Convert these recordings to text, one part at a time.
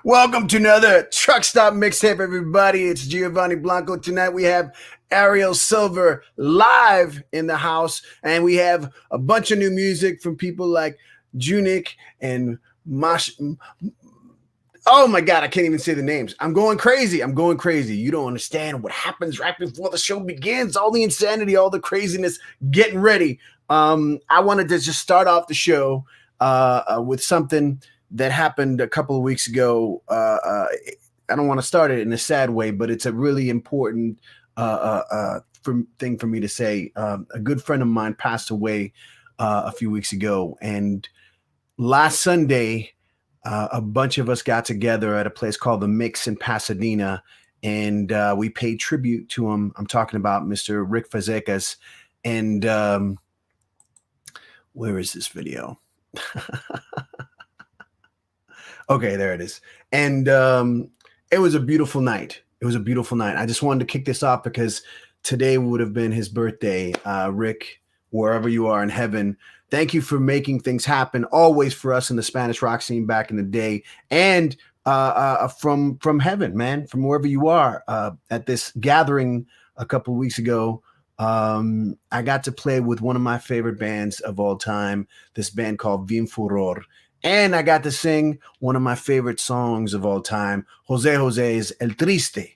Welcome to another Truck Stop Mixtape, everybody. It's Giovanni Blanco. Tonight we have Arielle Silver live in the house, and we have a bunch of new music from people like Junik and Mash. Oh my God, I can't even say the names. I'm going crazy. You don't understand what happens right before the show begins. All the insanity, all the craziness, getting ready. I wanted to just start off the show with something that happened a couple of weeks ago. I don't want to start it in a sad way, but it's a really important thing for me to say. A good friend of mine passed away a few weeks ago, and last Sunday, a bunch of us got together at a place called the Mix in Pasadena, and we paid tribute to him. I'm talking about Mr. Rick Fazekas. And where is this video? Okay, there it is. And it was a beautiful night. I just wanted to kick this off because today would have been his birthday. Rick, wherever you are in heaven, thank you for making things happen always for us in the Spanish rock scene back in the day. And from heaven, man, from wherever you are, at this gathering a couple of weeks ago, I got to play with one of my favorite bands of all time, this band called Vin Furor. And I got to sing one of my favorite songs of all time, Jose Jose's El Triste.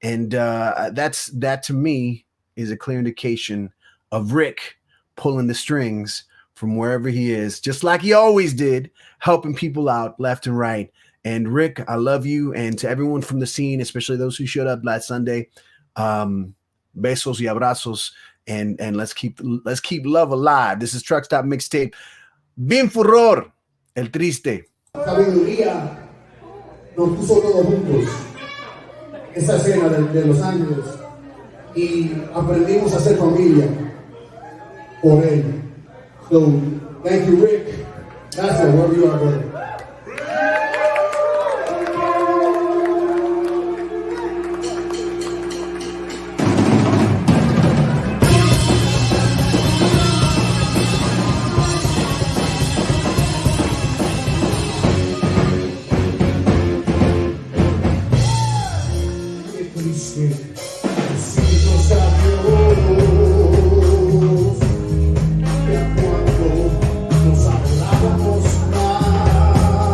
And that to me is a clear indication of Rick pulling the strings from wherever he is, just like he always did, helping people out left and right. And Rick, I love you. And to everyone from the scene, especially those who showed up last Sunday, besos y abrazos. And let's keep love alive. This is Truck Stop Mixtape. Vin Furor. El Triste. Sabiduría nos puso todos juntos, esa escena de Los Ángeles, y aprendimos a ser familia por él. So, thank you, Rick. Gracias, wherever you are, brother. Cuando nos hablábamos más.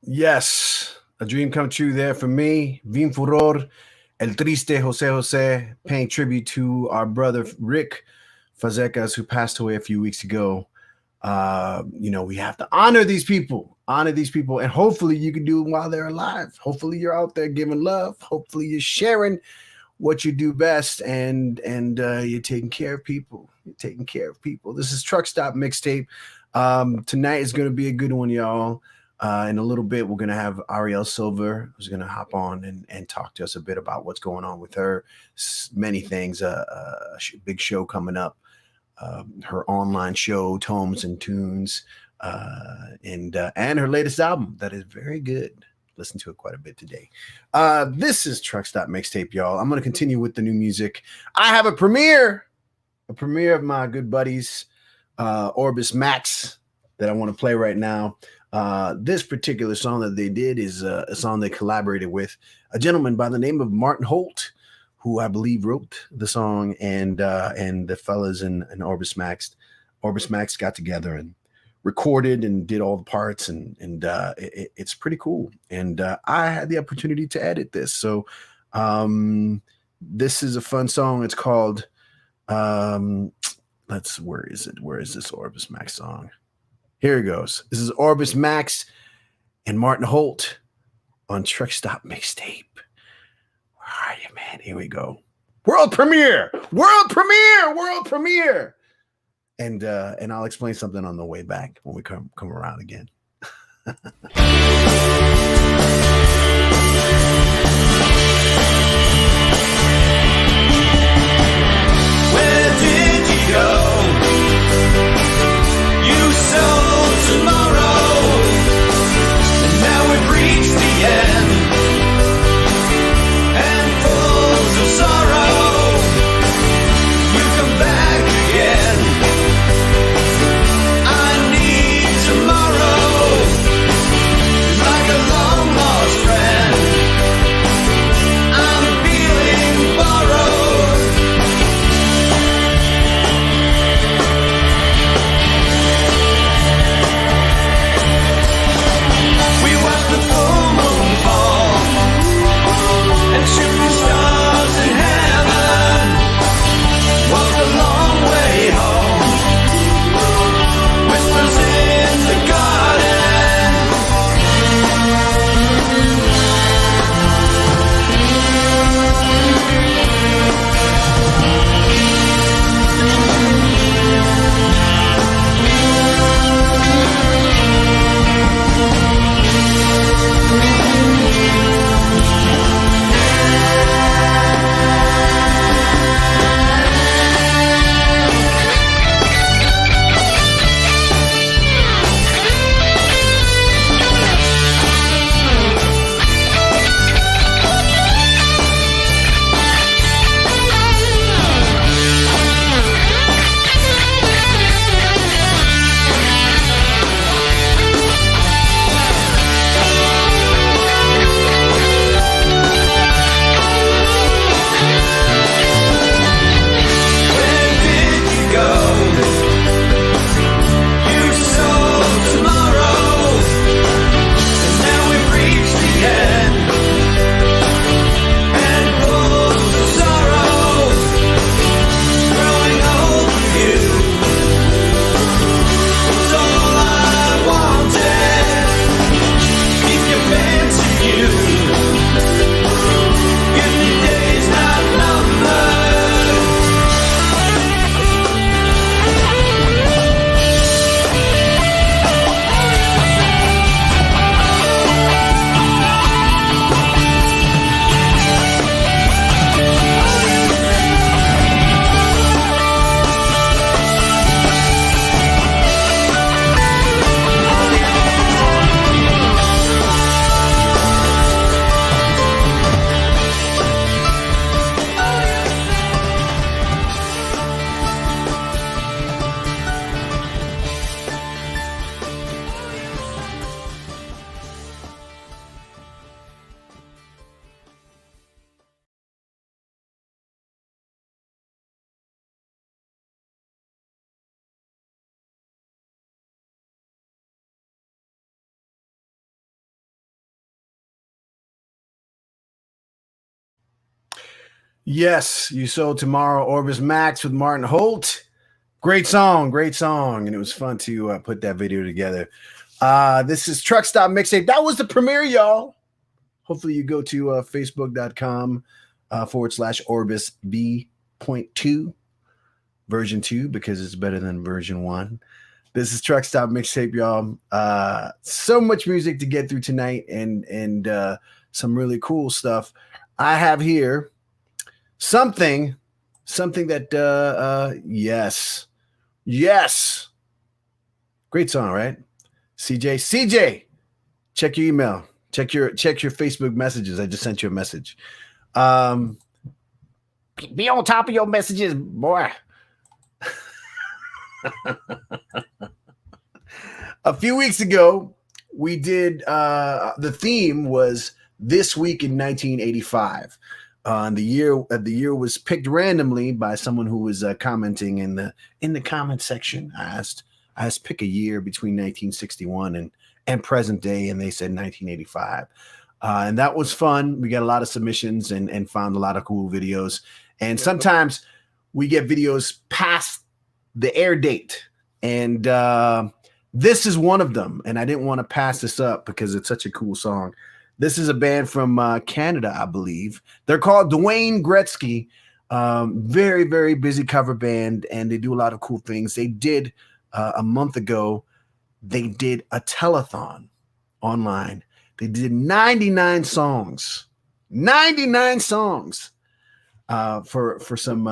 Yes, a dream come true there for me. Vin Furor, El Triste Jose Jose, paying tribute to our brother Rick Fazecas, who passed away a few weeks ago. We have to honor these people, and hopefully you can do it while they're alive. Hopefully you're out there giving love. Hopefully you're sharing what you do best, and you're taking care of people. You're taking care of people. This is Truck Stop Mixtape. Tonight is going to be a good one, y'all. In a little bit, we're going to have Arielle Silver, who's going to hop on and talk to us a bit about what's going on with her. Many things, a big show coming up, her online show, Tomes and Tunes, and her latest album that is very good. Listen to it quite a bit today. This is Truck Stop Mixtape, y'all. I'm going to continue with the new music. I have a premiere of my good buddies, Orbis Max, that I want to play right now. This particular song that they did is a song they collaborated with a gentleman by the name of Martin Holt, who I believe wrote the song, and the fellas in Orbis Max got together and recorded and did all the parts, and it's pretty cool. And I had the opportunity to edit this, so this is a fun song. It's called where is it? Where is this Orbis Max song? Here it goes. This is Orbis Max and Martin Holt on Truck Stop Mixtape. Where are you, man? Here we go. World premiere. And I'll explain something on the way back when we come around again. Where did you go? You sold tomorrow, and now we've reached the end, and full of sorrow, you come back again. I need tomorrow, like a long lost friend. I'm feeling borrowed. We watched the full moon fall and shooting stars in heaven. Walked a long way home, whispers in the garden. Yes, You Sold Tomorrow, Orbis Max with Martin Holt. Great song, and it was fun to put that video together. This is Truck Stop Mixtape. That was the premiere, y'all. Hopefully you go to facebook.com / Orbis B.2 version 2 because it's better than version 1. This is Truck Stop Mixtape, y'all. So much music to get through tonight and some really cool stuff. I have here something that yes. Great song, right? CJ, check your email. Check your Facebook messages. I just sent you a message. Be on top of your messages, boy. A few weeks ago, we did the theme was This Week in 1985. And the year was picked randomly by someone who was commenting in the comment section. I asked pick a year between 1961 and present day, and they said 1985. And that was fun. We got a lot of submissions and found a lot of cool videos. And sometimes we get videos past the air date, and this is one of them. And I didn't want to pass this up because it's such a cool song. This is a band from Canada, I believe. They're called Dwayne Gretzky. Very, very busy cover band, and they do a lot of cool things. They did a month ago, they did a telethon online. They did 99 songs. 99 songs for some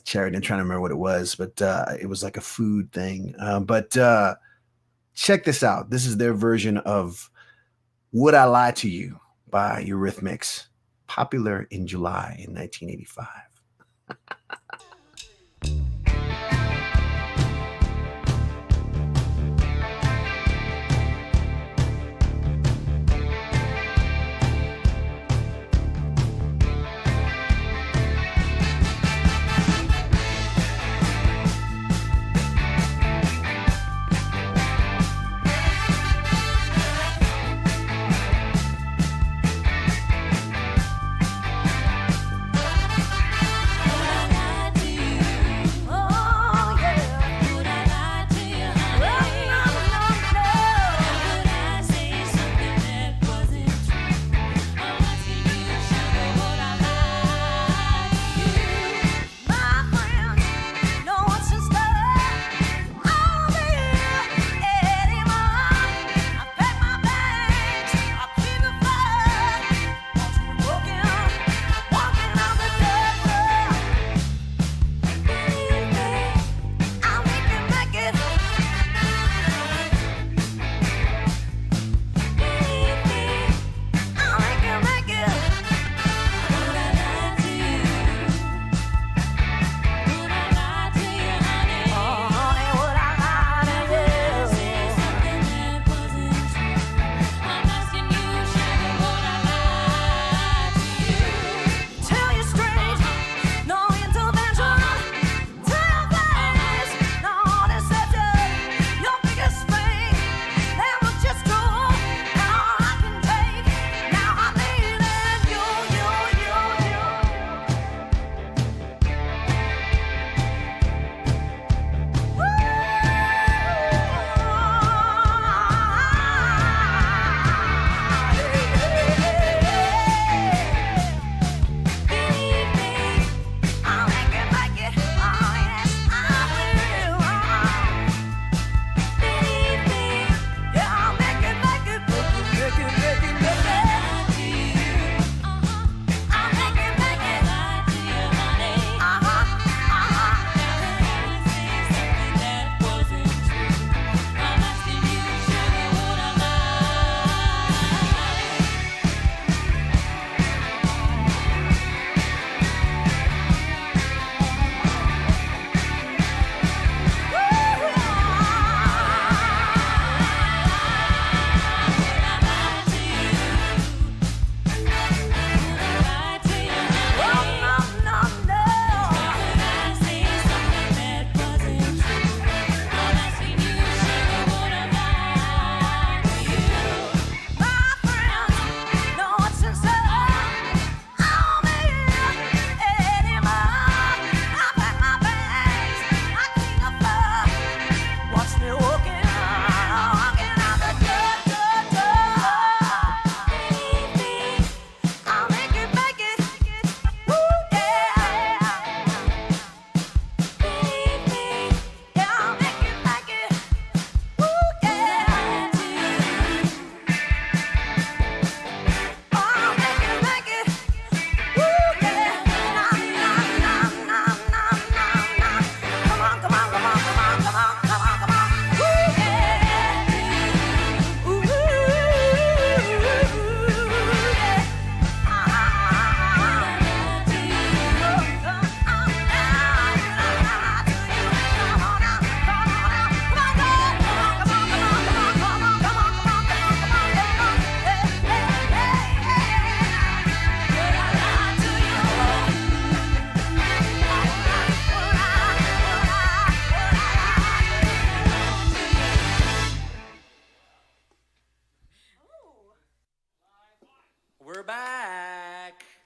charity. I'm trying to remember what it was, but it was like a food thing. But check this out. This is their version of Would I Lie to You by Eurythmics, popular in July in 1985.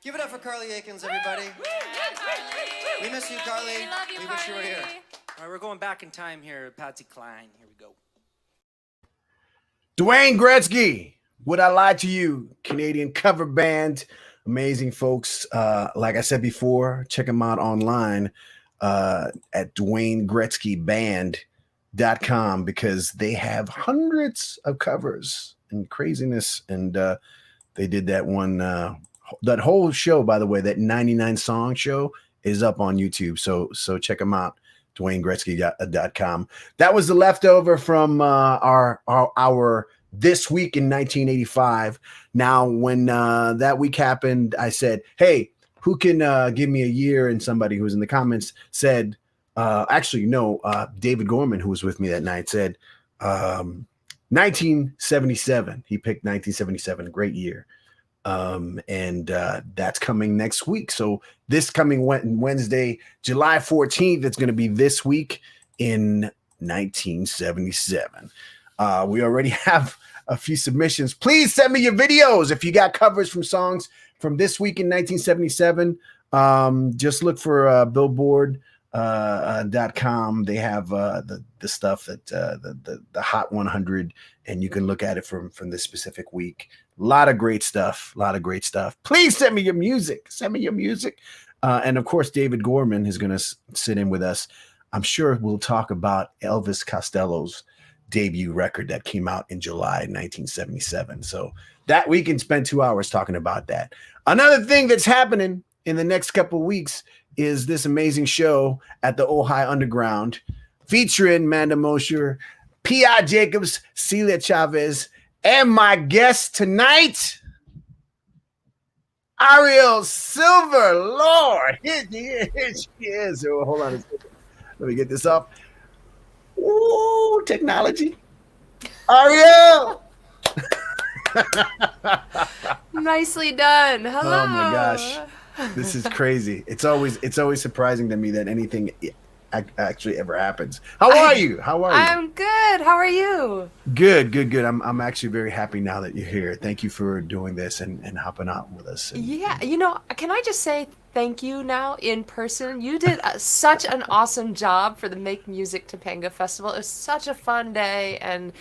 Give it up for Carly Aikens, everybody. We miss you, Carly. We love you, We wish you were Carly. here. All right, we're going back in time here. Patsy Cline. Here we go. Dwayne Gretzky, Would I Lie to You? Canadian cover band. Amazing folks. Like I said before, check them out online at DwayneGretzkyBand.com because they have hundreds of covers and craziness. And they did that one, that whole show, by the way, that 99 song show is up on YouTube. So check them out. DwayneGretzky.com. That was the leftover from our This Week in 1985. Now, when that week happened, I said, hey, who can give me a year? And somebody who was in the comments said, David Gorman, who was with me that night, said 1977. He picked 1977, great year. And that's coming next week. So this coming Wednesday, July 14th, it's going to be This Week in 1977. We already have a few submissions. Please send me your videos if you got covers from songs from This Week in 1977. Just look for Billboard.com. They have the stuff that the Hot 100, and you can look at it from this specific week. A lot of great stuff. Please send me your music. And of course, David Gorman is going to sit in with us. I'm sure we'll talk about Elvis Costello's debut record that came out in July 1977. So that we can spend 2 hours talking about that. Another thing that's happening in the next couple of weeks is this amazing show at the Ojai Underground featuring Manda Mosher, P.I. Jacobs, Celia Chavez, and my guest tonight, Arielle Silver. Lord, here she is. Oh, hold on a second. Let me get this up. Ooh, technology. Arielle. Nicely done. Hello. Oh my gosh. This is crazy. It's always surprising to me that anything actually ever happens. How are you? I'm good. How are you? Good. I'm actually very happy now that you're here. Thank you for doing this and hopping out with us. Yeah, can I just say thank you now in person? You did such an awesome job for the Make Music Topanga Festival. It was such a fun day, and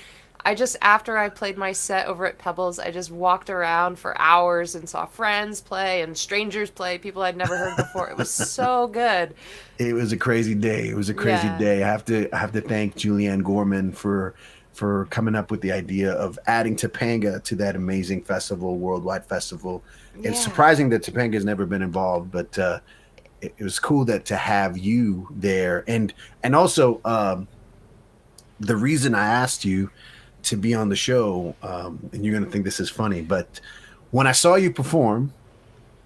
after I played my set over at Pebbles, I just walked around for hours and saw friends play and strangers play, people I'd never heard before. It was so good. It was a crazy day. I have to thank Julianne Gorman for coming up with the idea of adding Topanga to that amazing festival, worldwide festival. Yeah. It's surprising that Topanga has never been involved, but it was cool to have you there. And also the reason I asked you to be on the show, and you're going to think this is funny, but when I saw you perform,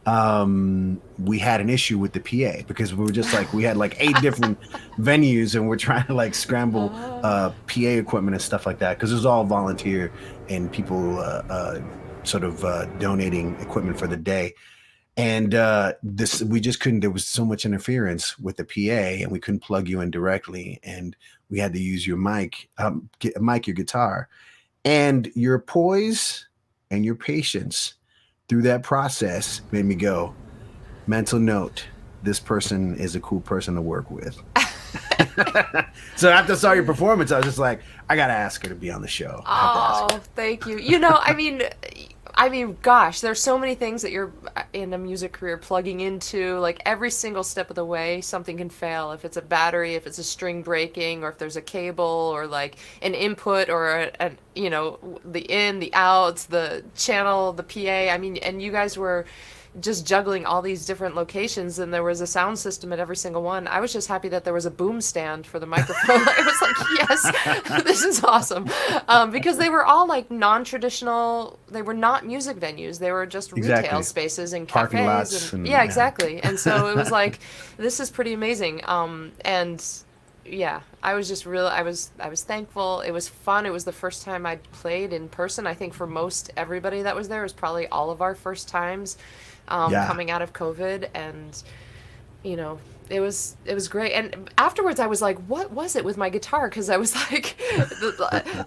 we had an issue with the PA because we were just we had 8 different venues and we're trying to scramble PA equipment and stuff like that because it was all volunteer and people donating equipment for the day. And we just couldn't, there was so much interference with the PA and we couldn't plug you in directly. And we had to use your your guitar, and your poise and your patience through that process made me go, mental note, this person is a cool person to work with. So after I saw your performance, I was just like, I got to ask her to be on the show. Oh, thank you. I mean, gosh, there's so many things that you're in a music career plugging into. Every single step of the way, something can fail. If it's a battery, if it's a string breaking, or if there's a cable, or an input, or the in, the outs, the channel, the PA. I mean, and you guys were just juggling all these different locations, and there was a sound system at every single one. I was just happy that there was a boom stand for the microphone. I was like, yes, this is awesome. Because they were all non-traditional. They were not music venues. They were just retail spaces and cafes. Parking lots. Yeah, exactly. And so it was this is pretty amazing. And yeah, I was just I was thankful. It was fun. It was the first time I'd played in person. I think for most everybody that was there, it was probably all of our first times coming out of COVID. And it was great. And afterwards I was like, what was it with my guitar? Because I was like,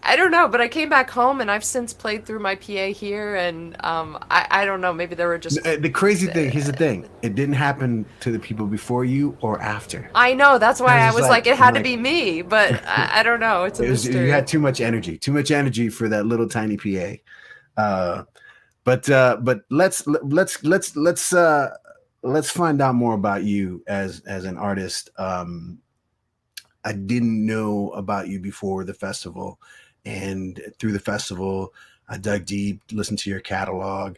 I don't know, but I came back home and I've since played through my PA here, and I don't know, maybe there were just The crazy thing, here's the thing, it didn't happen to the people before you or after. I know, that's why I was was like- like, it had I'm to be like- me, but I don't know, it's a It was, you mystery. had too much energy for that little tiny PA. But let's find out more about you as an artist. I didn't know about you before the festival, and through the festival, I dug deep, listened to your catalog.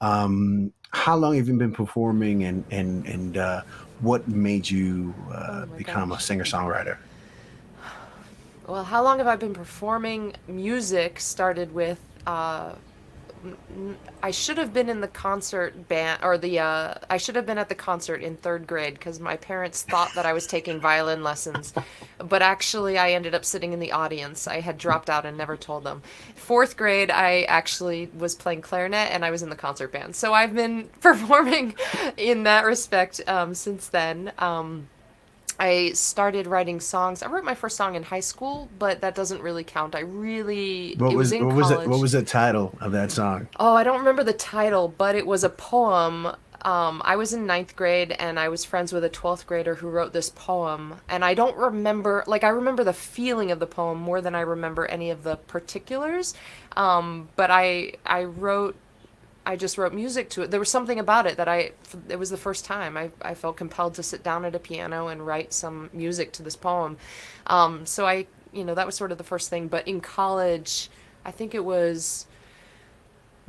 How long have you been performing, and what made you Oh my become gosh. a singer-songwriter? Well, how long have I been performing? Music started with I should have been in the concert band, or I should have been at the concert in third grade because my parents thought that I was taking violin lessons, but actually I ended up sitting in the audience. I had dropped out and never told them. Fourth grade, I actually was playing clarinet and I was in the concert band. So I've been performing in that respect since then. I started writing songs. I wrote my first song in high school, but that doesn't really count. It was in college. What was the title of that song? Oh, I don't remember the title, but it was a poem. I was in ninth grade and I was friends with a 12th grader who wrote this poem. And I don't remember, like, I remember the feeling of the poem more than I remember any of the particulars. But I just wrote music to it. There was something about it that it was the first time I felt compelled to sit down at a piano and write some music to this poem. So that was sort of the first thing. But in college, I think it was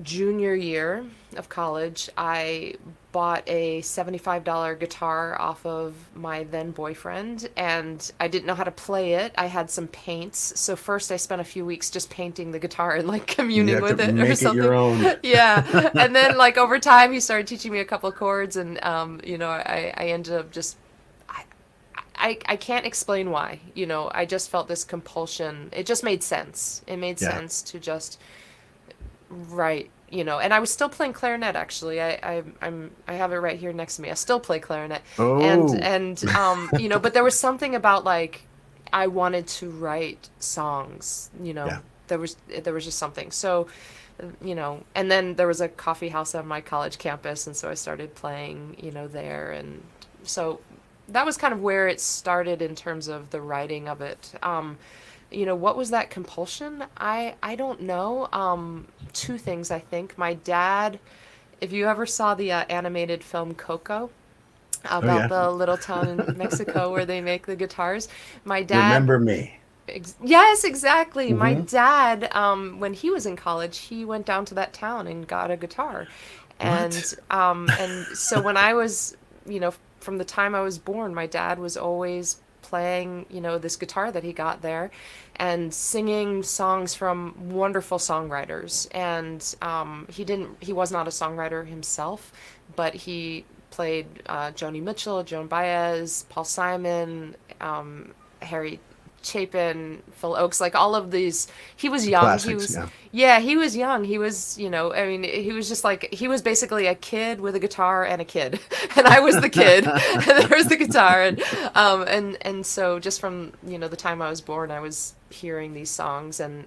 junior year of college, I bought a $75 guitar off of my then boyfriend, and I didn't know how to play it. I had some paints, so first I spent a few weeks just painting the guitar and like communing You have with to it make or it something. your own. Yeah, and then like over time he started teaching me a couple of chords, and I ended up just I can't explain why. I just felt this compulsion. It just made sense. It made Yeah. sense to just write, and I was still playing clarinet actually. I have it right here next to me. I still play clarinet. Oh. And but there was something about like I wanted to write songs, Yeah. There was just something. So, and then there was a coffee house on my college campus, and so I started playing, there, and so that was kind of where it started in terms of the writing of it. What was that compulsion? I don't know. Two things, I think. My dad, if you ever saw the animated film Coco about yeah. the little town in Mexico where they make the guitars, my dad. Remember Me. Yes, exactly. My Mhm. dad, when he was in college, he went down to that town and got a guitar. And so when I was, from the time I was born, my dad was always playing, this guitar that he got there and singing songs from wonderful songwriters. And he was not a songwriter himself, but he played Joni Mitchell, Joan Baez, Paul Simon, Harry Chapin, Phil Oakes, like all of these. He was young. Classics, yeah. Yeah, he was young. He was, he was just like, he was basically a kid with a guitar and a kid. And I was the kid. And there was the guitar. And so just from, the time I was born, I was hearing these songs. And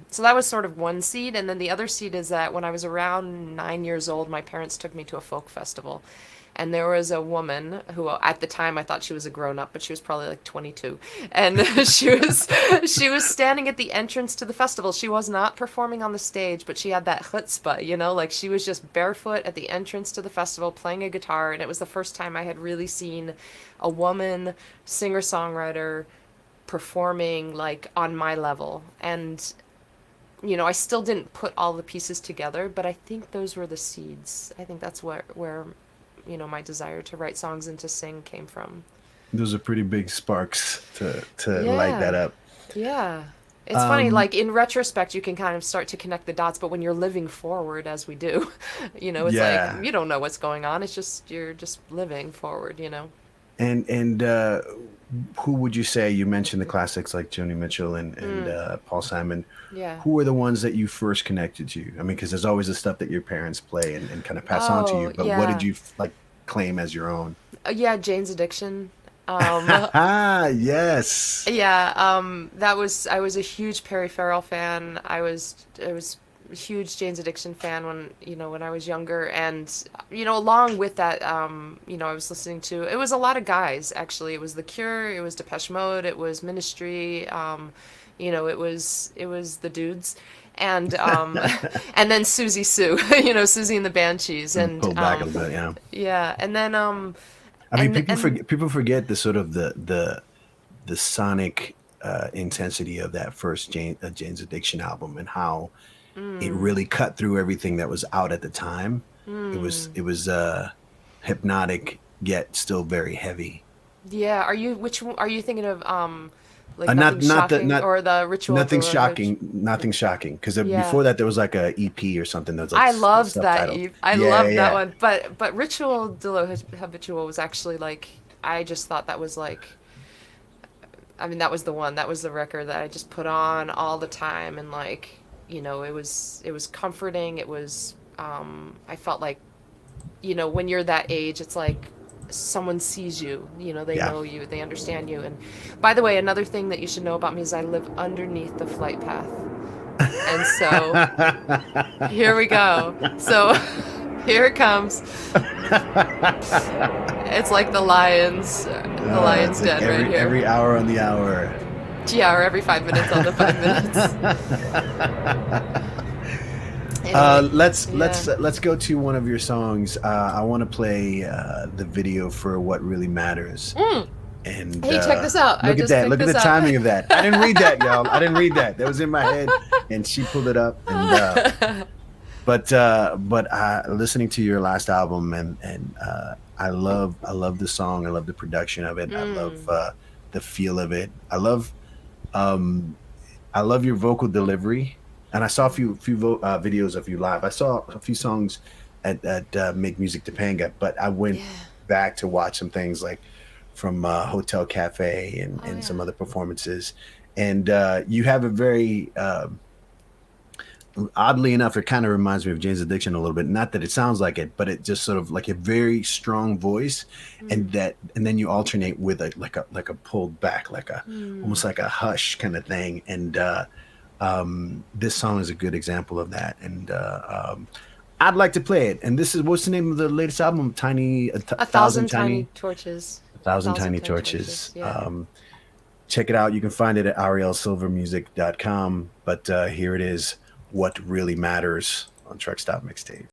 so that was sort of one seed. And then the other seed is that when I was around 9 years old, my parents took me to a folk festival. And there was a woman who, at the time, I thought she was a grown-up, but she was probably like 22. And she was standing at the entrance to the festival. She was not performing on the stage, but she had that chutzpah, like she was just barefoot at the entrance to the festival playing a guitar. And it was the first time I had really seen a woman singer-songwriter performing like on my level. And I still didn't put all the pieces together, but I think those were the seeds. I think that's where my desire to write songs and to sing came from. Those are pretty big sparks to Yeah. light that up. Yeah. It's funny, like in retrospect, you can kind of start to connect the dots, but when you're living forward as we do, it's Yeah. like, you don't know what's going on. It's just, you're just living forward, And who would you say, you mentioned the classics like Joni Mitchell and Paul Simon. Yeah. Who were the ones that you first connected to? I mean, because there's always the stuff that your parents play and kind of pass on to you. But what yeah. did you like claim as your own? Yeah, Jane's Addiction. Yes. Yeah, that was I was a huge Perry Farrell fan. I was a huge Jane's Addiction fan when when I was younger, and along with that, I was listening to it was a lot of guys actually. It was The Cure, it was Depeche Mode, it was Ministry, it was the dudes, and and then Susie Sue, Susie and the Banshees, and Pull back a little bit, yeah. yeah, and then I mean, and people and forget the sort of the sonic intensity of that first Jane's Addiction album and how it really cut through everything that was out at the time. It was hypnotic yet still very heavy. Yeah, which one are you thinking of? Like Not Nothing not the Shocking not or the Ritual Nothing Deliverance? shocking, nothing shocking. Because Yeah, before that there was like a EP or something that was like I loved that. subtitled. I Yeah, loved that yeah, one. But Ritual de lo Habitual was actually like I just thought that was like I mean that was the one that was the record that I just put on all the time and like it was comforting. It was I felt like when you're that age, it's like someone sees you, they yeah. know you, they understand you. And by the way, another thing that you should know about me is I live underneath the flight path. And so here we go. So here it comes. It's like the lion's It's like den right every here. hour on the hour. Yeah, or every 5 minutes on the 5 minutes. Anyway, yeah. Let's go to one of your songs. I want to play the video for "What Really Matters." And Hey, check this out. I look at just that! picked Look at the this up. timing of that. I didn't read that, y'all. I didn't read that. That was in my head, and she pulled it up. And but listening to your last album, and I love the song. I love the production of it. I love the feel of it. Um, I love your vocal delivery, and I saw a few videos of you live. I saw a few songs at Make Music Topanga, but I went Yeah. back to watch some things like from Hotel Cafe Oh and some yeah. other performances. And you have a very oddly enough, it kind of reminds me of Jane's Addiction a little bit. Not that it sounds like it, but it just sort of like a very strong voice, and then you alternate with a pulled back, like a almost like a hush kind of thing. And this song is a good example of that. And I'd like to play it. And this is what's the name of the latest album? A Thousand thousand Tiny tiny torches. a A Thousand thousand Tiny tiny Torches. torches. Yeah. Check it out. You can find it at arielsilvermusic.com. But here it is, What Really Matters on Truck Stop Mixtape.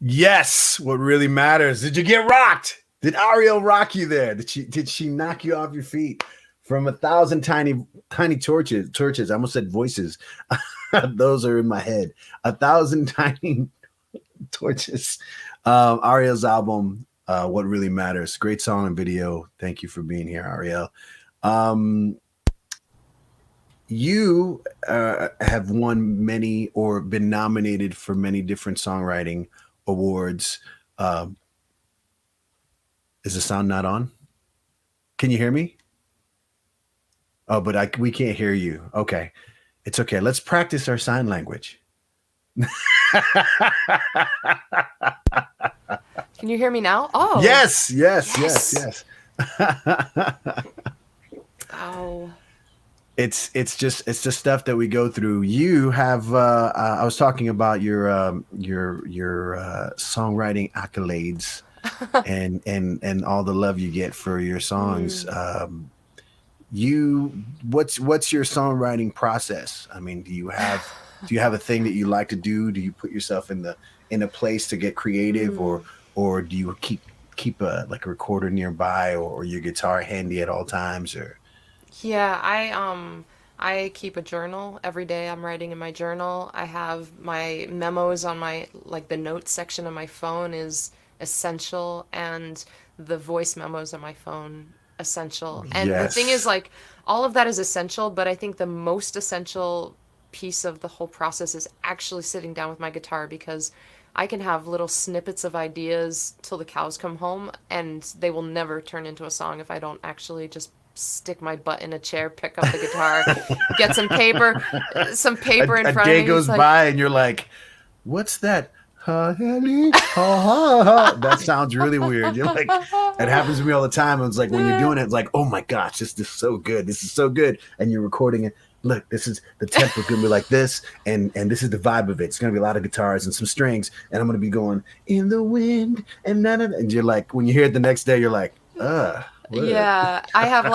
Yes, what really matters. Did you get rocked? Did Arielle rock you there? Did she knock you off your feet from 1,000 tiny torches? I almost said voices. Those are in my head. 1,000 tiny torches. Arielle's album, What Really Matters. Great song and video. Thank you for being here, Arielle. You have won many or been nominated for many different songwriting awards. Is the sound not on? Can you hear me? Oh, but we can't hear you. Okay. It's okay. Let's practice our sign language. Can you hear me now? Oh. Yes. Oh. It's just stuff that we go through. You have I was talking about your songwriting accolades and all the love you get for your songs. What's your songwriting process? I mean, do you have a thing that you like to do? Do you put yourself in a place to get creative, or do you keep a recorder nearby, or your guitar handy at all times? Or Yeah, I keep a journal every day. I'm writing in my journal. I have my memos on my the notes section of my phone is essential, and the voice memos on my phone essential. And the thing is, all of that is essential, but I think the most essential piece of the whole process is actually sitting down with my guitar, because I can have little snippets of ideas till the cows come home, and they will never turn into a song if I don't actually just stick my butt in a chair, pick up the guitar, get some paper in front of me. A day goes by and you're like, what's that? That sounds really weird. You're like, it happens to me all the time. It's like when you're doing it, it's like, oh my gosh, this is so good. This is so good. And you're recording it. Look, this is the tempo's gonna be like this, and this is the vibe of it. It's gonna be a lot of guitars and some strings, and I'm gonna be going in the wind and none of it. And you're like, when you hear it the next day, you're like, ugh. What? Yeah, I have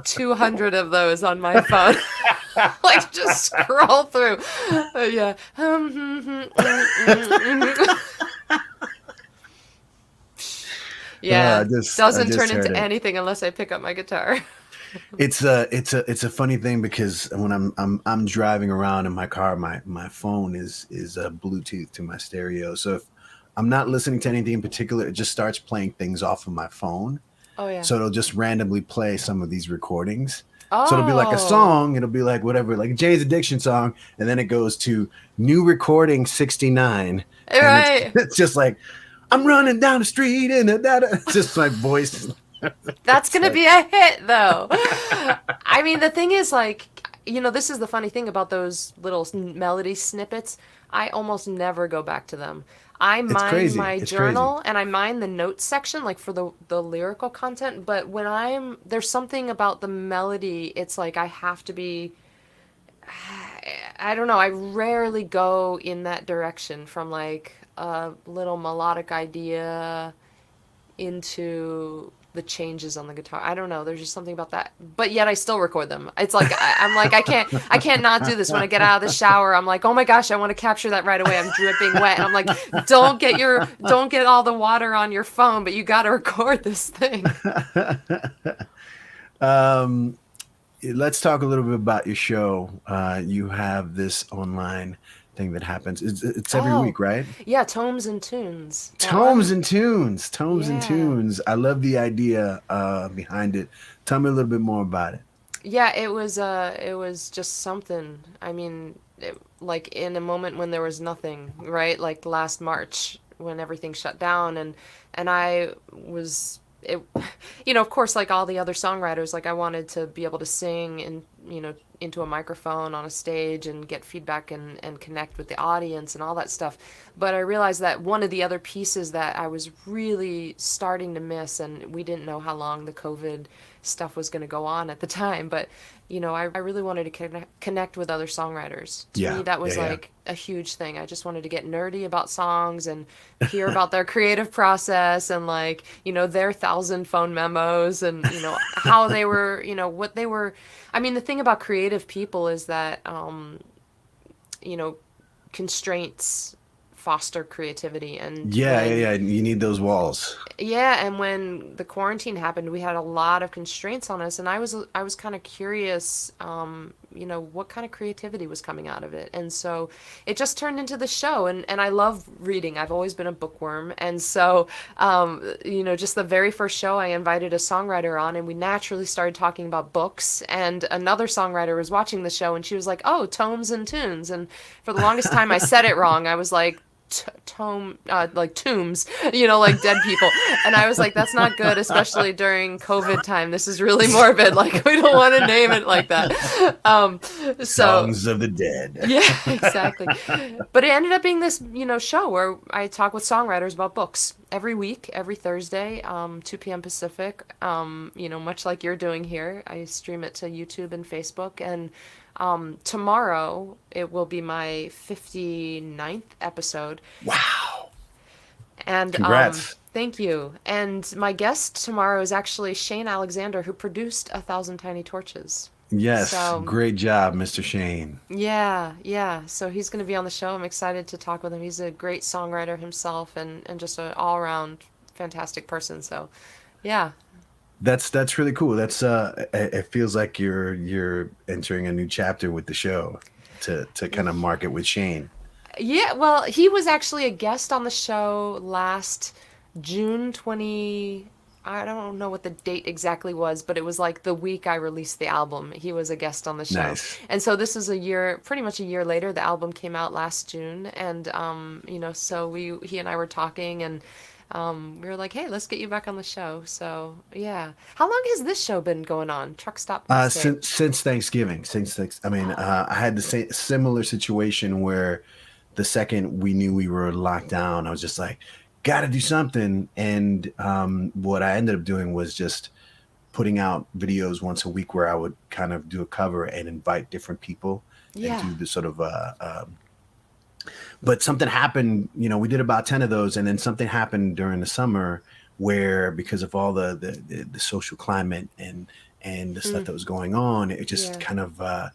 200 of those on my phone. Just scroll through. Yeah. Yeah, doesn't turn into anything unless I pick up my guitar. It's a funny thing, because when I'm driving around in my car, my phone is Bluetooth to my stereo. So if I'm not listening to anything in particular, it just starts playing things off of my phone. Oh yeah. So it'll just randomly play some of these recordings. Oh. So it'll be like a song. It'll be like whatever, like Jay's Addiction song, and then it goes to new recording 69. Right. It's just like, I'm running down the street and it's just my voice. That's gonna be a hit, though. I mean, the thing is, this is the funny thing about those little melody snippets. I almost never go back to them. I mine my journal and I mine the notes section, for the lyrical content. But when there's something about the melody, it's like I have to be. I don't know. I rarely go in that direction from a little melodic idea into the changes on the guitar. I don't know. There's just something about that. But yet I still record them. It's like I can't not do this. When I get out of the shower, I'm like, oh my gosh, I want to capture that right away. I'm dripping wet. And I'm like, don't get all the water on your phone, but you got to record this thing. Let's talk a little bit about your show. You have this online thing that happens. It's every week, right? Yeah, Tomes and Tunes. Tomes and Tunes. I love the idea behind it. Tell me a little bit more about it. Yeah, it was just something. I mean, in a moment when there was nothing, right? Like last March when everything shut down, and I was. Of course, like all the other songwriters, I wanted to be able to sing and, into a microphone on a stage and get feedback and connect with the audience and all that stuff. But I realized that one of the other pieces that I was really starting to miss, and we didn't know how long the COVID stuff was going to go on at the time, but I really wanted to connect with other songwriters. To me, that was a huge thing. I just wanted to get nerdy about songs and hear about their creative process and their 1,000 phone memos and how they were, what they were. I mean, the thing about creative people is that constraints foster creativity. And Yeah, yeah, when, yeah. You need those walls. yeah, and when the quarantine happened, we had a lot of constraints on us, and I was kind of curious, what kind of creativity was coming out of it, and so it just turned into the show, and I love reading. I've always been a bookworm, and so just the very first show, I invited a songwriter on, and we naturally started talking about books, and another songwriter was watching the show, and she was like, "Oh, tomes and tunes," and for the longest time, I said it wrong. I was like, like tombs, like dead people. And I was like, that's not good, especially during COVID time. This is really morbid. Like, we don't want to name it like that. So Songs of the Dead. yeah, exactly. But it ended up being this, show where I talk with songwriters about books every week, every Thursday, 2 p.m. Pacific. Much like you're doing here, I stream it to YouTube and Facebook. And tomorrow it will be my 59th episode. Wow. And Congrats. thank you. And my guest tomorrow is actually Shane Alexander, who produced A Thousand Tiny Torches. Yes. So, Great job, Mr. Shane. yeah. So he's going to be on the show. I'm excited to talk with him. He's a great songwriter himself and just an all-around fantastic person. So, yeah. That's really cool. That's it feels like you're entering a new chapter with the show to kind of mark it with Shane. Yeah, well, he was actually a guest on the show last June 20. I don't know what the date exactly was, but it was like the week I released the album. He was a guest on the show. Nice. And so this is pretty much a year later. The album came out last June, and so he and I were talking, and we were like, "Hey, let's get you back on the show." So, yeah. How long has this show been going on? Truck Stop Mixtape? Since Thanksgiving. I had the similar situation where the second we knew we were locked down, I was just like, got to do something. And what I ended up doing was just putting out videos once a week where I would kind of do a cover and invite different people Yeah. and do the sort of but something happened, we did about 10 of those, and then something happened during the summer where, because of all the social climate and the stuff that was going on, it just Yeah. kind of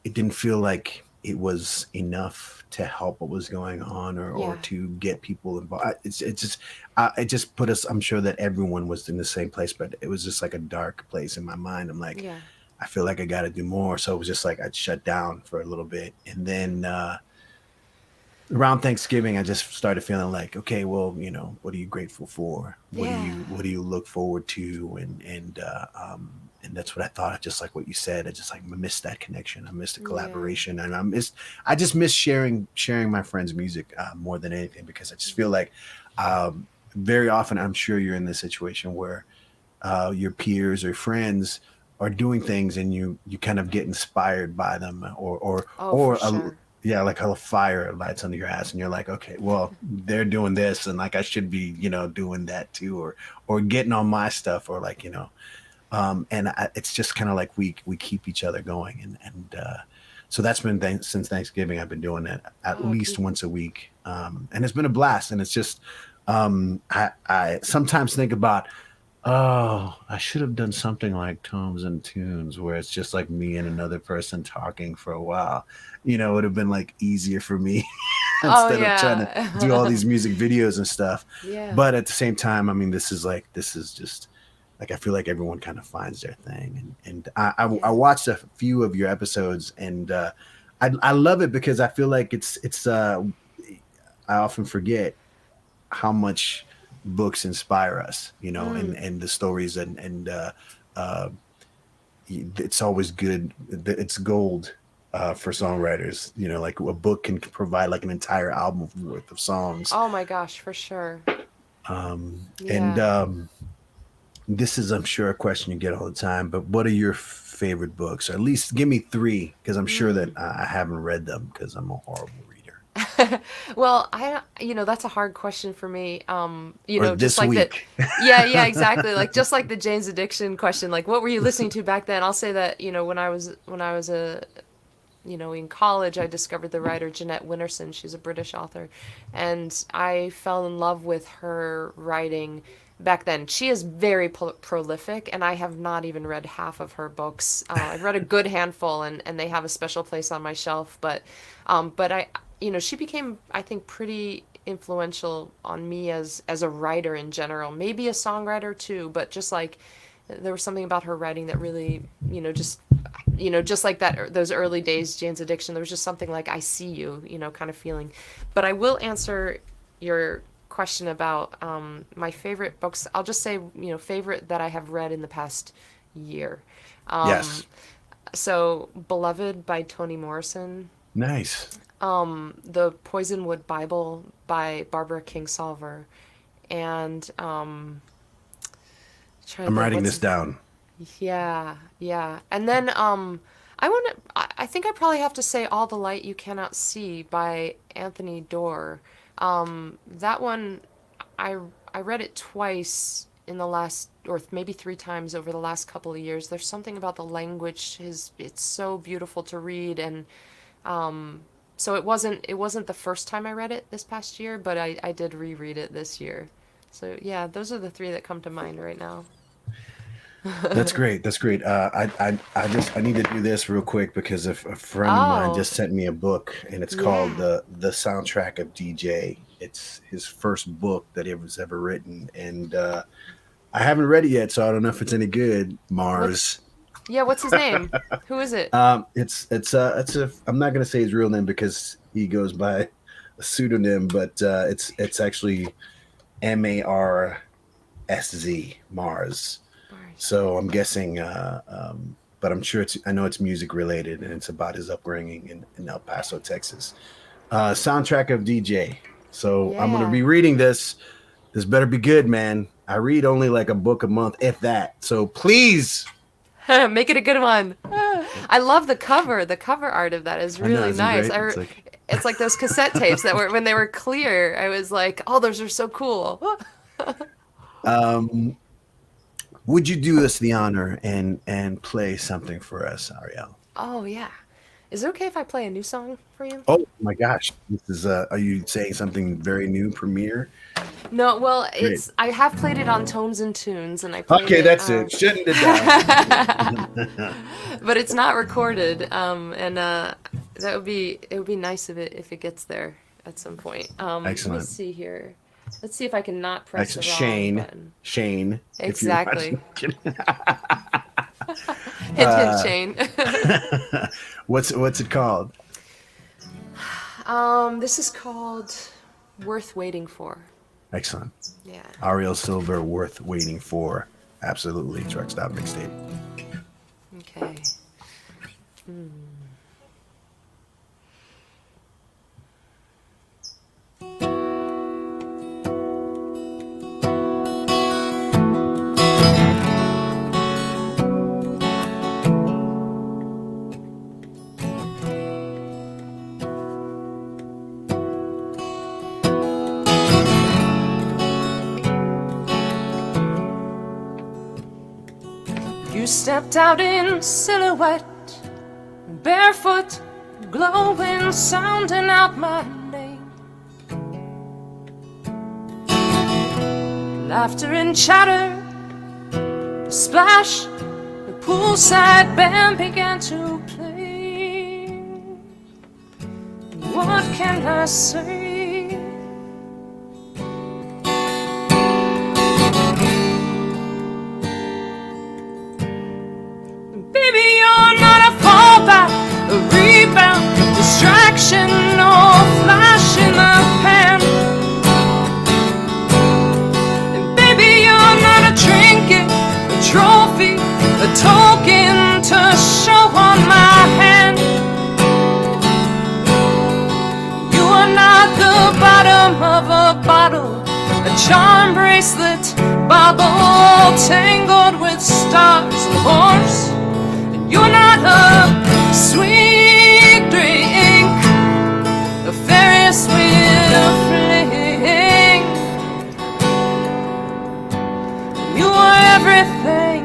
it didn't feel like it was enough to help what was going on or Yeah. to get people involved. It just put us, I'm sure that everyone was in the same place, but it was just like a dark place in my mind. I'm like, Yeah. I feel like I got to do more. So it was just like I'd shut down for a little bit. And then around Thanksgiving, I just started feeling like, okay, well, what are you grateful for? What do you look forward to? And that's what I thought. Just like what you said, I missed that connection. I missed the collaboration, and I just miss sharing my friends' music more than anything, because I just feel like very often, I'm sure you're in this situation where your peers or friends are doing things, and you kind of get inspired by them, or For sure. yeah, like a fire lights under your ass, and you're like, okay, well, they're doing this, and like I should be, doing that too, or getting on my stuff, or like, it's just kind of like we keep each other going, and so that's been since Thanksgiving. I've been doing that at least once a week, and it's been a blast. And it's just I sometimes think about, oh, I should have done something like Tomes and Tunes, where it's just like me and another person talking for a while. It would have been like easier for me instead of trying to do all these music videos and stuff. Yeah. But at the same time, I mean, this is just like, I feel like everyone kind of finds their thing. And I watched a few of your episodes, and I love it because I feel like it's I often forget how much books inspire us, and the stories, and it's always good. It's gold for songwriters, like a book can provide like an entire album worth of songs. Oh my gosh, for sure. And this is, I'm sure, a question you get all the time, but what are your favorite books? Or at least give me 3, because I'm sure that I haven't read them because I'm a horrible reader. Well, that's a hard question for me. Or Just this like week. yeah, exactly. Like just like the Jane's Addiction question, like what were you listening to back then? I'll say that, when I was in college, I discovered the writer Jeanette Winterson. She's a British author, and I fell in love with her writing back then. She is very prolific, and I have not even read half of her books. I've read a good handful, and they have a special place on my shelf. But I, she became, I think, pretty influential on me as a writer in general. Maybe a songwriter too, but just like there was something about her writing that really, just like those early days, Jane's Addiction. There was just something like I see you, kind of feeling. But I will answer your question about my favorite books. I'll just say, favorite that I have read in the past year. Yes. So, Beloved by Toni Morrison. Nice. The Poisonwood Bible by Barbara Kingsolver. And I'm writing this down. Yeah, yeah. And then I think I probably have to say All the Light You Cannot See by Anthony Doerr. That one I read it twice in the last, or maybe 3 times over the last couple of years. There's something about the language, it's so beautiful to read, and so it wasn't the first time I read it this past year, but I did reread it this year. So yeah, those are the 3 that come to mind right now. That's great. That's great. I need to do this real quick because a friend of mine just sent me a book, and it's called the Soundtrack of DJ. It's his first book that he was ever written, and I haven't read it yet, so I don't know if it's any good. Mars. What's his name? Who is it? It's I'm not gonna say his real name because he goes by a pseudonym, but it's actually Mars, Mars. So I'm guessing, but I'm sure I know it's music related, and it's about his upbringing in El Paso, Texas. Soundtrack of DJ. So I'm gonna be reading this. This better be good, man. I read only like a book a month, if that. So please make it a good one. I love the cover. The cover art of that is really nice. It's like those cassette tapes that were when they were clear. I was like, oh, those are so cool. Would you do us the honor and play something for us, Arielle? Oh yeah. Is it okay if I play a new song for you? Oh my gosh. This is are you saying something very new, premiere? No, well, I have played it on Tones and Tunes, and I played that's it. Shutting it down. But it's not recorded, and it would be nice if it gets there at some point. Excellent. Let me see here. Let's see if I can not press the wrong Shane. button. Shane. Exactly. Hint, Shane. What's it called? This is called Worth Waiting For. Excellent. Yeah. Arielle Silver, Worth Waiting For. Absolutely. Truck Stop Mixtape. Okay. You stepped out in silhouette, barefoot, glowing, sounding out my name. Laughter and chatter, splash, the poolside band began to play. What can I say? Baby, you're not a fallback, a rebound, distraction, or flash in the pan. And baby, you're not a trinket, a trophy, a token to show on my hand. You are not the bottom of a bottle, a charm bracelet, bauble tangled with stars and horse. You're not a sweet drink, a Ferris wheel fling. You are everything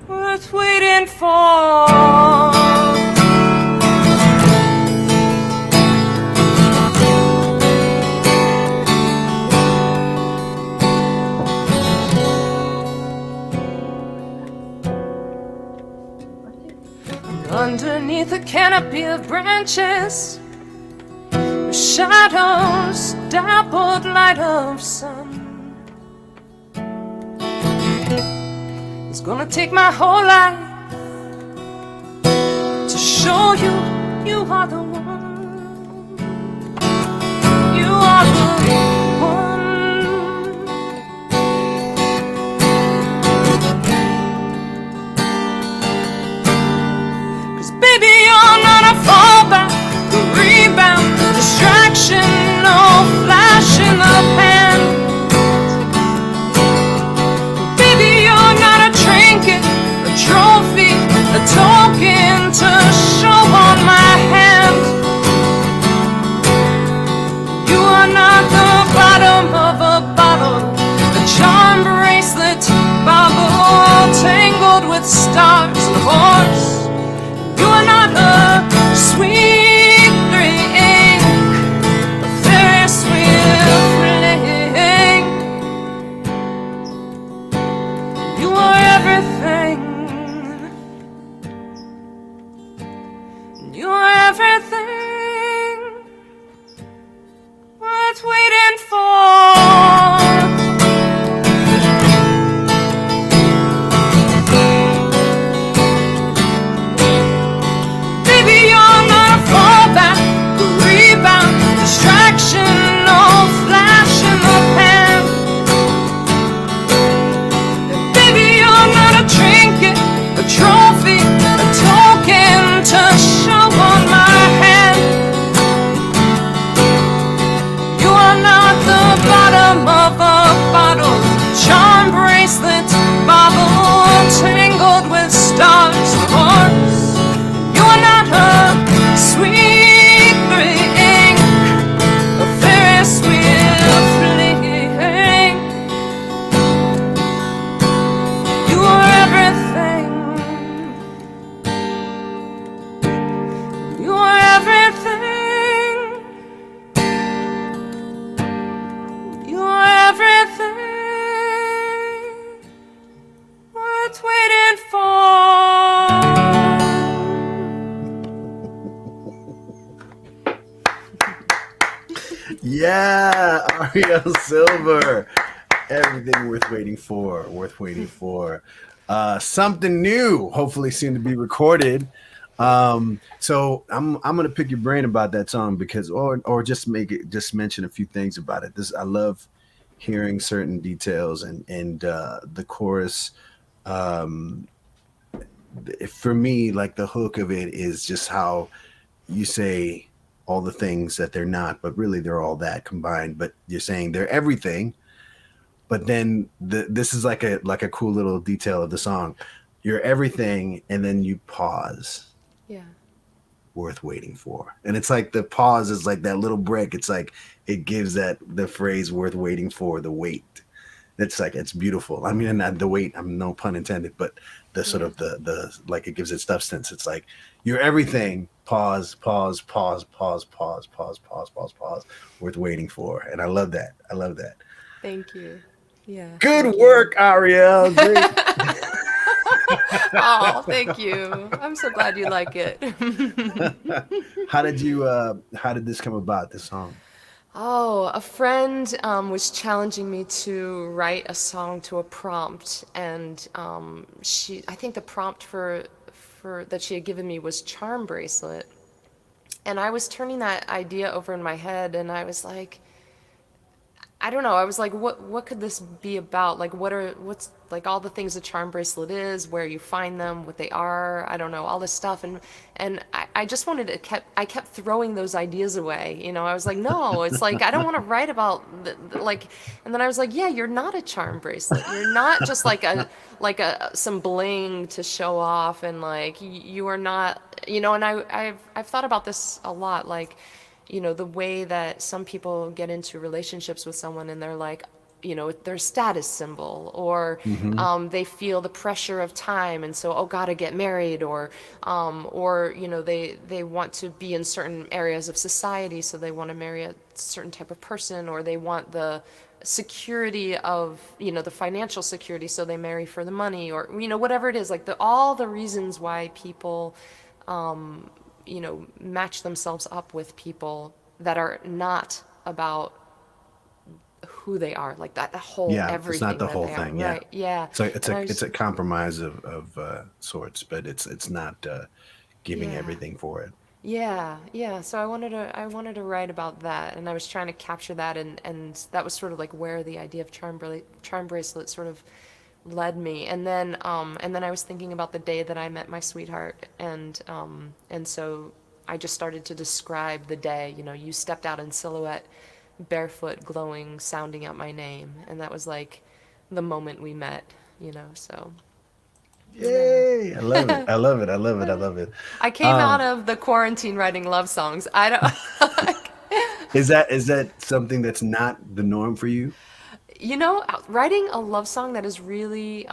worth waiting for. underneath a canopy of branches, shadows, dappled light of sun. It's gonna take my whole life to show you you are the one. You are the one. 'Cause baby, you're not a fallback, a rebound, distraction, no flash in the pan. Baby, you're not a trinket, a trophy, a token to show on my hand. You are not the bottom of a bottle, a charm bracelet, bauble tangled with stars and horse. You are not a sweet drink, a Ferris wheel fling. You are everything. You are everything worth waiting for. Baby, you're not a fallback, a rebound, distraction, no flash in the pan. Baby, you're not a trinket, a trophy, a token to show on my hand. You are not the bottom of a bottle, charm bracelet, bauble tangled with stars and horns. You are not a sweet drink, a Ferris wheel fling. You are everything. You are everything. You are everything worth waiting for. Yeah, Arielle Silver. Everything worth waiting for. Worth waiting for. Something new, hopefully soon to be recorded. So I'm gonna pick your brain about that song because, or just mention a few things about it. I love hearing certain details and the chorus. For me, like the hook of it is just how you say all the things that they're not, but really they're all that combined. But you're saying they're everything. But then this is like a cool little detail of the song. You're everything, and then you pause. Yeah. Worth waiting for, and it's like the pause is like that little break. It's like it gives the phrase "worth waiting for" the weight. It's like it's beautiful. I mean, not the weight. I'm no pun intended, but the sort of the like it gives it substance. It's like you're everything. Pause, pause, pause, pause, pause, pause, pause, pause, pause. Worth waiting for, and I love that. I love that. Thank you. Yeah. Good thank work, Arielle. Great. Oh, thank you. I'm so glad you like it. How did this come about, this song? Oh, a friend was challenging me to write a song to a prompt, and I think the prompt for that she had given me was charm bracelet, and I was turning that idea over in my head, and I was like, I don't know. I was like, what could this be about? Like, what's like all the things a charm bracelet is, where you find them, what they are. I don't know, all this stuff. And I just wanted to I kept throwing those ideas away. You know, I was like, no, it's like, I don't want to write about like, and then I was like, yeah, you're not a charm bracelet. You're not just like some bling to show off. And like, you are not, you know, and I've thought about this a lot. Like, you know, the way that some people get into relationships with someone and they're like, you know, their status symbol, or they feel the pressure of time, and so, oh, gotta get married, or you know, they want to be in certain areas of society, so they want to marry a certain type of person, or they want the security of, you know, the financial security, so they marry for the money, or, you know, whatever it is, like all the reasons why people match themselves up with people that are not about who they are, like that whole Yeah, it's not everything the that whole they are. thing. Yeah, Right. Yeah. so it's And a I it's was, a compromise of sorts, but it's not giving yeah. everything for it. Yeah, yeah. So I wanted to write about that, and I was trying to capture that, and that was sort of like where the idea of charm bracelet sort of led me. And then I was thinking about the day that I met my sweetheart, and so I just started to describe the day. You stepped out in silhouette, barefoot, glowing, sounding out my name, and that was like the moment we met. So yeah. Yay! I love it. I love it. I love it. I love it. I came out Um, of the quarantine writing love songs. I don't. is that something that's not the norm for you? Writing a love song that is really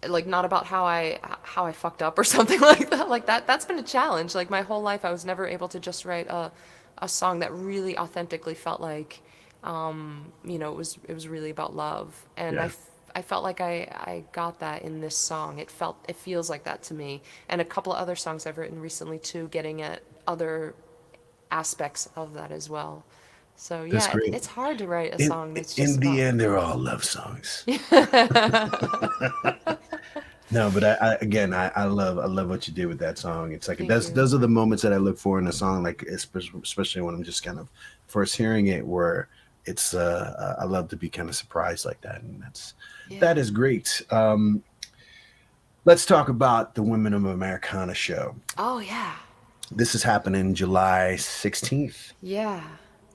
like not about how I fucked up or something like that. That's been a challenge. Like my whole life I was never able to just write a song that really authentically felt like it was really about love. And Yeah, I felt like I got that in this song. It feels like that to me. And a couple of other songs I've written recently too, getting at other aspects of that as well. So that's yeah, great. it's hard to write a In song that's in just the about. end, they're all love songs. No, but I love what you did with that song. It's like Thank that's you. those are the moments that I look for in a song, like especially when I'm just kind of first hearing it, where it's I love to be kind of surprised like that, and that Yeah. is great. Let's talk about the Women of Americana show. Oh yeah. This is happening July 16th. Yeah.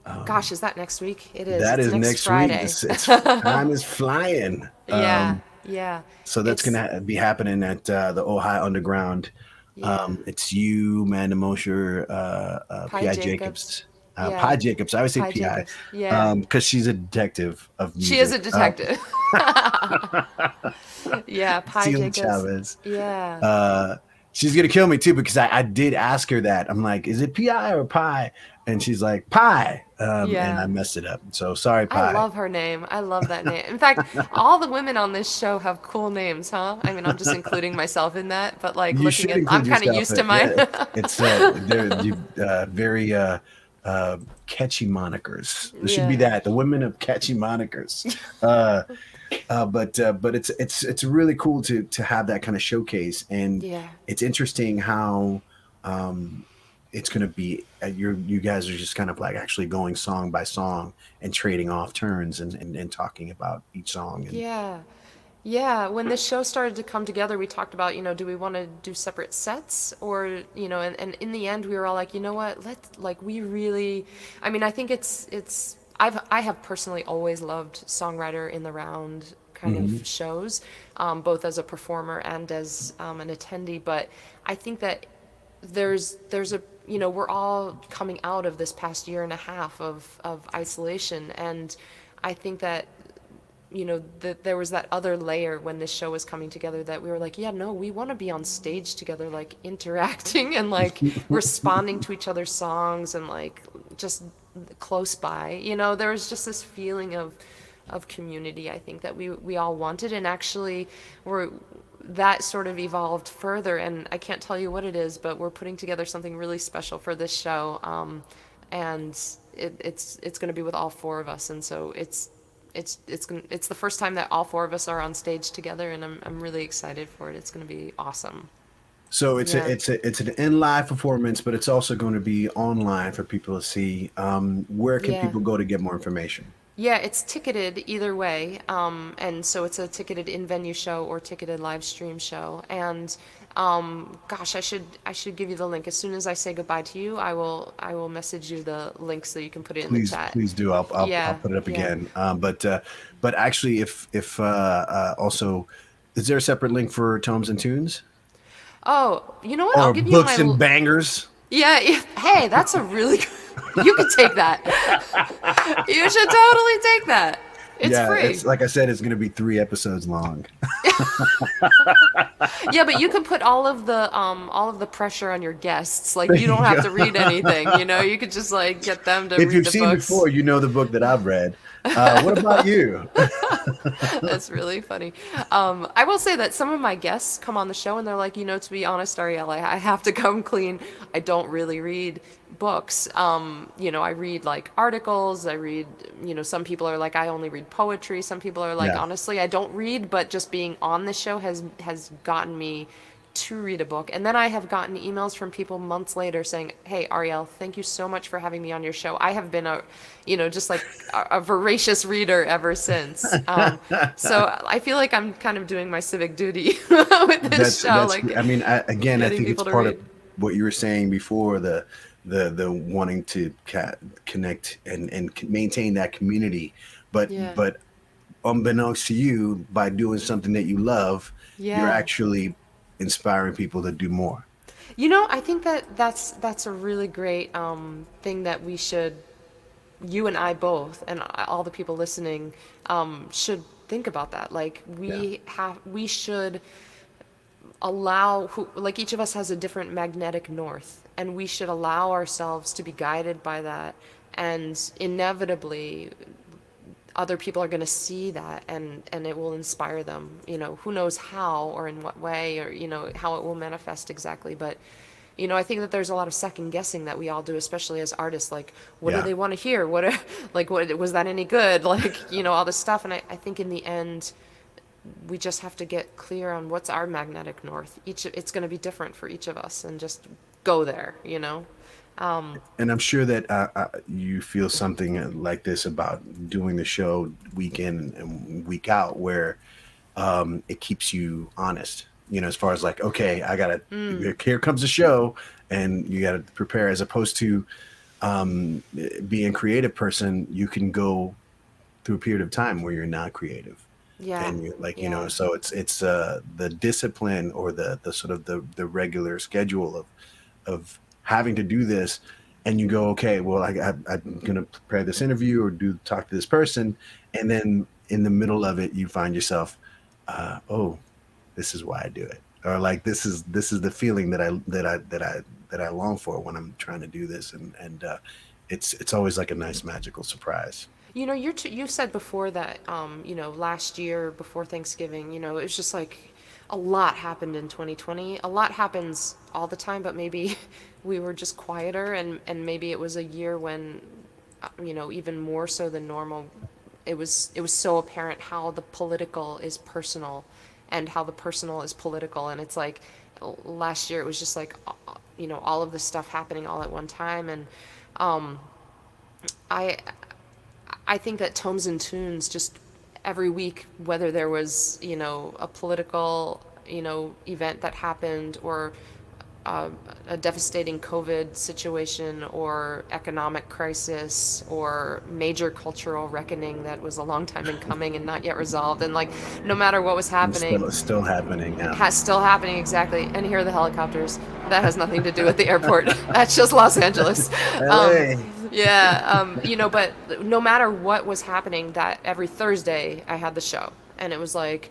Um, Gosh, is that next week? It is. that It's is next next week. Friday. It's time is flying. Yeah. Yeah. So that's It's gonna be happening at the Ohio Underground. yeah. It's you, Amanda Mosher, Pi Pi Jacobs. Jacobs, Pi Yeah. Jacobs. I always say Pi Pi Jacobs. Yeah. because she's a detective of She is music. a detective. Yeah, Pi Celia Jacobs. Chavez. Yeah. Uh, she's gonna kill me too because I did ask her that. I'm like, is it Pi or Pi? And she's like Pi, and I Yeah. messed it up. So sorry, I Pi. love her name. I love that name. In fact, all the women on this show have cool names, huh? I mean, I'm just including myself in that, but like You looking should at, I'm include kind of yourself. used to mine. Yeah, it's they're very uh, catchy monikers. There should be Yeah. that the women of catchy monikers. Uh, but it's really cool to have that kind of showcase, and Yeah. it's interesting how um, it's going to be. You guys are just kind of like actually going song by song and trading off turns and talking about each song and Yeah. Yeah, when this show started to come together, we talked about, do we want to do separate sets or, and in the end we were all like, you know what, we really, I mean, I think I have personally always loved songwriter in the round kind Mhm. of shows, both as a performer and as an attendee, but I think that there's a, we're all coming out of this past year and a half of isolation, and I think that that there was that other layer when this show was coming together that we were like, yeah, no, we want to be on stage together, like interacting and like responding to each other's songs and like just close by. There was just this feeling of community, I think, that we all wanted, and actually we're that sort of evolved further, and I can't tell you what it is, but we're putting together something really special for this show, and it's going to be with all four of us, and so it's the first time that all four of us are on stage together, and I'm really excited for it. It's going to be awesome. So it's a Yeah. it's an in live performance, but it's also going to be online for people to see. Where can Yeah. people go to get more information? Yeah, it's ticketed either way, and so it's a ticketed in-venue show or ticketed live stream show. And gosh, I should give you the link as soon as I say goodbye to you. I will message you the link so you can put it in the Please, chat. please do. I'll Yeah, put it up yeah. again. But actually, if also, is there a separate link for Tomes and Tunes Oh, you know what? I'll or give you my. Books and Bangers? Yeah, hey, that's a really good. You could take that. You should totally take that. It's Yeah, free. it's like I said, it's going to be 3 episodes long. Yeah, but you can put all of the pressure on your guests. Like There you don't you have to read anything, go. you know? You could just like get them to If read you've the seen books. before, you know the book that I've read. What about you? That's really funny. I will say that some of my guests come on the show and they're like, to be honest, Arielle, I have to come clean. I don't really read books. I read like articles. I read, some people are like, I only read poetry. Some people are like, Yeah. honestly, I don't read, but just being on the show has gotten me to read a book. And then I have gotten emails from people months later saying, "Hey, Arielle, thank you so much for having me on your show. I have been just like a voracious reader ever since." So I feel like I'm kind of doing my civic duty with this show, That's. like I mean, again, I getting think it's people to part of read. what you were saying before, the wanting to connect and maintain that community. But Yeah. but unbeknownst to you, by doing something that you love, you're Yeah. actually inspiring people to do more. I think that that's a really great thing that we should, you and I both, and all the people listening, should think about that. Like Yeah. we should allow like each of us has a different magnetic north, and we should allow ourselves to be guided by that. And inevitably, other people are going to see that, and it will inspire them. Who knows how or in what way, or how it will manifest exactly, but I think that there's a lot of second guessing that we all do, especially as artists. Like, what do Yeah. they want to hear? Like, what was that any good? Like, all this stuff. And I think in the end, we just have to get clear on what's our magnetic north. It's going to be different for each of us, and just go there. And I'm sure that you feel something like this about doing the show week in and week out, where it keeps you honest. As far as like, okay, I gotta here comes the show, and you gotta prepare. As opposed to being a creative person, you can go through a period of time where you're not creative, Yeah, and you like yeah, so it's the discipline, or the sort of the regular schedule of having to do this, and you go, okay, well, I'm going to prepare this interview or talk to this person, and then in the middle of it you find yourself, oh, this is why I do it, or like this is the feeling that I long for when I'm trying to do this, and it's always like a nice magical surprise. you said before that, last year before Thanksgiving, it was just like a lot happened in 2020. A lot happens all the time, but maybe we were just quieter, and maybe it was a year when, even more so than normal, it was so apparent how the political is personal, and how the personal is political. And it's like last year it was just like, all of this stuff happening all at one time. And I I think that Tomes and Tunes, just every week, whether there was, a political, event that happened, or a devastating COVID situation, or economic crisis, or major cultural reckoning that was a long time in coming and not yet resolved. And like, no matter what was And happening, it's still happening now. has still happening, exactly. And here are the helicopters. That has nothing to do with the airport. That's just Los Angeles. Um, LA. yeah, but no matter what was happening, that every Thursday I had the show, and it was like,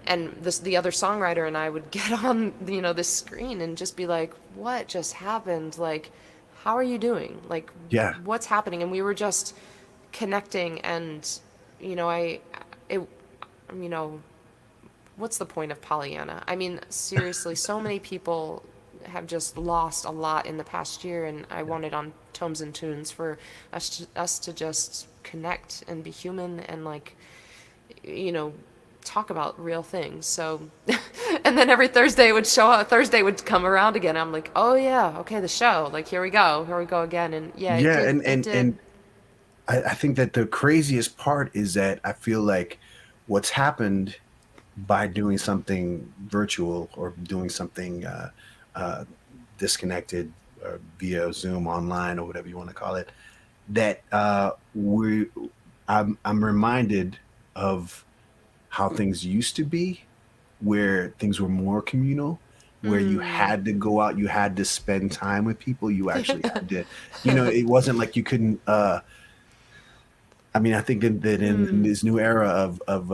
and the other songwriter and I would get on, this screen and just be like, what just happened? Like, how are you doing? Like, Yeah. what's happening? And we were just connecting, and it, you know, what's the point of Pollyanna? I mean, seriously, so many people have just lost a lot in the past year, and I wanted on Tomes and Tunes for us to just connect and be human, and like, you know, talk about real things. So, and then every Thursday would show up. Thursday would come around again. I'm like, oh yeah, okay, the show. Like, here we go again. And yeah, it Yeah, did. and It and did. and I think that the craziest part is that I feel like what's happened by doing something virtual, or doing something uh, disconnected, via Zoom, online, or whatever you want to call it, that I'm reminded of how things used to be, where things were more communal, where you Mm. had to go out, you had to spend time with people, you actually had to, it wasn't like you couldn't. I mean, I think that in this new era of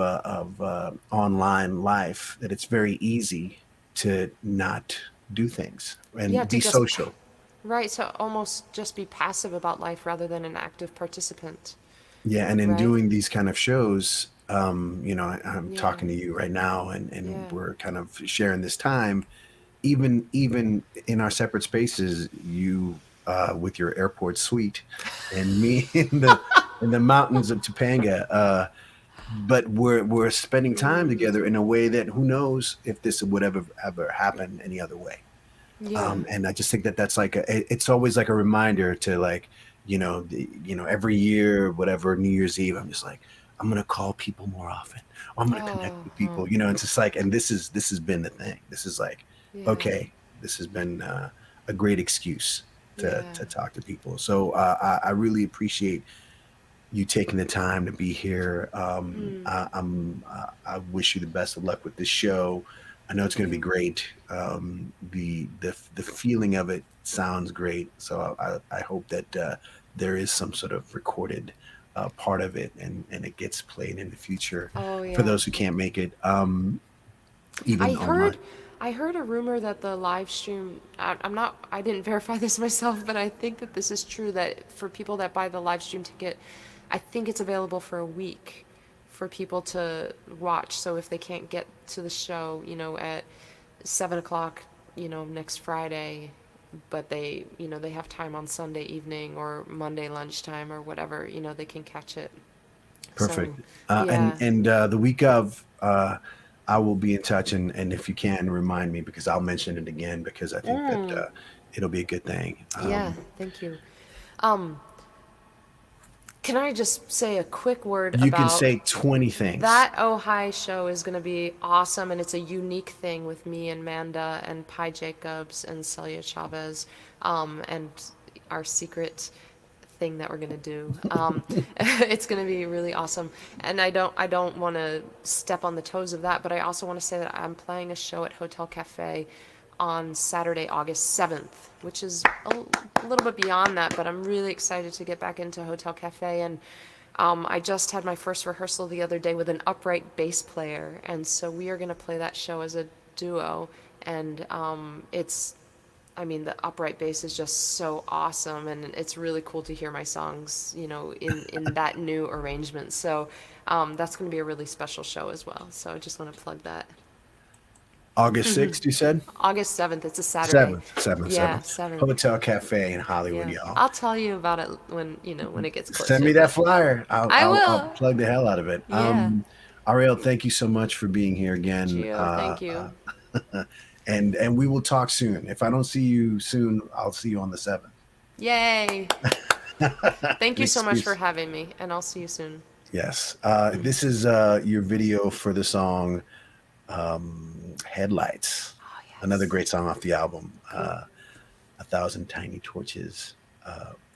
online life, that it's very easy to not do things Yeah, and to be just social. right, to almost just be passive about life rather than an active participant, Yeah, and in right? doing these kind of shows, I'm Yeah, talking to you right now, and yeah. we're kind of sharing this time. Even in our separate spaces, you with your airport suite, and me in the mountains of Topanga. But we're spending time together in a way that who knows if this would ever happen any other way. Yeah. And I just think that that's like it's always like a reminder to like every year, whatever, New Year's Eve, I'm just like, I'm gonna call people more often. I'm gonna connect Oh, with people. It's just like, and this has been the thing. This is like, yeah. okay, this has been a great excuse Yeah. to talk to people. So I really appreciate you taking the time to be here. I wish you the best of luck with this show. I know it's Thank going to be you. great. The feeling of it sounds great. So I hope that there is some sort of recorded part of it, and it gets played in the future Oh, for yeah. those who can't make it, I even online. heard I heard a rumor that the live stream I didn't verify this myself, but I think that this is true that for people that buy the live stream ticket, I think it's available for a week for people to watch. So if they can't get to the show, at 7 o'clock, next Friday, but they have time on Sunday evening or Monday lunchtime or whatever, they can catch it. So, Perfect. yeah. And the week of, I will be in touch, and if you can remind me, because I'll mention it again, because I think that it'll be a good thing. Yeah, thank you. Um, Can I just say a quick word You can about say 20 things. that Ojai show is going to be awesome, and it's a unique thing with me and Manda and Pi Jacobs and Celia Chavez, and our secret thing that we're going to do. It's going to be really awesome, and I don't want to step on the toes of that, but I also want to say that I'm playing a show at Hotel Cafe on Saturday, August 7th, which is a little bit beyond that, but I'm really excited to get back into Hotel Cafe. And I just had my first rehearsal the other day with an upright bass player, and so we are going to play that show as a duo. And the upright bass is just so awesome, and it's really cool to hear my songs, in that new arrangement. So that's going to be a really special show as well. So I just want to plug that. August 6th, you said? August 7th, it's a Saturday. 7th, 7th, Yeah, 7th. 7th. Hotel Cafe in Hollywood, Yeah. y'all. I'll tell you about it when it gets Send closer, me that but flyer. I I'll will. plug the hell out of it. Yeah. Ariel, thank you so much for being here again. Gio, thank you. And we will talk soon. If I don't see you soon, I'll see you on the 7th. Yay. Thank An you so much for excuse. having me, and I'll see you soon. Yes. This is your video for the song Headlights. Oh, Another yes. great song off the album. Cool. A Thousand Tiny Torches.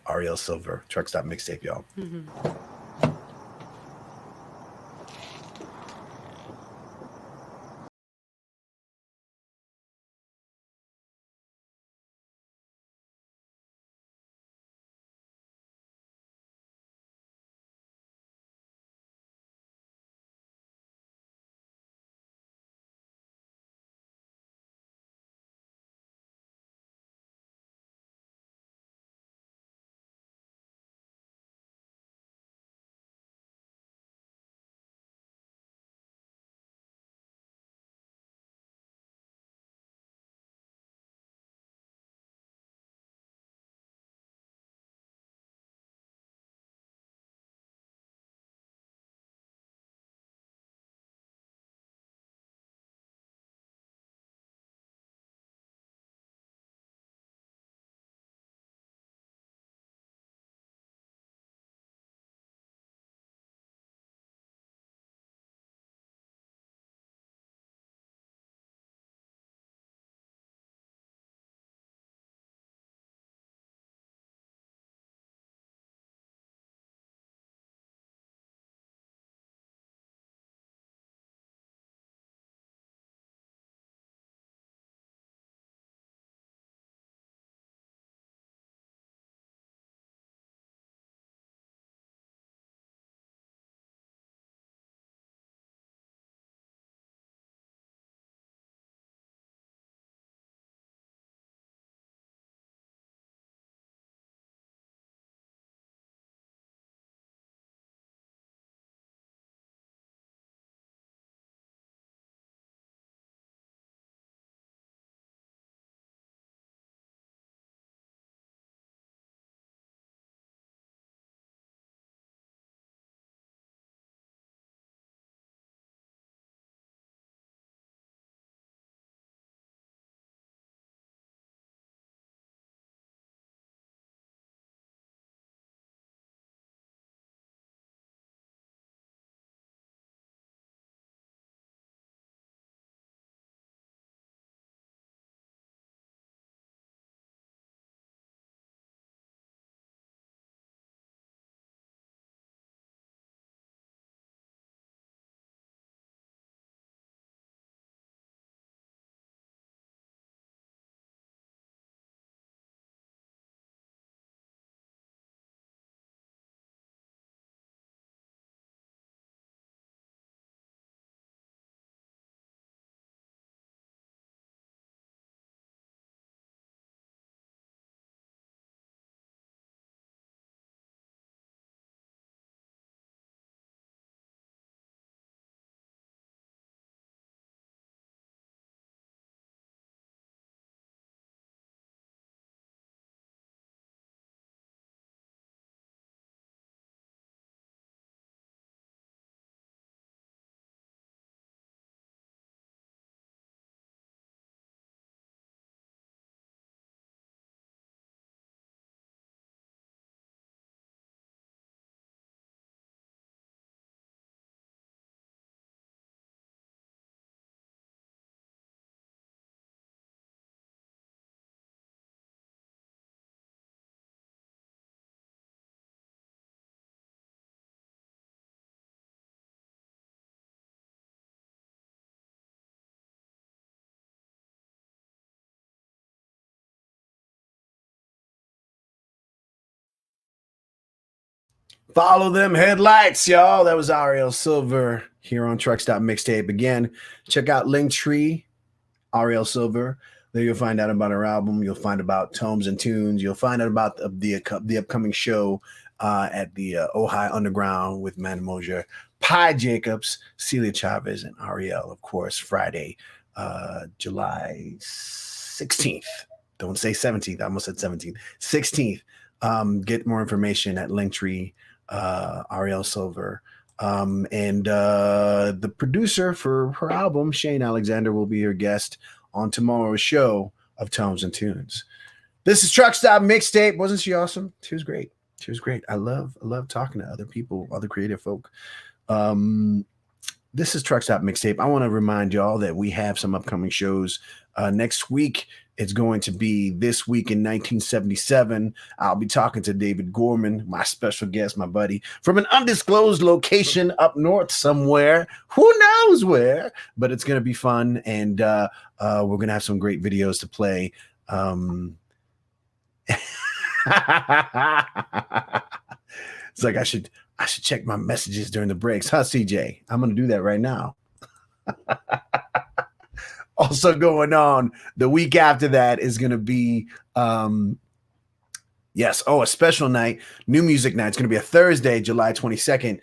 Arielle Silver. Truck Stop Mixtape, y'all. Follow them headlights, y'all. That was Arielle Silver here on Truck Stop Mixtape. Again, check out Linktree, Arielle Silver. There you'll find out about our album. You'll find about Tomes and Tunes. You'll find out about the upcoming show at the Ojai Underground with Man Mosier, Pi Jacobs, Celia Chavez, and Arielle, of course, Friday, July 16th. Don't say 17th. I almost said 17th. 16th. Get more information at Linktree, Arielle Silver. And the producer for her album, Shane Alexander, will be your guest on tomorrow's show of Tones and Tunes. This is Truck Stop Mixtape. Wasn't she awesome? She was great. She was great. I love talking to other people, other creative folk. This is Truck Stop Mixtape. I want to remind y'all that we have some upcoming shows. Next week, it's going to be This Week in 1977. I'll be talking to David Gorman, my special guest, my buddy, from an undisclosed location up north somewhere. Who knows where? But it's going to be fun, and we're going to have some great videos to play. It's like I should check my messages during the breaks, huh, CJ? I'm going to do that right now. Also going on the week after that is going to be, a special night, New Music Night. It's going to be a Thursday, July 22nd.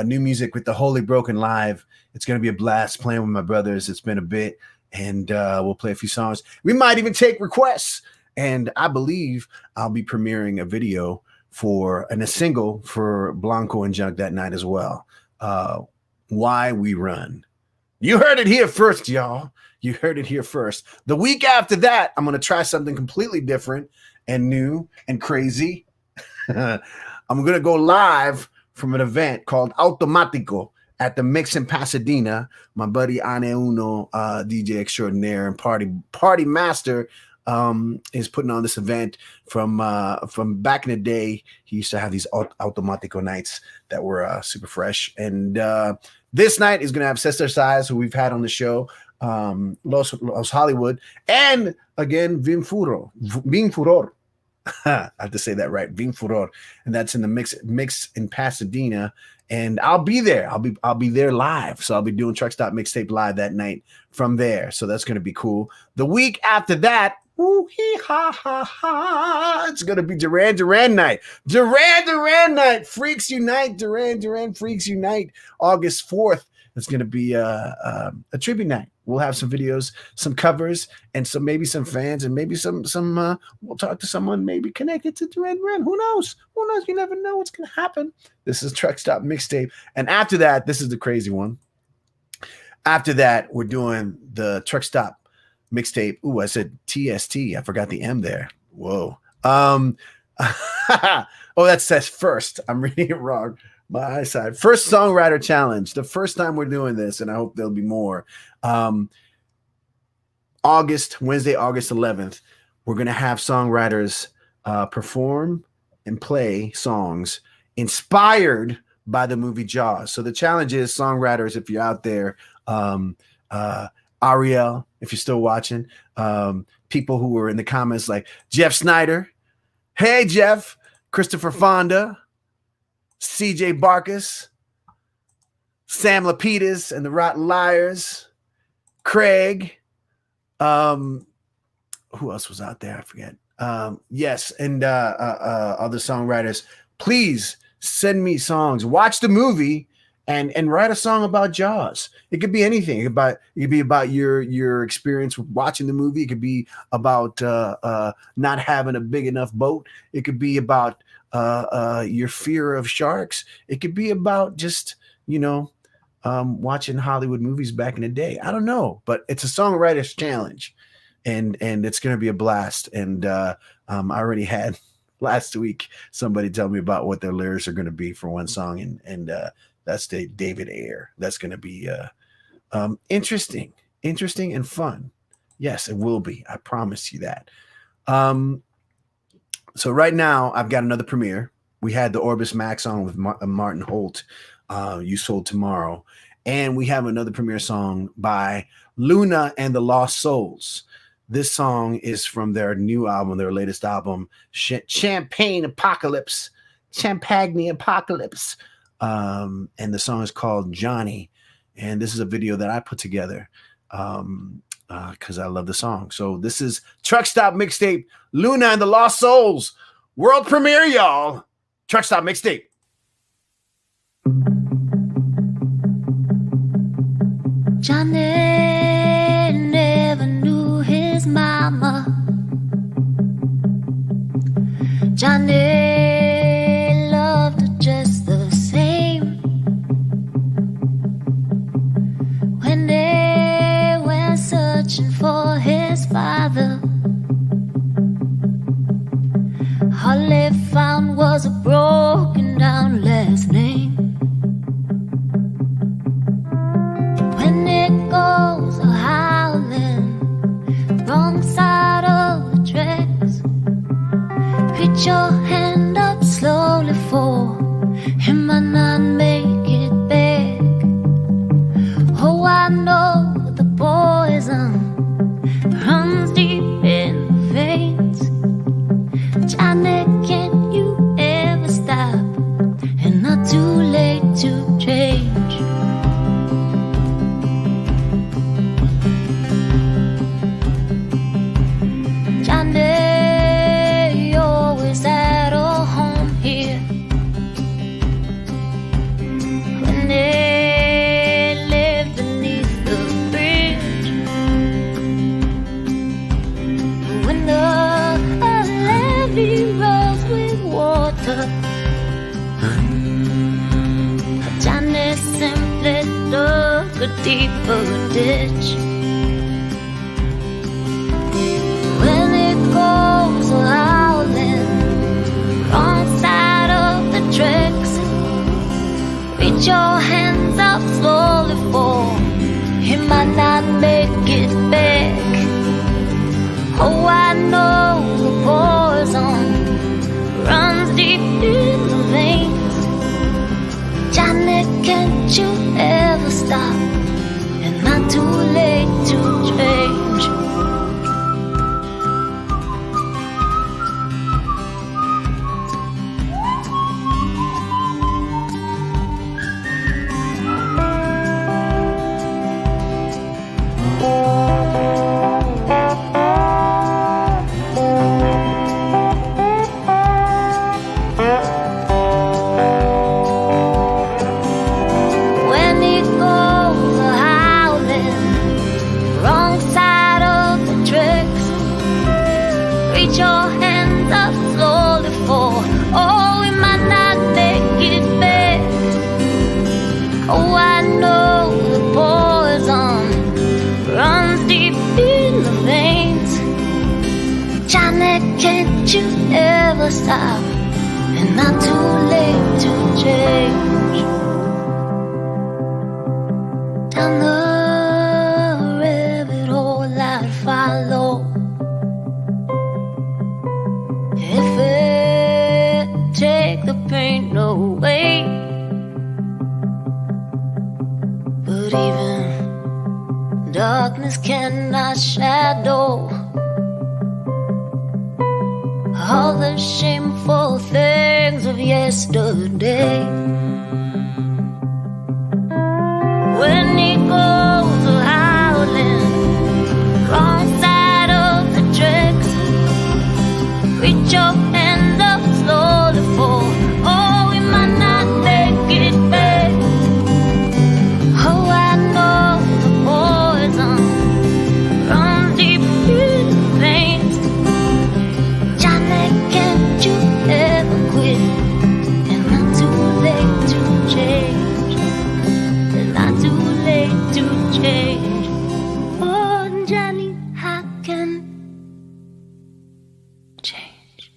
New Music with the Holy Broken Live. It's going to be a blast playing with my brothers. It's been a bit, and we'll play a few songs. We might even take requests, and I believe I'll be premiering a video and a single for Blanco and Junk that night as well. Why We Run. You heard it here first, y'all. You heard it here first. The week after that, I'm going to try something completely different and new and crazy. I'm going to go live from an event called Automatico at the Mix in Pasadena. My buddy Ane Uno, DJ extraordinaire and party master, is putting on this event from back in the day. He used to have these Automatico nights that were super fresh. And this night is going to have Sister Size, who we've had on the show, Los Hollywood, and again, Vin Furor. I have to say that right, Vin Furor. And that's in the mix in Pasadena. And I'll be there. I'll be there live. So I'll be doing Truck Stop Mixtape live that night from there. So that's going to be cool. The week after that, it's going to be Duran night. Duran night. Freaks Unite. Duran Freaks Unite. August 4th. It's going to be a tribute night. We'll have some videos, some covers, and maybe some fans, and maybe some we'll talk to someone maybe connected to Duran. Who knows? You never know what's going to happen. This is Truck Stop Mixtape. And after that, this is the crazy one. After that, we're doing the Truck Stop Mixtape. Ooh, I said TST. I forgot the M there. Whoa. That says first. I'm reading it wrong. My eyesight. First Songwriter Challenge. The first time we're doing this, and I hope there'll be more. Wednesday, August 11th, we're going to have songwriters perform and play songs inspired by the movie Jaws. So the challenge is, songwriters, if you're out there, Arielle, if you're still watching, people who were in the comments like Jeff Snyder, hey Jeff, Christopher Fonda, CJ Barkus, Sam Lapidus and the Rotten Liars, Craig, who else was out there? I forget. Yes, and other songwriters, please send me songs. Watch the movie and write a song about Jaws. It could be anything. It could be about your experience watching the movie. It could be about not having a big enough boat. It could be about your fear of sharks. It could be about just watching Hollywood movies back in the day. I don't know, but it's a songwriter's challenge, and it's going to be a blast. And I already had last week somebody tell me about what their lyrics are going to be for one song, and that's the David Ayer. That's going to be interesting and fun. Yes, it will be. I promise you that. So right now I've got another premiere. We had the Orbis Max on with Martin Holt, You Sold Tomorrow. And we have another premiere song by Luna and the Lost Souls. This song is from their new album, their latest album, Champagne Apocalypse. Champagne Apocalypse. And the song is called Johnny. And this is a video that I put together because I love the song. So this is Truck Stop Mixtape, Luna and the Lost Souls. World premiere, y'all. Truck Stop Mixtape. Johnny never knew his mama. Johnny loved her just the same. When they went searching for his father, all they found was a broken down last name. When it goes a howling, wrong side of the tracks, reach your hand up slowly for him and not make it back. Oh, I know the poison runs deep in the veins. Johnny, can't you ever stop? And not too late to change. Johnny always had a home here. When they lived beneath the bridge, when the levee rose with water, Johnny simply dug a deeper ditch. When it goes howling, wrong side of the tracks, reach your hands up slowly for he might not make it back. Oh, I know the poison runs deep in the veins. Johnny, can't you ever stop? And not too late to change. When it goes howling, wrong side of the tracks, reach your hands up slowly for, oh, we might not make it back. Oh, I know the poison runs deep in the veins. Johnny, can't you ever stop? And not too late to change. Down the rabbit hole I'd follow, if it take the pain away. But even darkness cannot shadow all the shameful things of yesterday. When it goes howling, wrong side of the tracks, reach your hand up slowly for, oh, we might not make it back. Oh, I know the poison runs deep in the veins. Johnny, can't you ever quit? And not too late to change. And not too late to change. Oh, Johnny, I can change.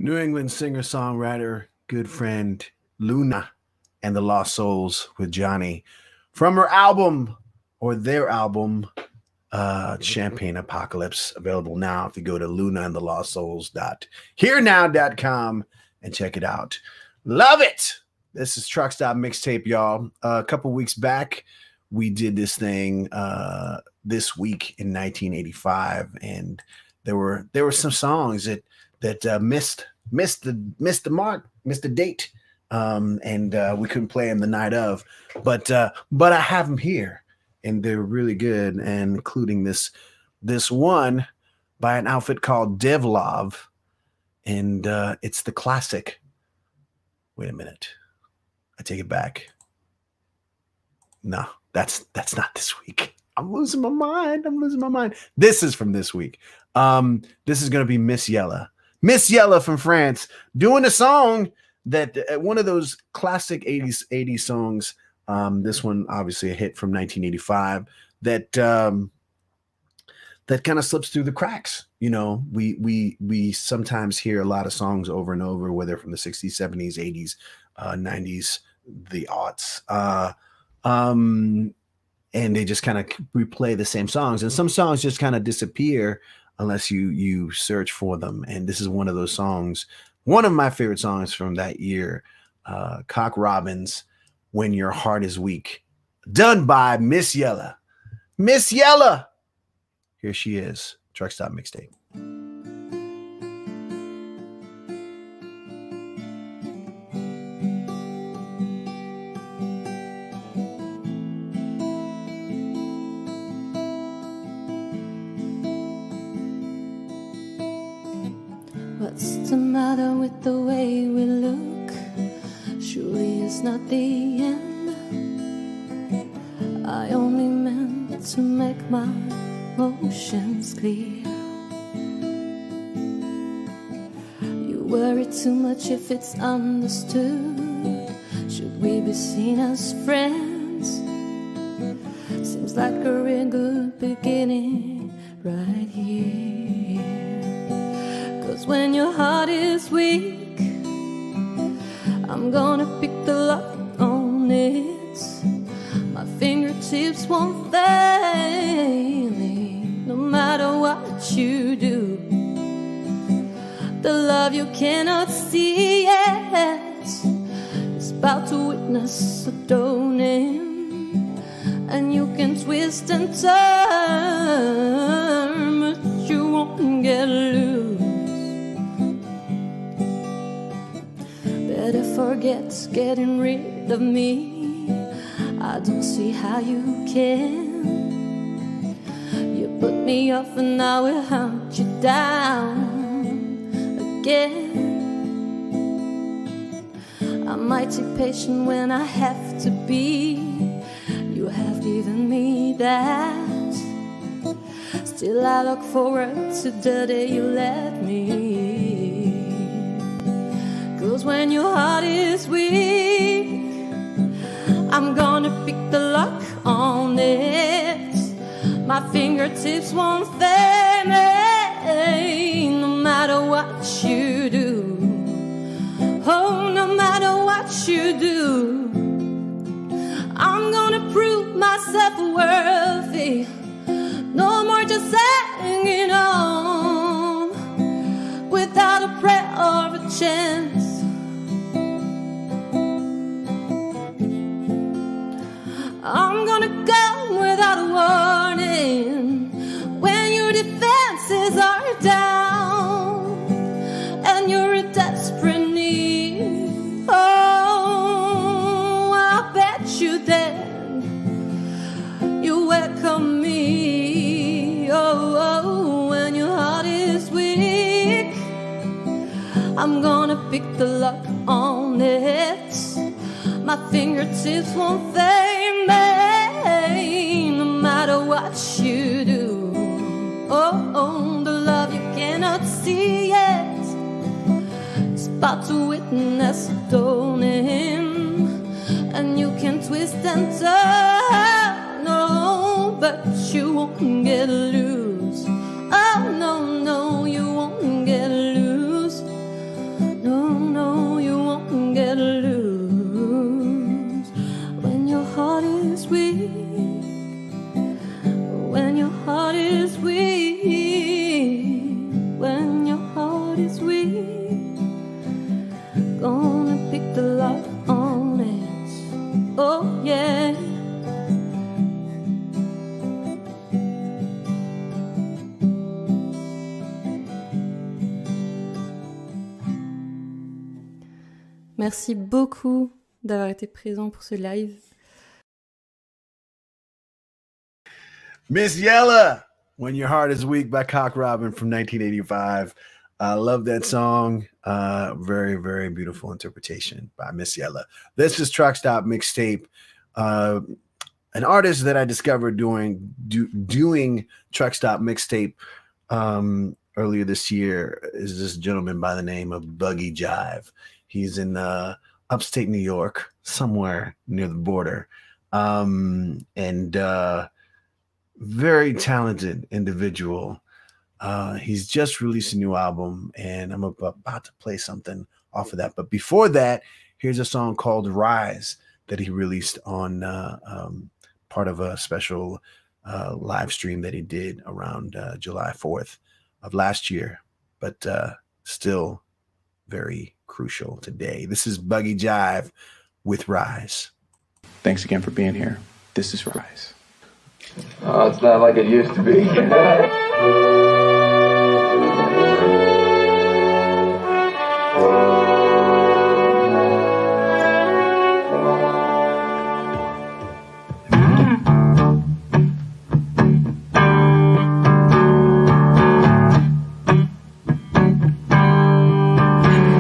New England singer-songwriter, good friend, Luna and the Lost Souls with Johnny. From her album, or their album, Champagne Apocalypse, available now if you go to lunaandthelostsouls.hearnow.com and check it out. Love it. This is Truck Stop Mixtape, y'all. A couple weeks back, we did this thing this week in 1985, and there were some songs that missed the mark, missed the date, and we couldn't play them the night of. But I have them here, and they're really good, and including this one by an outfit called Devlov, and it's the classic. Wait a minute, I take it back. No, that's not this week. I'm losing my mind. This is from this week. This is gonna be Miss Yella from France, doing a song that one of those classic 80s songs. This one obviously a hit from 1985 that kind of slips through the cracks. You know, we sometimes hear a lot of songs over and over, whether from the 60s, 70s, 80s, 90s, the aughts. And they just kind of replay the same songs, and some songs just kind of disappear unless you search for them. And this is one of those songs, one of my favorite songs from that year, Cock Robin's When Your Heart Is Weak, done by Miss Yella. Miss Yella, here she is. Truck Stop Mixtape. What's the matter with the way we look? Surely it's not the end. I only meant to make my emotions clear. You worry too much if it's understood. Should we be seen as friends? Seems like a real good beginning right here. 'Cause when your heart is weak, I'm gonna pick the lock on it. My fingertips won't fail me, no matter what you do. The love you cannot see yet is about to witness a dawning, and you can twist and turn, but you won't get loose. Better forget getting rid of me. I don't see how you can. You put me off and now I hunt you down again. I might be patient when I have to be. You have given me that. Still I look forward to the day you let me. 'Cause when your heart is weak, I'm gonna pick the lock on it. My fingertips won't fail me, no matter what you do. Oh, no matter what you do, I'm gonna prove myself worthy. No more just hanging on without a prayer or a chance. I'm gonna go without a warning when your defenses are down and you're in desperate need. Oh, I bet you then you welcome me. Oh, when your heart is weak, I'm gonna pick the lock on it. My fingertips won't fail me, no matter what you do. Oh, the love you cannot see yet is about to witness a dawning, and you can twist and turn, no, but you won't get loose. Oh, no, you won't get loose. No, you won't get loose. When your heart is weak, when your heart Merci beaucoup d'avoir été présent pour ce live. Miss Yella, When Your Heart Is Weak by Cock Robin from 1985. I love that song. Very, very beautiful interpretation by Miss Yella. This is Truck Stop Mixtape. An artist that I discovered doing Truck Stop Mixtape earlier this year is this gentleman by the name of Buggy Jive. He's in upstate New York, somewhere near the border. Very talented individual. He's just released a new album, and I'm about to play something off of that. But before that, here's a song called Rise that he released on part of a special live stream that he did around July 4th of last year, but still very crucial today. This is Buggy Jive with Rise. Thanks again for being here. This is Rise. Oh, it's not like it used to be.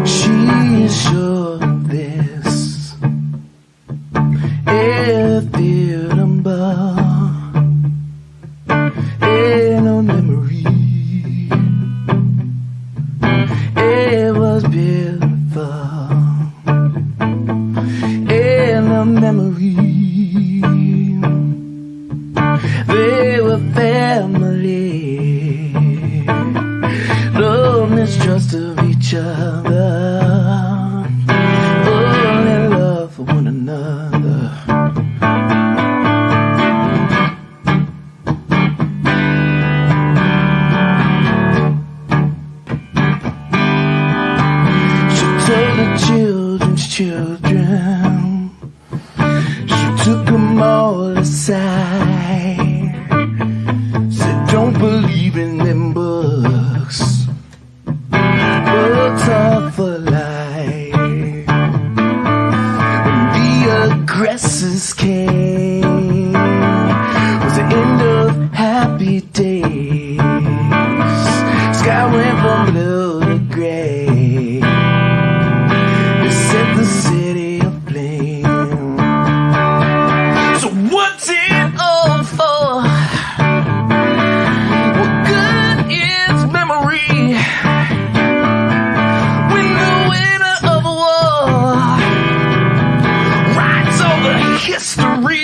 She's sure of this. If you remember. Ain't no memory. It was beautiful. Ain't no memory. They were family. No mistrust of each other. Only love for one another. Children, she took them all aside. Said, don't believe in them books. Books are for life. When the aggressors came, was the end of happy days. Sky went from blue to gray. Set the city aflame. So what's it all for? What good is memory when the winner of a war writes over history?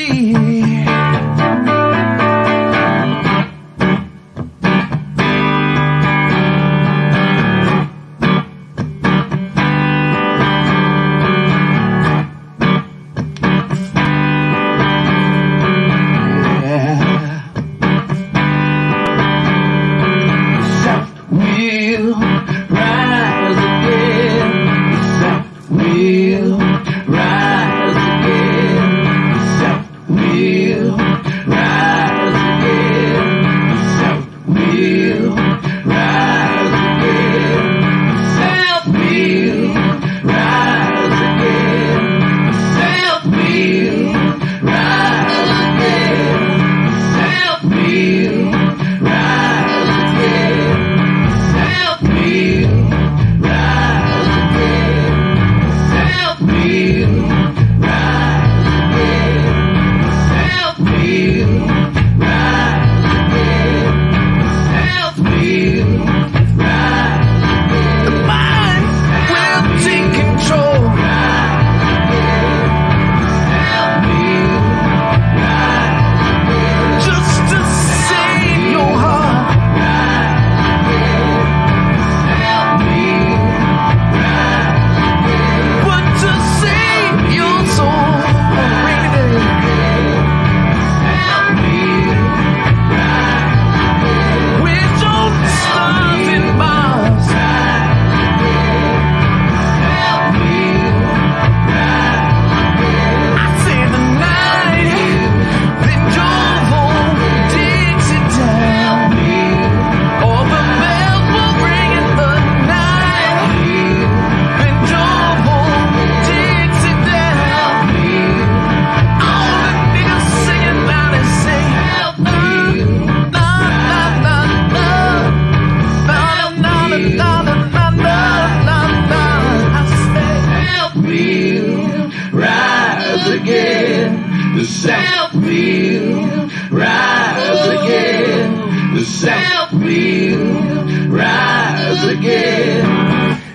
South will rise again. The South will rise again.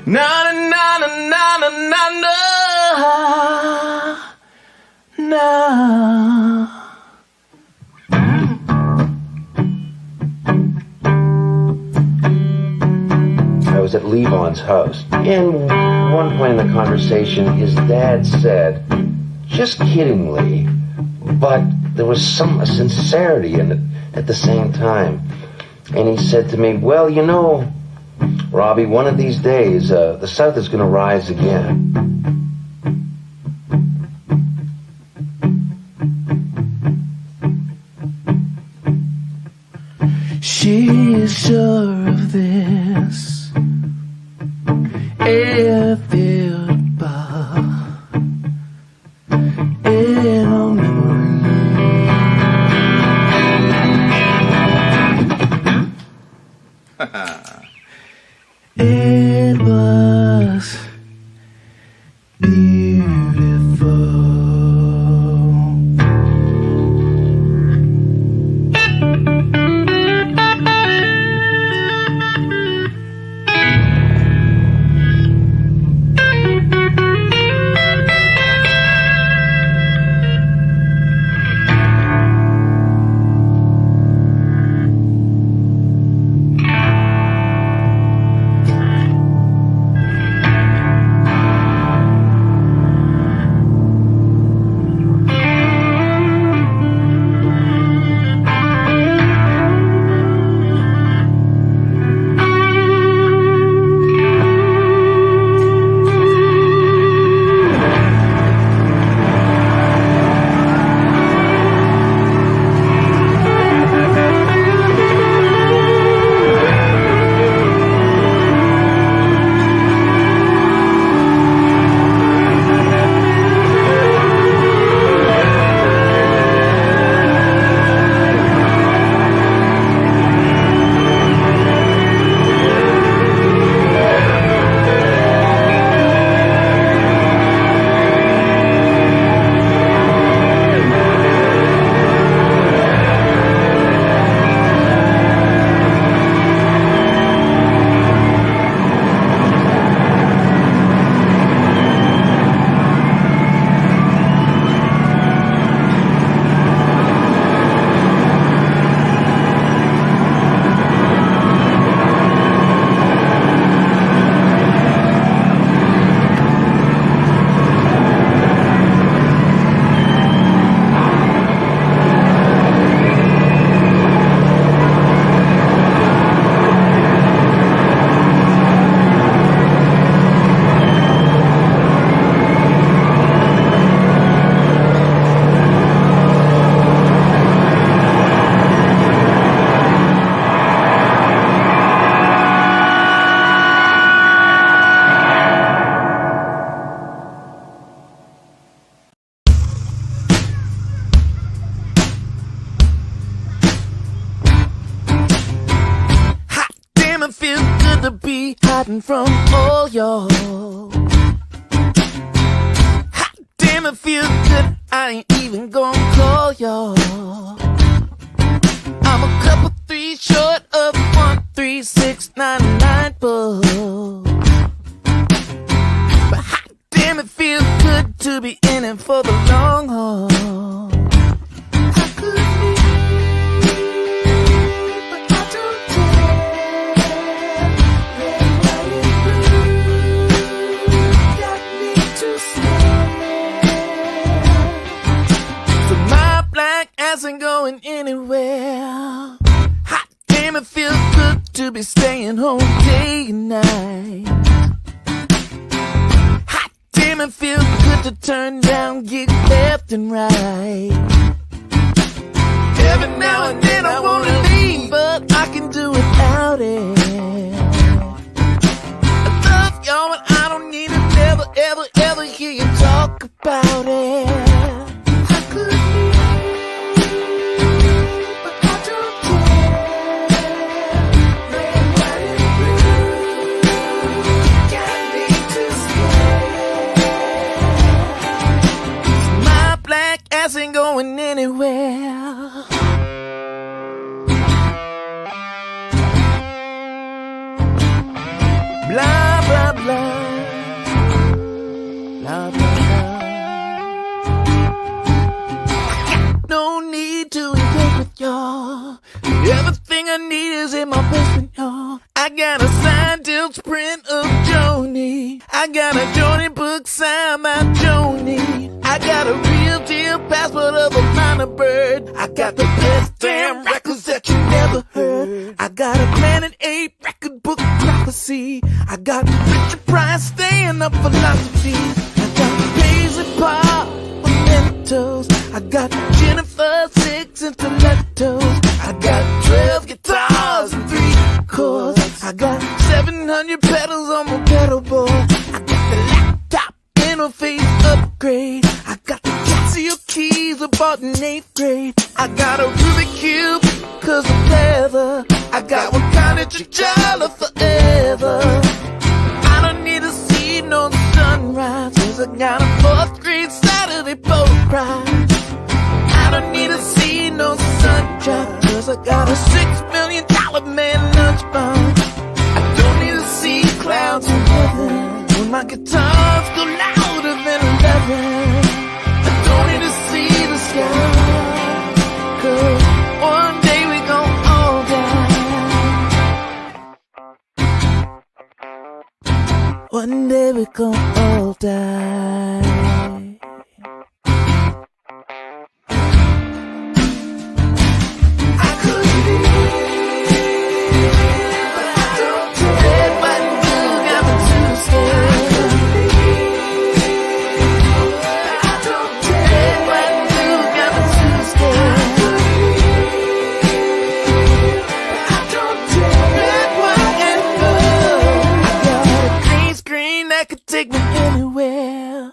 Na na na na na na na na na. I was at Levon's house. In one point in the conversation, his dad said, just kiddingly, but there was some sincerity in it at the same time. And he said to me, well, you know, Robbie, one of these days, the South is going to rise again. She is sure of this. Inevitable. In a memory. It was beautiful. to be hiding from all y'all. Hot damn, it feels good. I ain't even gonna call y'all. I'm a couple 3 short of 13699 bull. But hot damn, it feels good to be in it for the long haul. I could be, but I don't care. Red, white, and blue got me too scared. So my black ass ain't going anywhere. Hot damn, it feels good to be staying home day and night. Hot damn, it feels good to turn down gigs left and right. Every now and then I wanna leave, but I can do without it. I love y'all and I don't need to never, ever, ever hear you talk about it. I could be, but I don't care. Red, white, and blue got me too scared. My black ass ain't going out. No need to engage with y'all. Everything I need is in my basement, y'all. I got a signed Dilch print of Joni. I got a Joni book signed by Joni. I got a real deal passport of a minor bird. I got the best damn records that you never heard. I got a Planet 8 record book prophecy. I got Richard Price staying up philosophy. I got Paisley Park mementos. I got Jennifer 6 intellectos. I got 12 guitars and 3 chords. I got 700 pedals on my pedal board. I got the laptop interface upgrade. I got the Casio keys I bought in 8th grade. I got a Rubik Cube cause I'm clever. I got one kind of T'Challa forever. I don't need to see no sunrise cause I got a 4th grade Saturday boat ride. I don't need to see no sunshine cause I got a $6 million man lunchbox. I don't need to see clouds in heaven when my guitars go louder than 11. I don't need to see the sky cause one day we gon' all die. One day we gon' all die. Take me anywhere.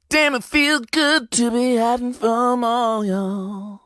Damn, it feels good to be hiding from all y'all.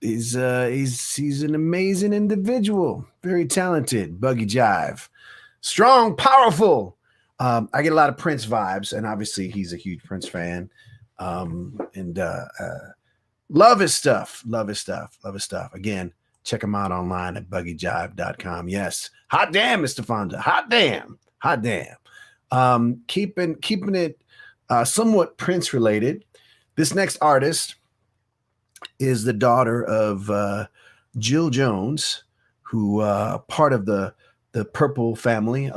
He's an amazing individual, very talented. Buggy Jive, strong, powerful. I get a lot of Prince vibes, and obviously he's a huge Prince fan. And love his stuff. Love his stuff. Love his stuff. Again, check him out online at buggyjive.com. Yes, hot damn, Mr. Fonda. Hot damn. Hot damn. Keeping it somewhat Prince related. This next artist is the daughter of Jill Jones, who part of the Purple family,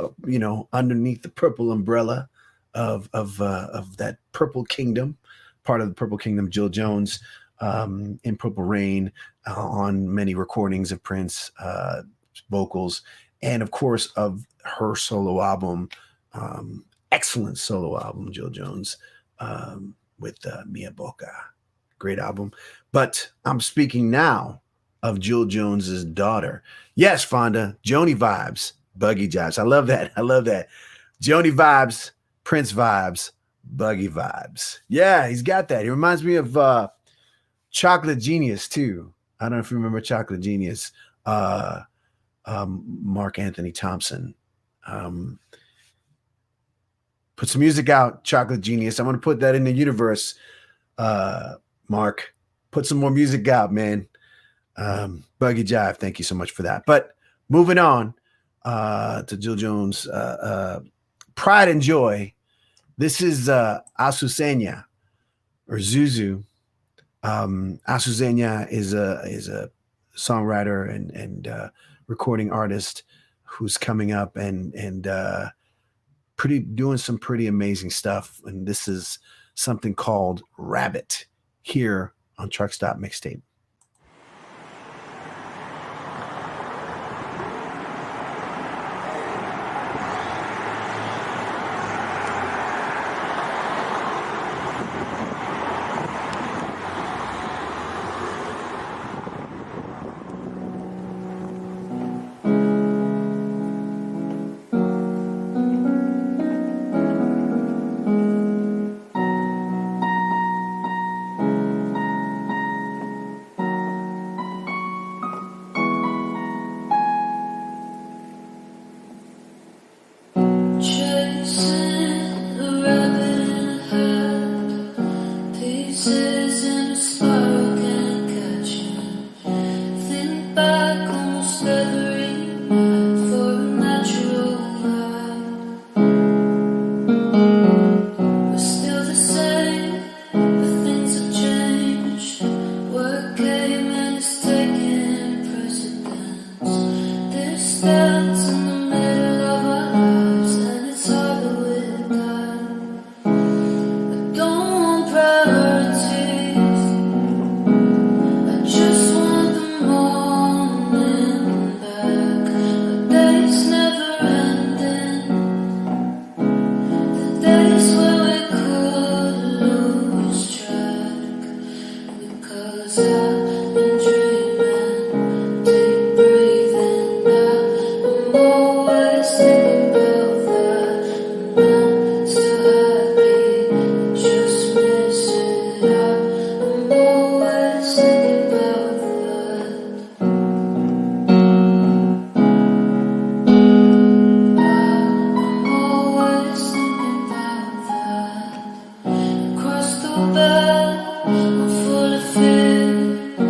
underneath the Purple umbrella of that Purple Kingdom, part of the Purple Kingdom. Jill Jones in Purple Rain on many recordings of Prince vocals, and of course of her solo album, excellent solo album, Jill Jones with Mia Bocca. Great album. But I'm speaking now of Jill Jones's daughter. Yes, Fonda, Joni vibes, Buggy Jives. I love that. I love that. Joni vibes, Prince vibes, Buggy vibes. Yeah, he's got that. He reminds me of Chocolate Genius too. I don't know if you remember Chocolate Genius. Mark Anthony Thompson. Put some music out, Chocolate Genius. I'm gonna put that in the universe. Mark, put some more music out, man. Buggy Jive, thank you so much for that. But moving on to Jill Jones, Pride and Joy. This is Azucena or Zuzu. Azucena is a songwriter and recording artist who's coming up and doing some pretty amazing stuff. And this is something called Rabbit here on Truck Stop Mixtape. I'm full of fear.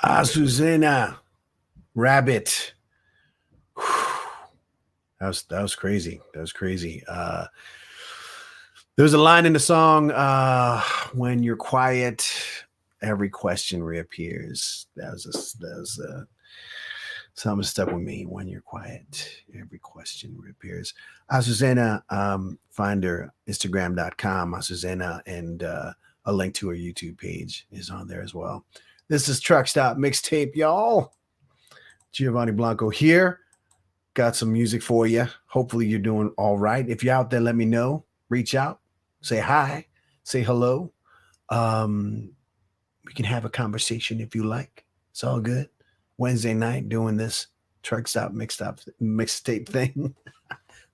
Azucena Rabbit. That was crazy. That was crazy. There's a line in the song, when you're quiet, every question reappears. That was something stuck with me. When you're quiet, every question reappears. Azucena, find her Instagram.com, Azucena, and a link to her YouTube page is on there as well. This is Truck Stop Mixtape, y'all. Giovanni Blanco here. Got some music for you. Hopefully you're doing all right. If you're out there, let me know. Reach out. Say hi. Say hello. We can have a conversation if you like. It's all good. Wednesday night doing this Truck Stop Mixtape thing.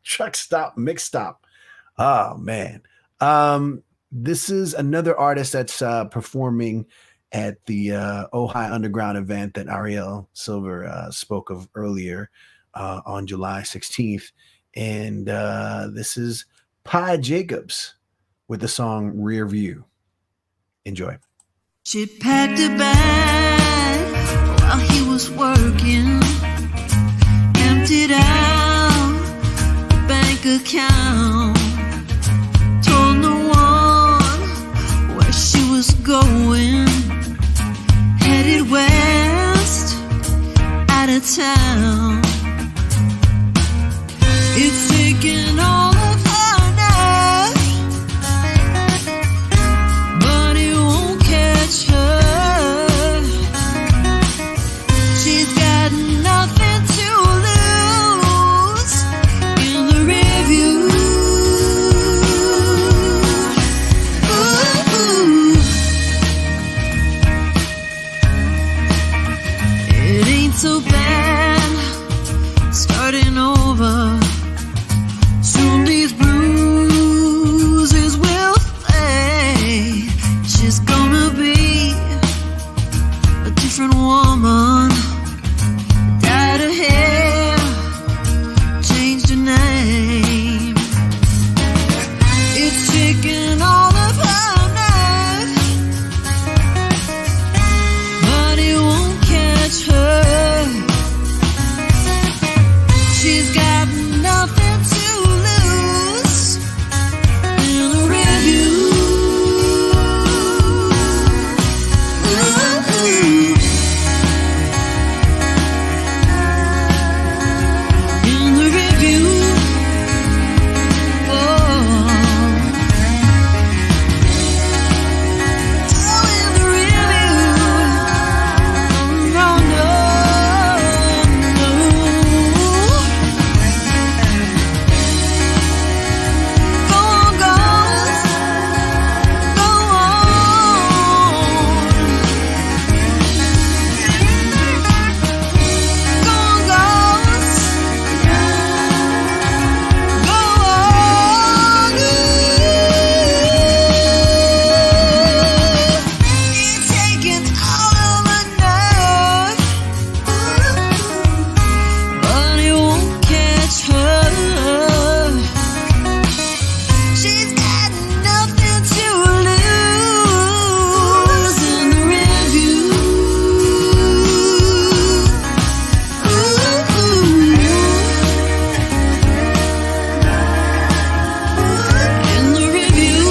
Truck Stop Mixstop. Oh, man. This is another artist that's performing at the Ojai Underground event that Arielle Silver spoke of earlier on July 16th. And this is Pi Jacobs with the song Rear View. Enjoy. She packed a bag while he was working, emptied out the bank account, told no one where she was going, headed west, out of town. It's taken all of her nerve, but it won't catch her. She's got nothing to lose in the review. Ooh. It ain't so bad starting over. Soon these bruises will fade. She's gonna be a different woman. Dyed her hair, changed her name. It's taken all of her nerve, but it won't catch her. She's got nothing to lose in a review. Ooh. In the review. Oh, in the review. No, Go on, girls. Go on. Go on, girls. Go on. It's taken all of my nerve, but it won't catch her. She's got nothing to lose in the review. In the review.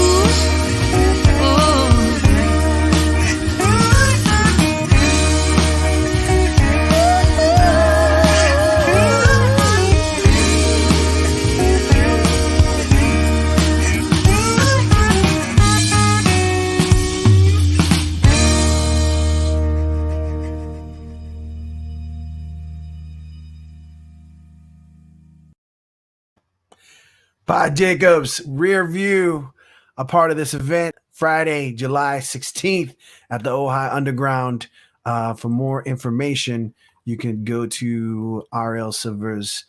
Pi Jacobs, Rear View, a part of this event, Friday, July 16th at the Ojai Underground. For more information, you can go to Arielle Silver's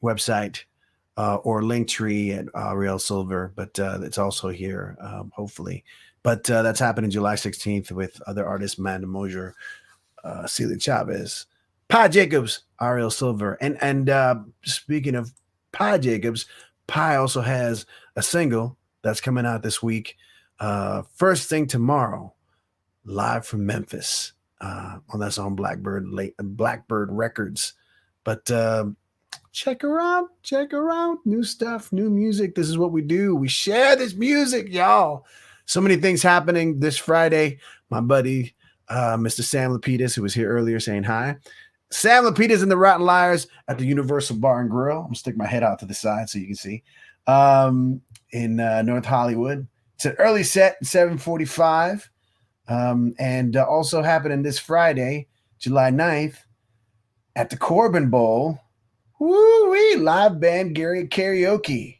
website or Linktree at Arielle Silver, but it's also here, hopefully. But that's happening July 16th with other artists, Amanda Mosier, Celia Chavez, Pi Jacobs, Arielle Silver. And speaking of Pi Jacobs, Pi also has a single that's coming out this week. First thing tomorrow, live from Memphis. Well, that's on Blackbird Records. But check her out. Check her out. New stuff, new music. This is what we do. We share this music, y'all. So many things happening this Friday. My buddy, Mr. Sam Lapidus, who was here earlier saying hi. Sam Lapidus and the Rotten Liars at the Universal Bar and Grill. I'm going to stick my head out to the side so you can see. In North Hollywood. It's an early set, 7:45. And also happening this Friday, July 9th, at the Corbin Bowl. Woo-wee, live band Gary karaoke.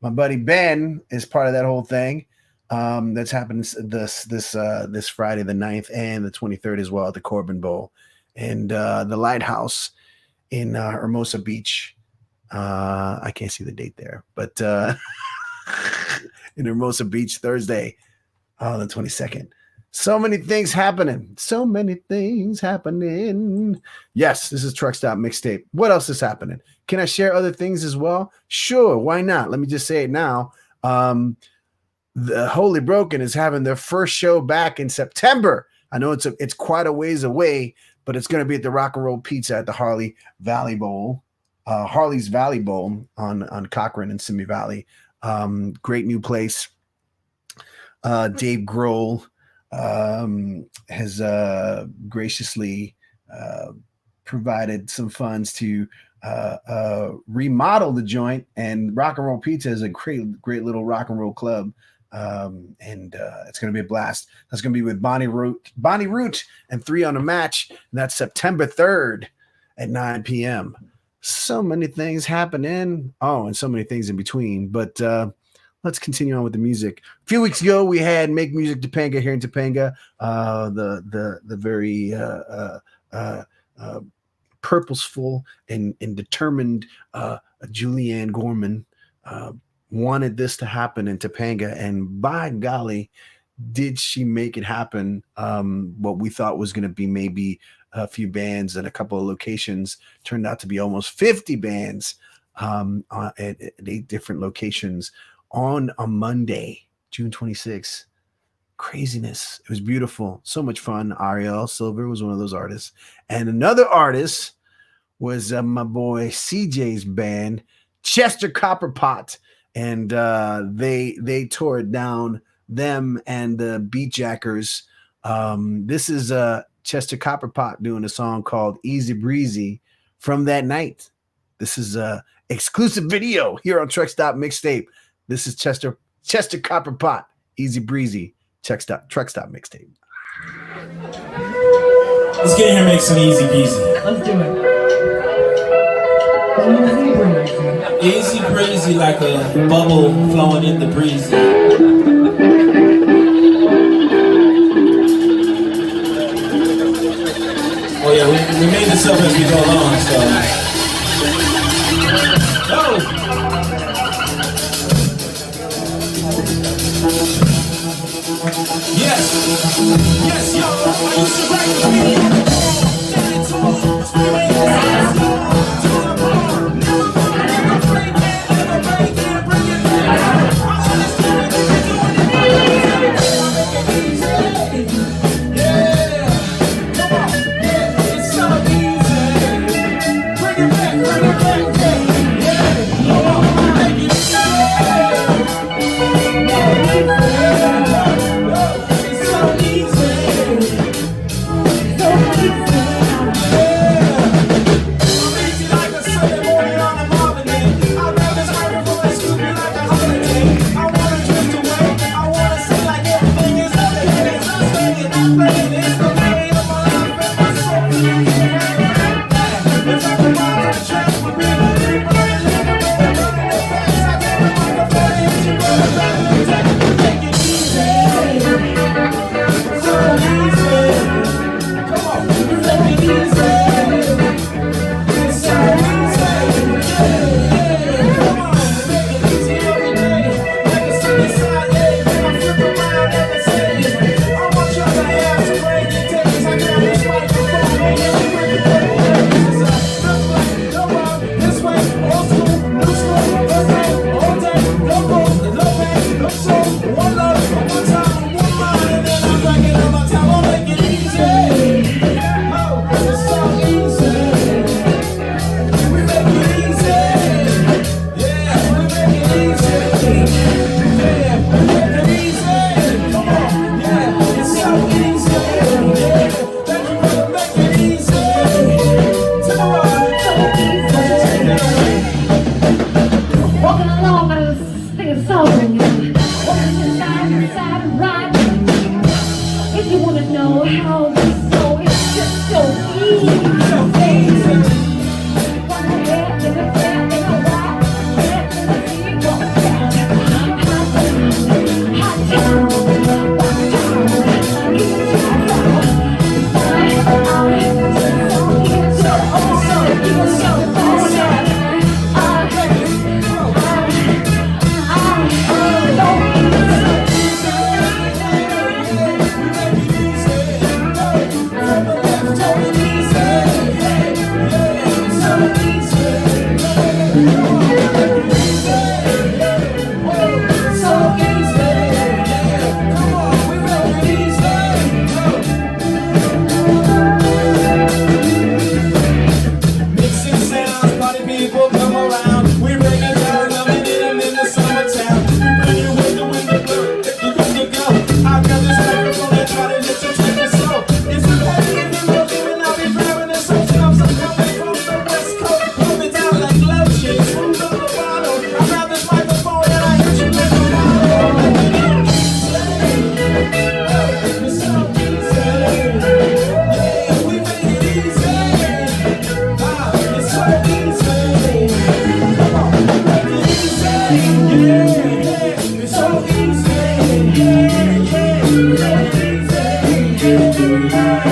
My buddy Ben is part of that whole thing. That's happening this Friday, the 9th and the 23rd as well at the Corbin Bowl. And the Lighthouse in Hermosa Beach. I can't see the date there, but in Hermosa Beach, Thursday, the 22nd. So many things happening. So many things happening. Yes, this is Truck Stop Mixtape. What else is happening? Can I share other things as well? Sure, why not? Let me just say it now. The Holy Broken is having their first show back in September. I know it's quite a ways away, but it's going to be at the Rock and Roll Pizza at the Harley's Valley Bowl on Cochran and Simi Valley. Great new place. Dave Grohl has graciously provided some funds to remodel the joint, and Rock and Roll Pizza is a great little rock and roll club. And it's going to be a blast. That's going to be with Bonnie Root and 3 on a Match. And that's September 3rd at 9 p.m. So many things happening. Oh, and so many things in between. But let's continue on with the music. A few weeks ago, we had Make Music Topanga here in Topanga. The very purposeful and determined Julianne Gorman wanted this to happen in Topanga, and by golly, did she make it happen. What we thought was going to be maybe a few bands at a couple of locations turned out to be almost 50 bands at 8 different locations on a Monday, June 26th. Craziness. It was beautiful. So much fun. Arielle Silver was one of those artists. And another artist was my boy CJ's band, Chester Copperpot. And they tore it down, them and the Beatjackers. This is Chester Copperpot doing a song called Easy Breezy from that night. This is a exclusive video here on Truck Stop Mixtape. This is Chester Copperpot, Easy Breezy, Truck Stop Mixtape. Let's get here and make some easy peasy. Let's do it. Easy breezy like a bubble flowing in the breeze. Oh yeah, we made this up as we go along, so. Oh. Yes, yo, I used to write the beat. Dance on, screaming, to the bar. Never break it, bring it back. I understand that you're doing it easy. Yeah, come on, yeah, it's so easy. Bring it back, yeah, come on, make it easy. It's so easy. inside and ride. If you wanna know how this soul is just so easy, so easy. One hair in the fair in a white, hair in the sea, walk down. Hot town, walk down. Get your ass out.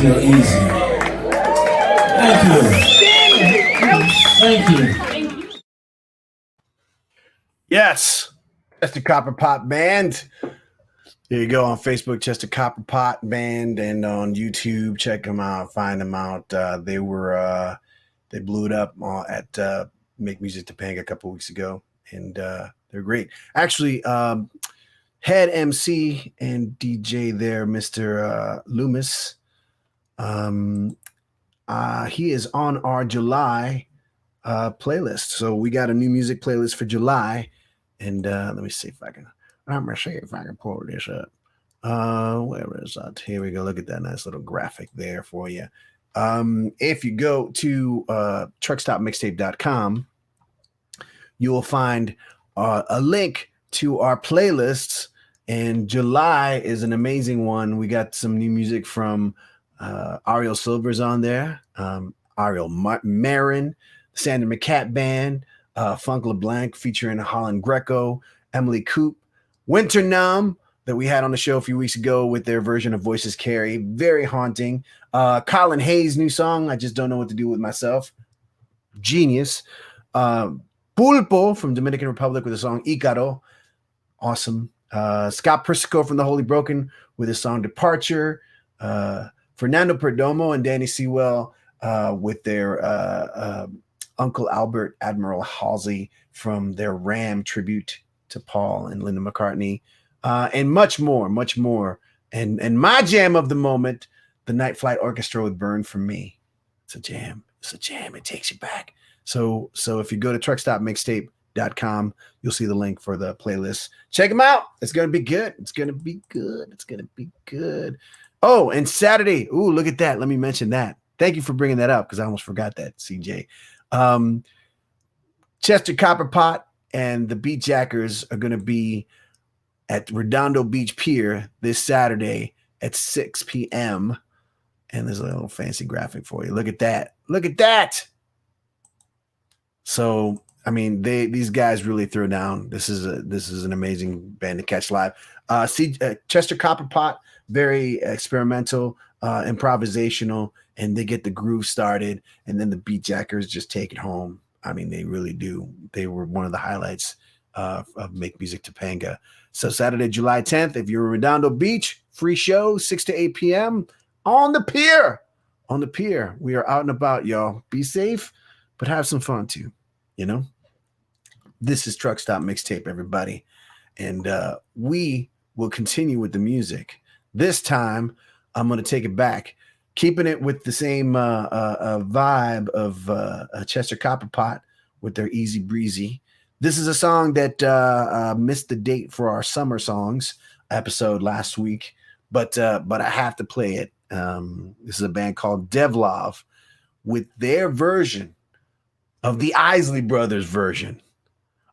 Still easy. Thank you. Thank you. Yes, Chester Copper Pot Band. There you go on Facebook, Chester Copper Pot Band, and on YouTube, check them out, find them out. They blew it up at Make Music Topanga a couple weeks ago, and they're great. Actually, head MC and DJ there, Mr. Loomis. He is on our July playlist. So we got a new music playlist for July. And let me see if I can pull this up. Where is that? Here we go. Look at that nice little graphic there for you. If you go to truckstopmixtape.com, you will find a link to our playlists. And July is an amazing one. We got some new music from Arielle Silver's on there, Arielle Marin, Sandra McCat Band, Funk LeBlanc featuring Holland Greco, Emily Coop, Winter Numb that we had on the show a few weeks ago with their version of Voices Carry, very haunting. Colin Hayes' new song, I Just Don't Know What to Do With Myself, genius. Pulpo from Dominican Republic with the song Icaro, awesome. Scott Persico from The Holy Broken with his song Departure. From Fernando Perdomo and Danny Sewell with their Uncle Albert Admiral Halsey from their Ram tribute to Paul and Linda McCartney, and much more, much more. And my jam of the moment, the Night Flight Orchestra with Burn For Me. It's a jam. It's a jam. It takes you back. So if you go to truckstopmixtape.com, you'll see the link for the playlist. Check them out. It's going to be good. It's going to be good. It's going to be good. Oh, and Saturday. Ooh, look at that. Let me mention that. Thank you for bringing that up because I almost forgot that, CJ. Chester Copperpot and the Beat Jackers are going to be at Redondo Beach Pier this Saturday at 6 p.m. And there's a little fancy graphic for you. Look at that. Look at that. So, I mean, these guys really throw down. This is an amazing band to catch live. Chester Copperpot, very experimental, improvisational, and they get the groove started, and then the Beat Jackers just take it home. I mean, they really do. They were one of the highlights of Make Music Topanga. So Saturday, July 10th, if you're in Redondo Beach, free show, 6 to 8 p.m. on the pier. On the pier. We are out and about, y'all. Be safe, but have some fun too, you know? This is Truck Stop Mixtape, everybody. And we will continue with the music. This time, I'm going to take it back, keeping it with the same vibe of Chester Copperpot with their Easy Breezy. This is a song that missed the date for our summer songs episode last week, but I have to play it. This is a band called Devlov with their version of the Isley Brothers version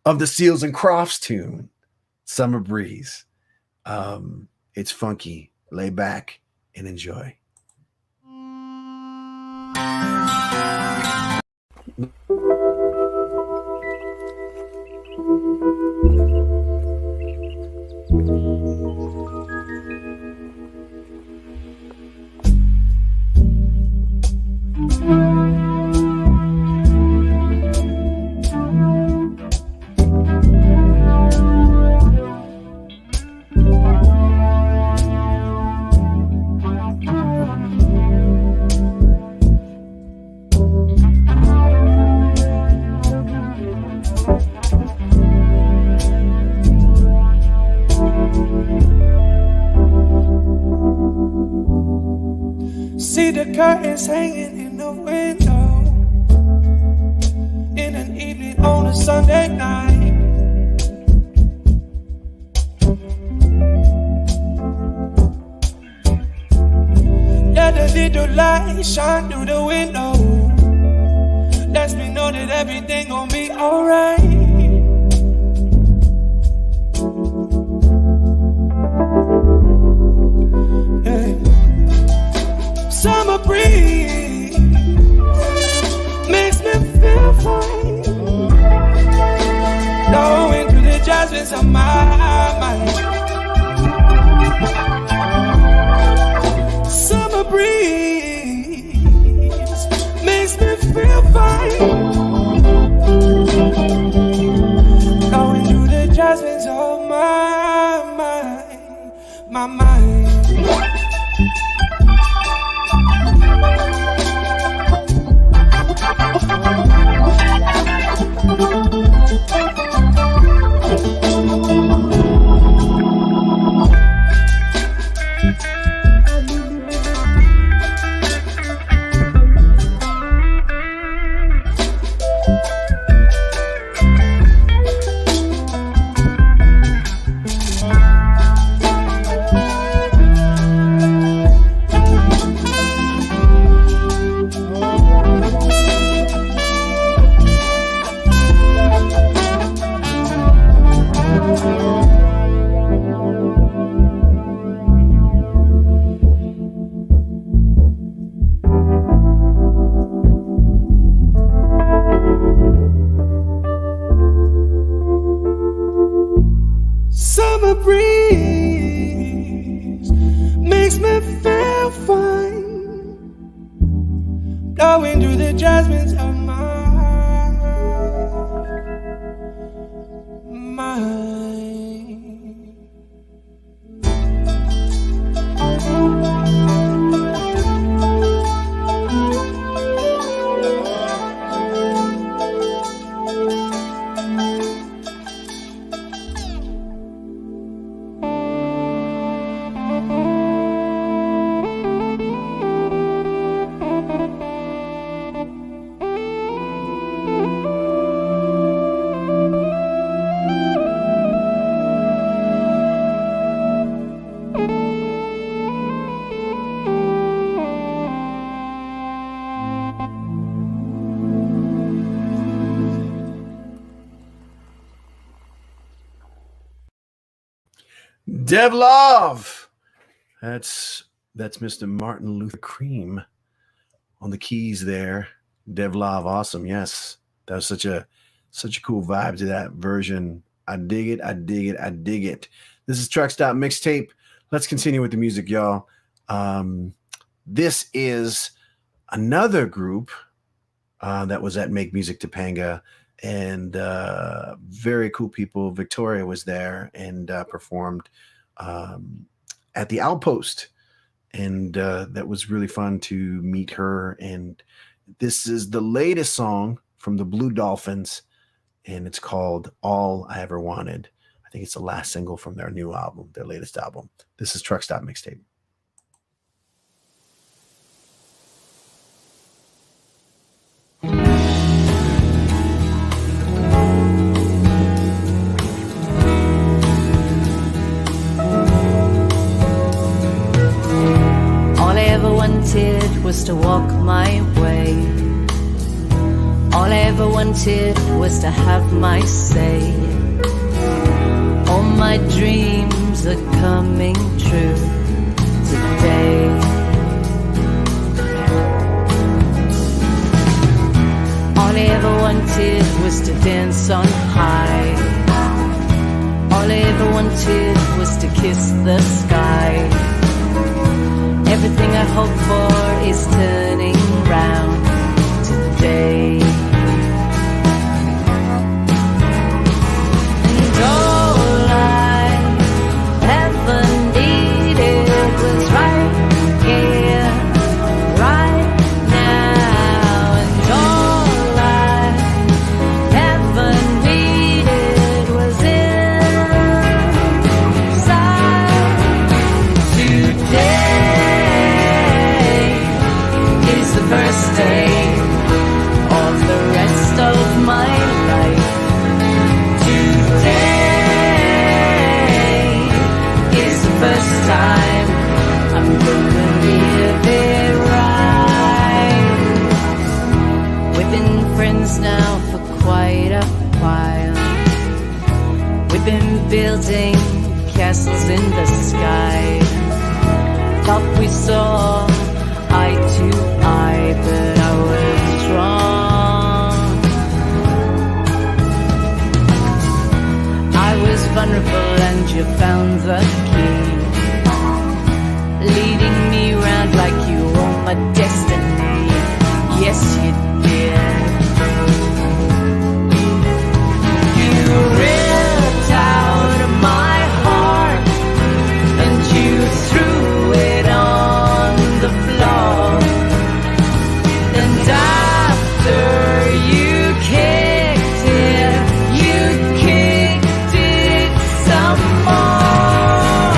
of the Seals and Crofts tune, Summer Breeze. It's funky. Lay back and enjoy. See the curtains hanging in the window in an evening on a Sunday night. Let a little light shine through the window. Lets me know that everything gon' be alright. Summer breeze makes me feel fine, blowing through the jasmines of my mind. Summer breeze makes me feel fine, blowing through the jasmines of my mind, my mind. Summer breeze makes me feel fine, blowing through the jasmines of my mind. Devlov. That's Mr. Martin Luther Cream on the keys there. Devlov, awesome. Yes, that was such a cool vibe to that version. I dig it. I dig it. I dig it. This is Truck Stop Mixtape. Let's continue with the music, y'all. This is another group that was at Make Music Topanga, and very cool people. Victoria was there and performed at the Outpost, and that was really fun to meet her. And this is the latest song from the Blue Dolphins, and it's called All I Ever Wanted. I think it's the last single from their new album, their latest album. This is Truck Stop Mixtape. All I ever wanted was to walk my way. All I ever wanted was to have my say. All my dreams are coming true today. All I ever wanted was to dance on high. All I ever wanted was to kiss the sky. Everything I hope for is turning round today. And all I ever needed was right here, right now. And all I ever needed was inside today. The first day of the rest of my life. Today is the first time I'm gonna live it right. We've been friends now for quite a while. We've been building castles in the sky. Thought we saw eye to eye, but I was wrong. I was vulnerable and you found the key, leading me round like you were my destiny. Yes, you did. You ripped out of my heart and you threw it on the floor. And after you kicked it some more.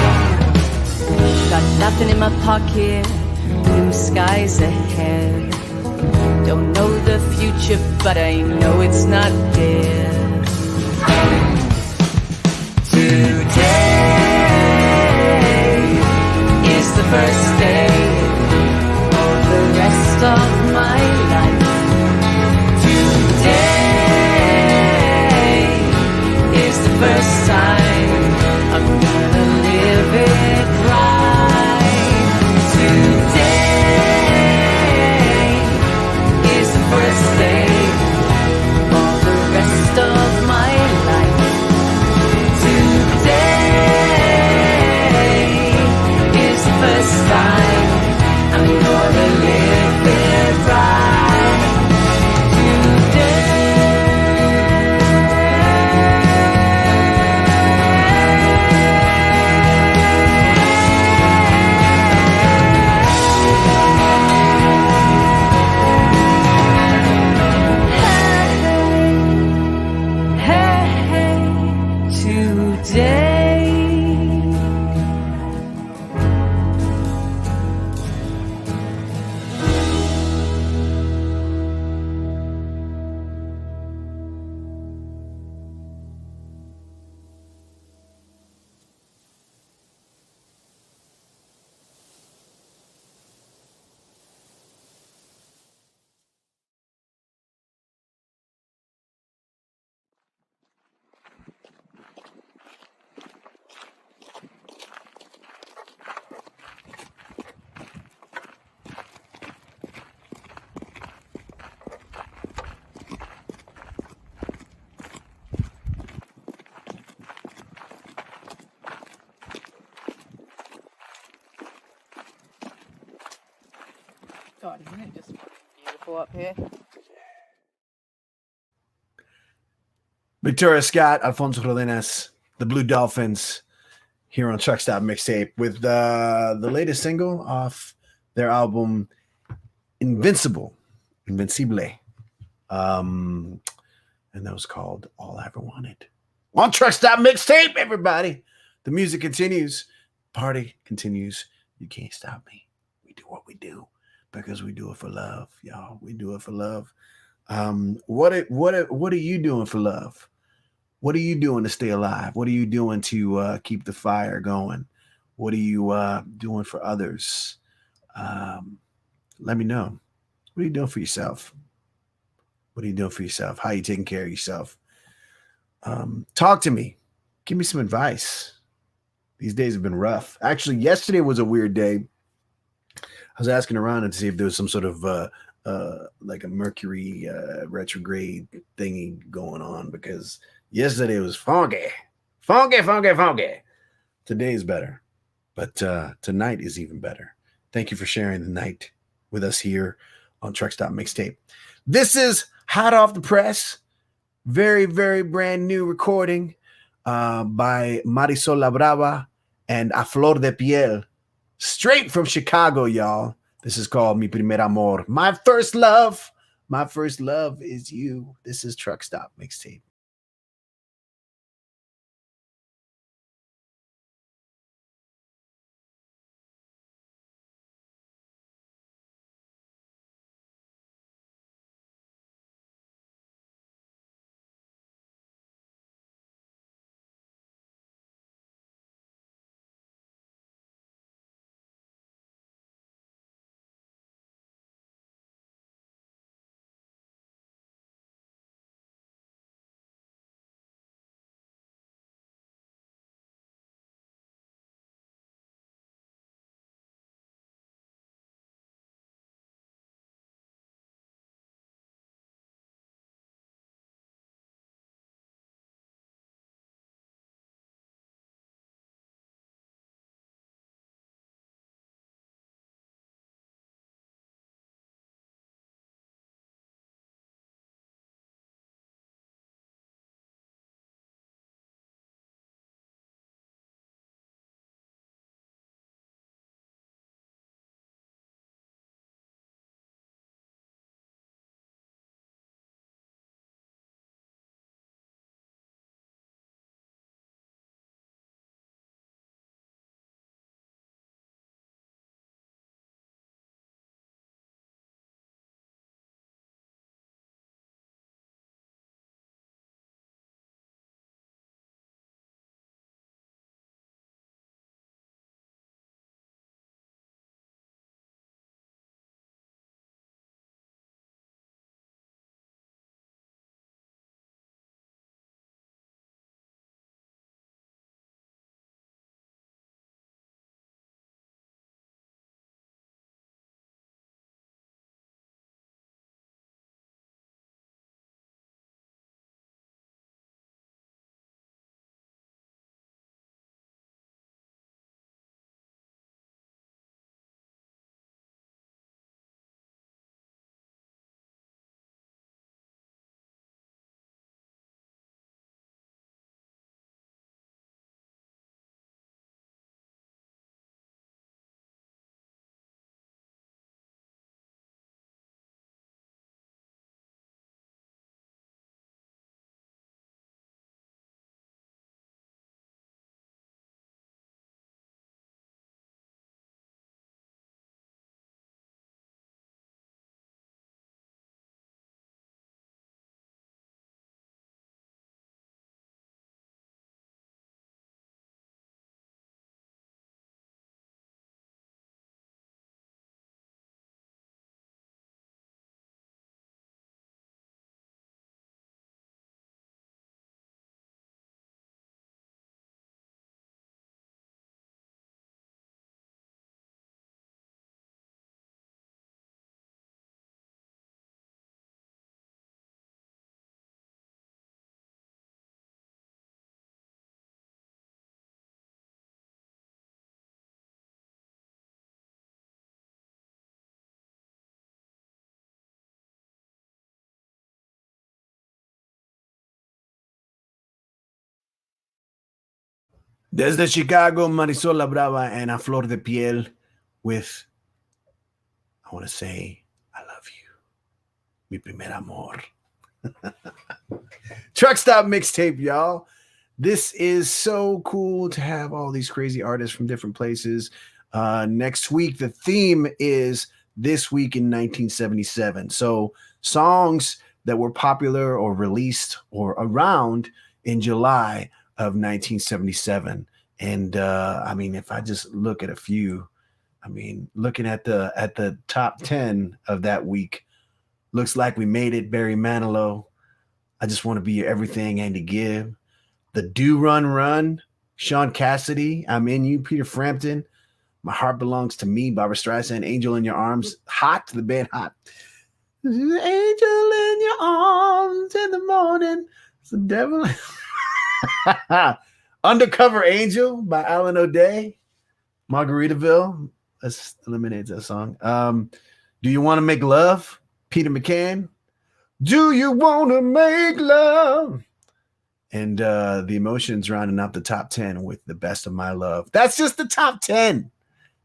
Got nothing in my pocket, blue skies ahead. Don't know the future, but I know it's not dead. Today is the first day of the rest of my life. Today is the first time I'm gonna live it right. Today is the first day of the rest of my life. Today is the first time God, isn't it just beautiful up here? Victoria Scott, Alfonso Rodenas, the Blue Dolphins, here on Truck Stop Mixtape with the latest single off their album Invincible. And that was called All I Ever Wanted. On Truck Stop Mixtape, everybody. The music continues. Party continues. You can't stop me. We do what we do because we do it for love, y'all. We do it for love. What are you doing for love? What are you doing to stay alive? What are you doing to keep the fire going? What are you doing for others? Let me know. What are you doing for yourself? What are you doing for yourself? How are you taking care of yourself? Talk to me. Give me some advice. These days have been rough. Actually, yesterday was a weird day. I was asking around to see if there was some sort of like a Mercury retrograde thingy going on because yesterday was funky. Today is better, but tonight is even better. Thank you for sharing the night with us here on Truck Stop Mixtape. This is hot off the press. Very, very brand new recording by Marisol La Brava and A Flor de Piel. Straight from Chicago, y'all. This is called Mi Primer Amor. My first love. My first love is you. This is Truck Stop Mixtape. Desde Chicago, Marisol La Brava and A Flor de Piel with, I want to say, I love you. Mi primer amor. Truck Stop Mixtape, y'all. This is so cool to have all these crazy artists from different places. Next week, the theme is This Week in 1977. So songs that were popular or released or around in July of 1977. And I mean, if I just look at a few, I mean, looking at the top 10 of that week, looks like we made it. Barry Manilow, I Just Want to Be Your Everything, Andy Gibb. The Do Run Run, Sean Cassidy, I'm In You, Peter Frampton, My Heart Belongs to Me, Barbra Streisand, Angel in Your Arms, Hot, the band Hot. Angel in your arms in the morning. It's the devil. Undercover Angel by Alan O'Day. Margaritaville. Let's eliminate that song. Do You Want to Make Love? Peter McCann. Do You Want to Make Love? And the Emotions rounding up the top 10 with The Best of My Love. That's just the top 10.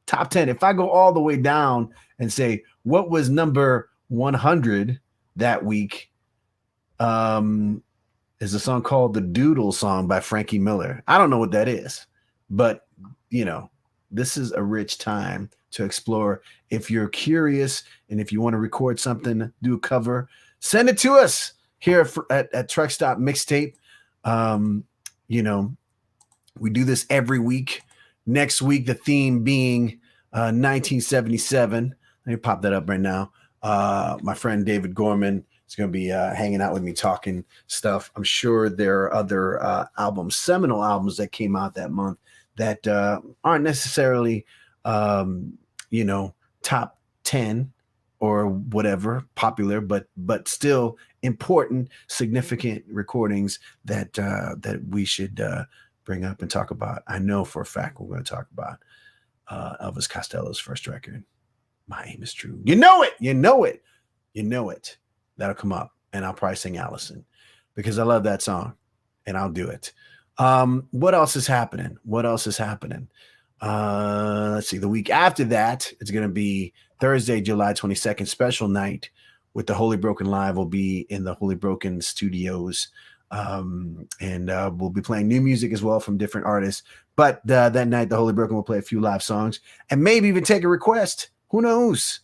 Top 10. If I go all the way down and say, what was number 100 that week, is a song called The Doodle Song by Frankie Miller. I don't know what that is, but, you know, this is a rich time to explore. If you're curious and if you want to record something, do a cover, send it to us here at Truck Stop Mixtape. You know, we do this every week. Next week, the theme being 1977. Let me pop that up right now. My friend David Gorman is going to be hanging out with me talking stuff. I'm sure there are other albums, seminal albums that came out that month that aren't necessarily, you know, top 10 or whatever, popular, but still important, significant recordings that that we should bring up and talk about. I know for a fact we're going to talk about Elvis Costello's first record, My Aim Is True. You know it, you know it, you know it. That'll come up, and I'll probably sing Allison because I love that song, and I'll do it. What else is happening? What else is happening? Let's see. The week after that, it's going to be Thursday, July 22nd, special night with the Holy Broken Live. Will be in the Holy Broken Studios. And we'll be playing new music as well from different artists. But that night, the Holy Broken will play a few live songs and maybe even take a request. Who knows?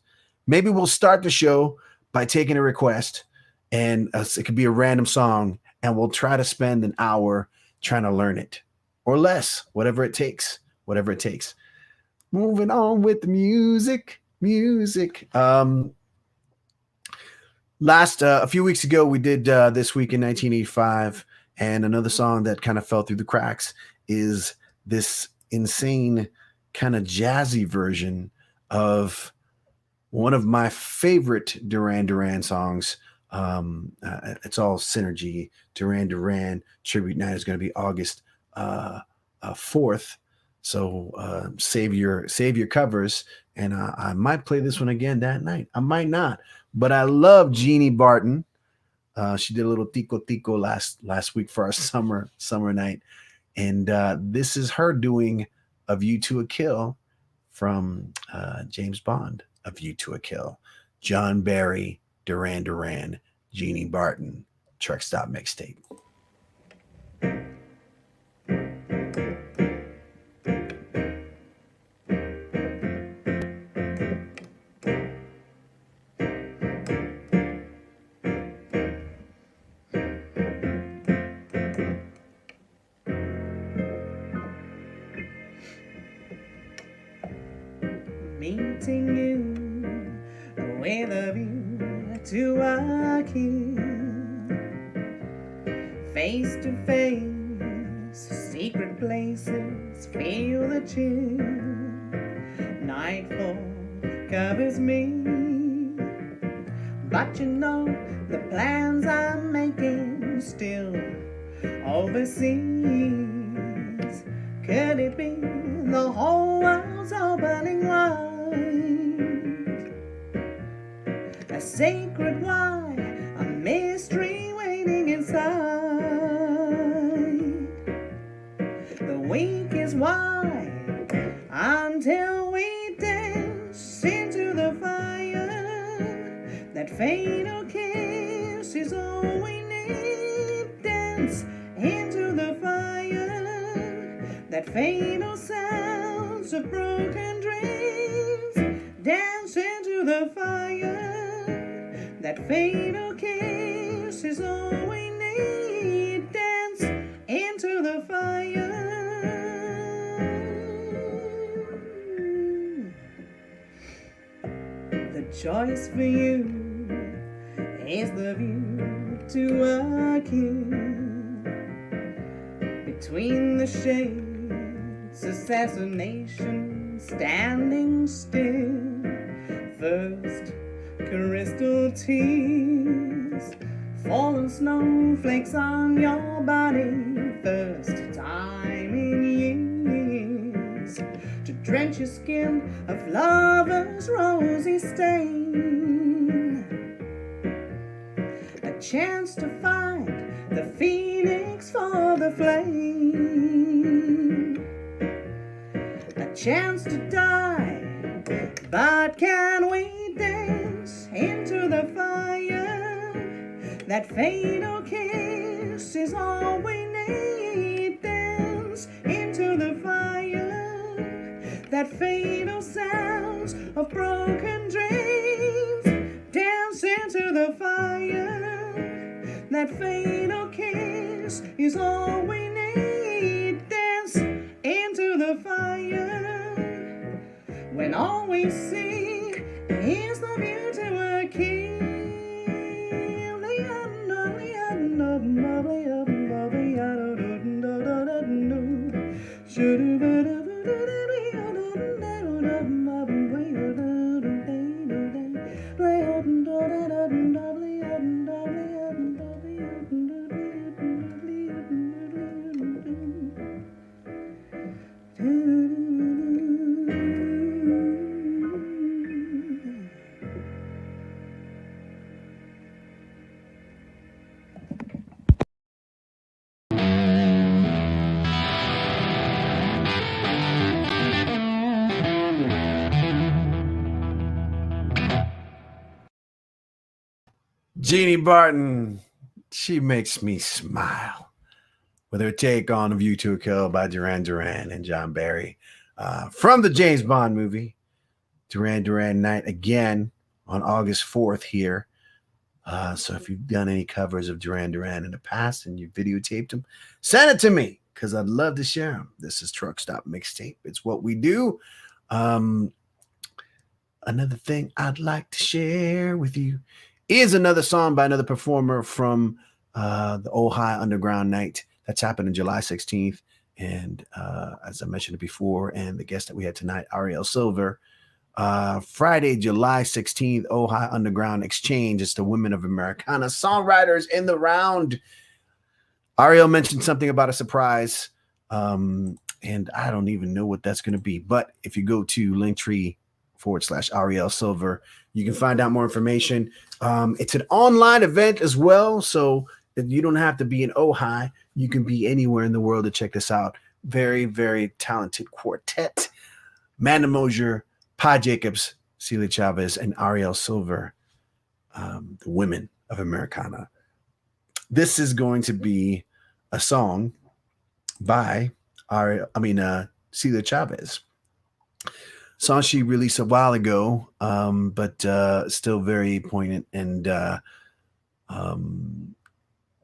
Maybe we'll start the show by taking a request, and it could be a random song, and we'll try to spend an hour trying to learn it or less, whatever it takes. Whatever it takes. Moving on with the music. A few weeks ago, we did This Week in 1985, and another song that kind of fell through the cracks is this insane kind of jazzy version of one of my favorite Duran Duran songs. It's all synergy. Duran Duran tribute night is going to be August 4th. So save your covers, and I might play this one again that night. I might not, but I love Jeannie Barton. She did a little tico tico last week for our summer night, and this is her doing "A View to a Kill" from James Bond. "A View to a Kill." John Barry, Duran Duran, Jeannie Barton. Truck Stop Mixtape. Meeting you with a view to a kill, face to face, secret places, feel the chill. Nightfall covers me, but you know the plans I'm making still overseas. Could it be the whole world's opening wide? A sacred why, a mystery waiting inside. The weekend is why until we dance into the fire, that fatal kiss is all we need. Dance into the fire, that fatal sounds of broken dreams. Dance into the fire, that fatal kiss is all we need. Dance into the fire. The choice for you is the view to a king. Between the shades, assassination, standing still. First, crystal tears, fallen snowflakes on your body. First time in years to drench your skin of lover's rosy stain. A chance to find the phoenix for the flame. A chance to die. But can we dance into the fire? That fatal kiss is all we need. Dance into the fire. That fatal sounds of broken dreams. Dance into the fire. That fatal kiss is all we need. Dance into the fire. When all we see is the view to a king. Jeannie Barton, she makes me smile with her take on A View to a Kill by Duran Duran and John Barry from the James Bond movie, Duran Duran Night, again on August 4th here. So if you've done any covers of Duran Duran in the past and you videotaped them, send it to me because I'd love to share them. This is Truck Stop Mixtape. It's what we do. Another thing I'd like to share with you is another song by another performer from the Ojai Underground Night that's happened on July 16th. And as I mentioned before, and the guest that we had tonight, Arielle Silver, Friday, July 16th, Ojai Underground Exchange. It's the Women of Americana songwriters in the round. Arielle mentioned something about a surprise, and I don't even know what that's going to be. But if you go to Linktree/Arielle Silver, you can find out more information. It's an online event as well, so you don't have to be in Ojai. You can be anywhere in the world to check this out. Very, very talented quartet. Manda Mosier, Pa Jacobs, Celia Chavez, and Arielle Silver, the Women of Americana. This is going to be a song by Celia Chavez. Song she released a while ago, but still very poignant and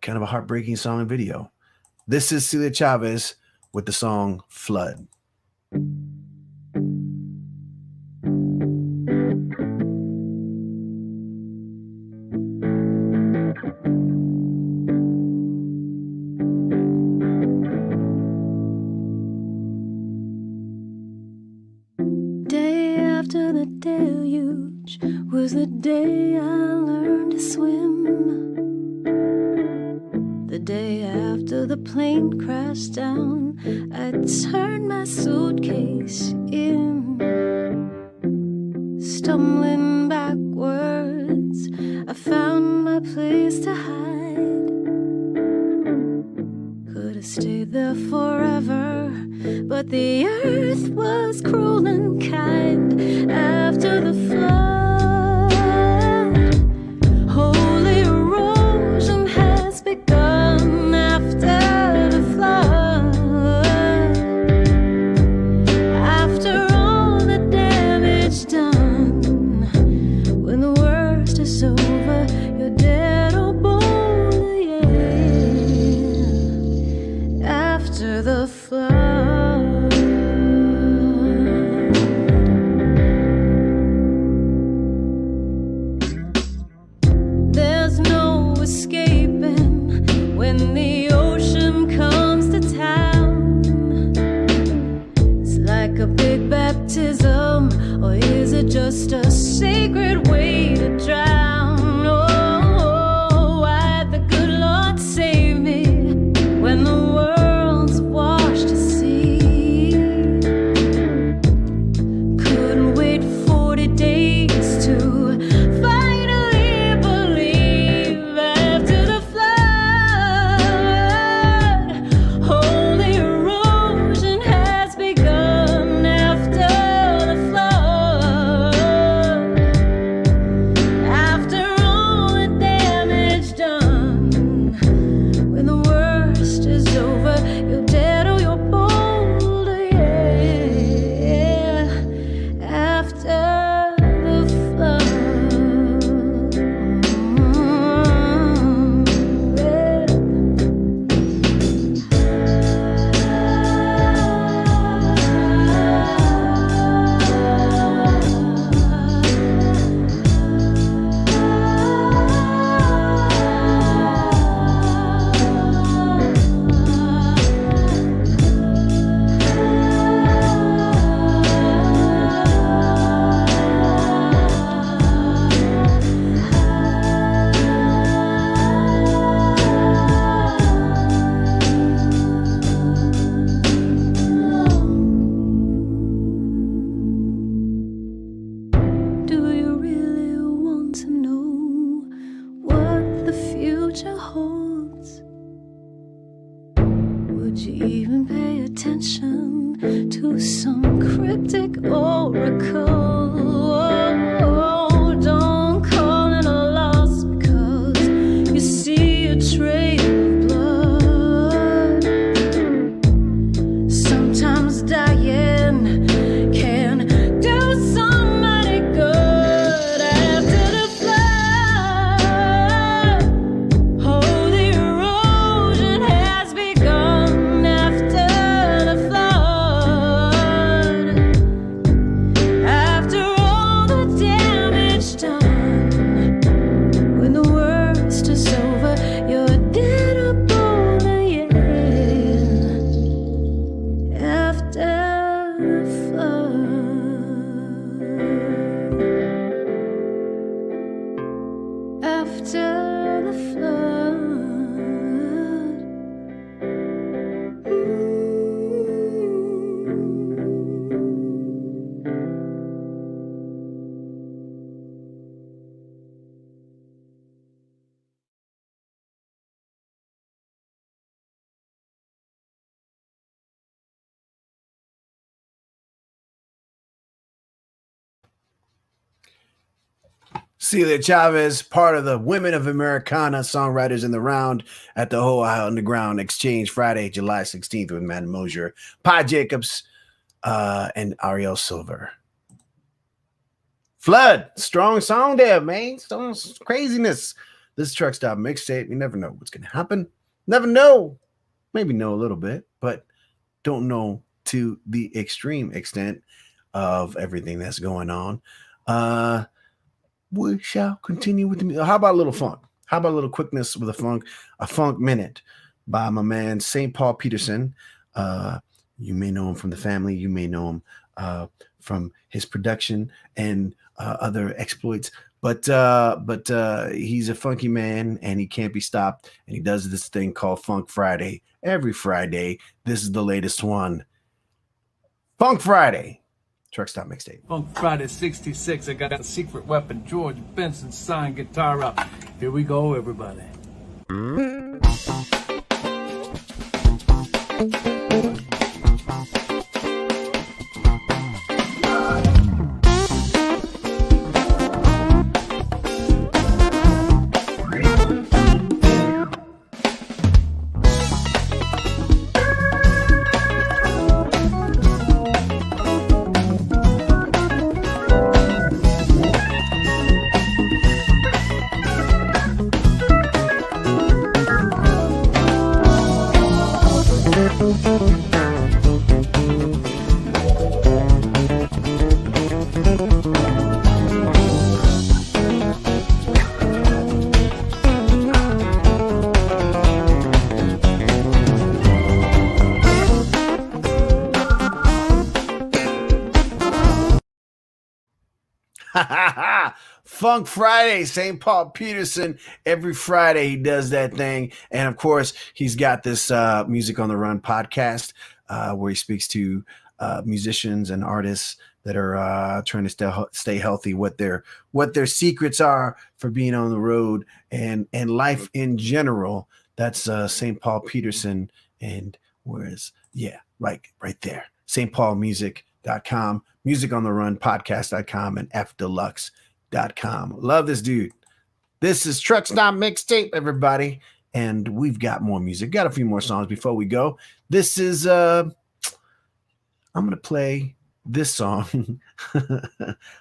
kind of a heartbreaking song and video. This is Celia Chavez with the song Flood. Day after the deluge was the day I learned to swim. The day after the plane crashed down, I turned my suitcase in. Stumbling backwards, I found my place to hide. Could have stayed there forever, but but the earth was cruel and kind after the flood. Holy erosion has begun after the flood. After all the damage done, when the worst is over, you're dead or born, yeah. After the flood, there's no escaping when the ocean comes to town. It's like a big baptism, or is it just a sacred way to drown? Oh, why'd the good Lord save me when the world's washed to sea? Couldn't wait 40 days to finally believe after the flood. Holy erosion has begun after the flood. After all the damage done, when the worst is over, you're dead or you're bold, yeah. After the flood, do you really want to know what the future holds? Would you even pay attention to some cryptic oracle? Oh, don't call it a loss because you see a trail of blood. Sometimes dying can do somebody good after the flood. Holy erosion has begun after the flood. After all the damage done, when the worst is over, you're dead or born, yeah. After the flood, after the flood. Celia Chavez, part of the Women of Americana songwriters in the round at the Ohio Underground Exchange Friday, July 16th with Matt Mosier, Pi Jacobs, and Arielle Silver. Flood, strong song there, man. Some craziness. This Truck Stop Mixtape. You never know what's going to happen. Never know. Maybe know a little bit, but don't know to the extreme extent of everything that's going on. We shall continue with the music. How about a little funk? How about a little quickness with a funk minute by my man St. Paul Peterson. You may know him from the family. You may know him from his production and other exploits. But he's a funky man and he can't be stopped. And he does this thing called Funk Friday every Friday. This is the latest one. Funk Friday. Truck Stop Mixtape. Funk Friday 66. I got a secret weapon. George Benson signed guitar up. Here we go, everybody. Funk Friday, St. Paul Peterson. Every Friday he does that thing. And of course, he's got this Music on the Run podcast where he speaks to musicians and artists that are trying to stay healthy, what their secrets are for being on the road and life in general. That's St. Paul Peterson. And where's, right there. stpaulmusic.com, Music on the Run podcast.com, and fdeluxe.com. Love this dude. This is Truck Stop Mixtape, everybody. And we've got more music. Got a few more songs before we go. This is I'm gonna play this song.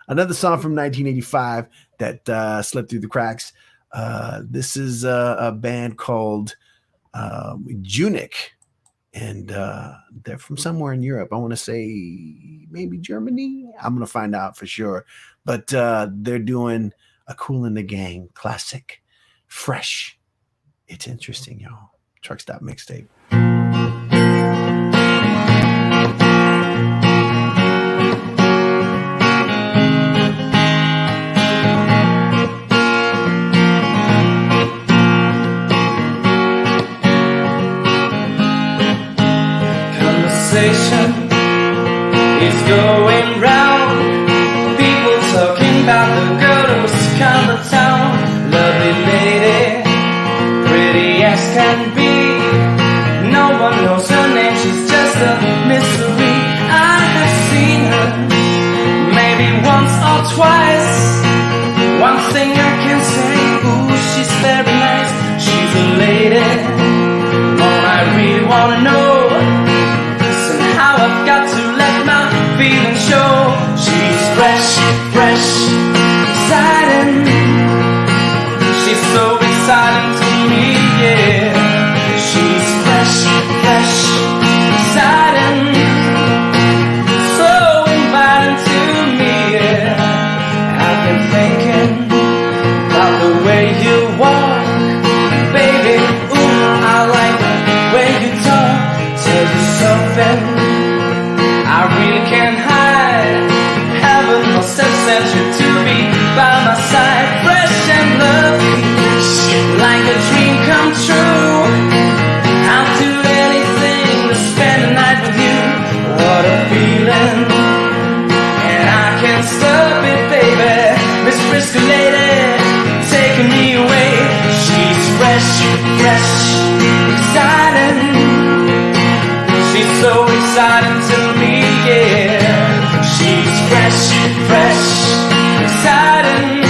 Another song from 1985 that slipped through the cracks. This is a band called Junic. And they're from somewhere in Europe. I want to say maybe Germany. I'm going to find out for sure. But they're doing a Kool and the Gang classic, Fresh. It's interesting, y'all. Truck Stop Mixtape. Is going round. People talking about the girl who was come to town. Lovely lady, pretty as can be. No one knows her name, she's just a mystery. I have seen her maybe once or twice. One thing I can say, ooh, she's very nice. She's a lady. All I really wanna know, how I've got to let my feelings show. She's fresh, exciting. She's so exciting to me, yeah. She's fresh, exciting. So inviting to me, yeah. I've been thinking about the way you walk, baby. Ooh, I like the way you talk. Tell you something I really can't hide. Heaven must have sent you to be by my side. Fresh and lovely, like a dream come true. I'll do anything to spend the night with you. What a feeling, and I can't stop it, baby. Miss Frisco lady, taking me away. She's fresh, exciting. She's so exciting to me, yeah. She's fresh, exciting.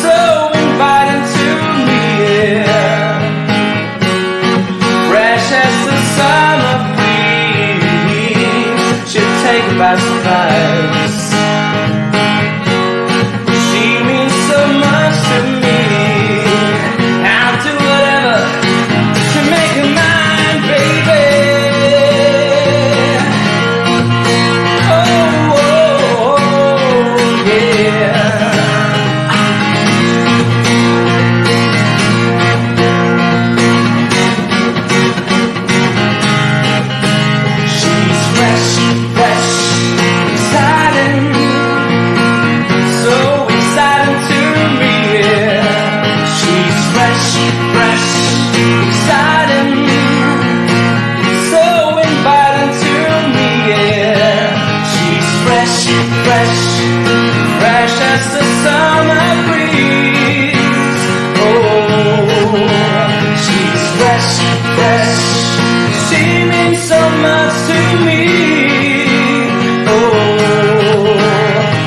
So inviting to me, yeah. Fresh as the summer breeze, she'll take it by surprise. She means so much to me. I'll do whatever to make her mine, baby. Fresh as the summer breeze. Oh, she's fresh. She means so much to me. Oh,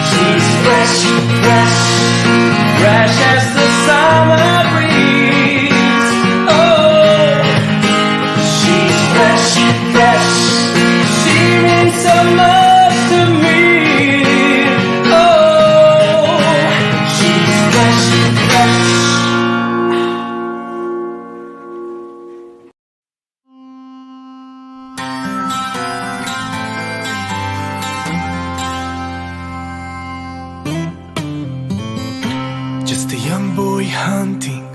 she's fresh. Fresh as the summer breeze. Oh, she's fresh. She means so much to me. Just a young boy hunting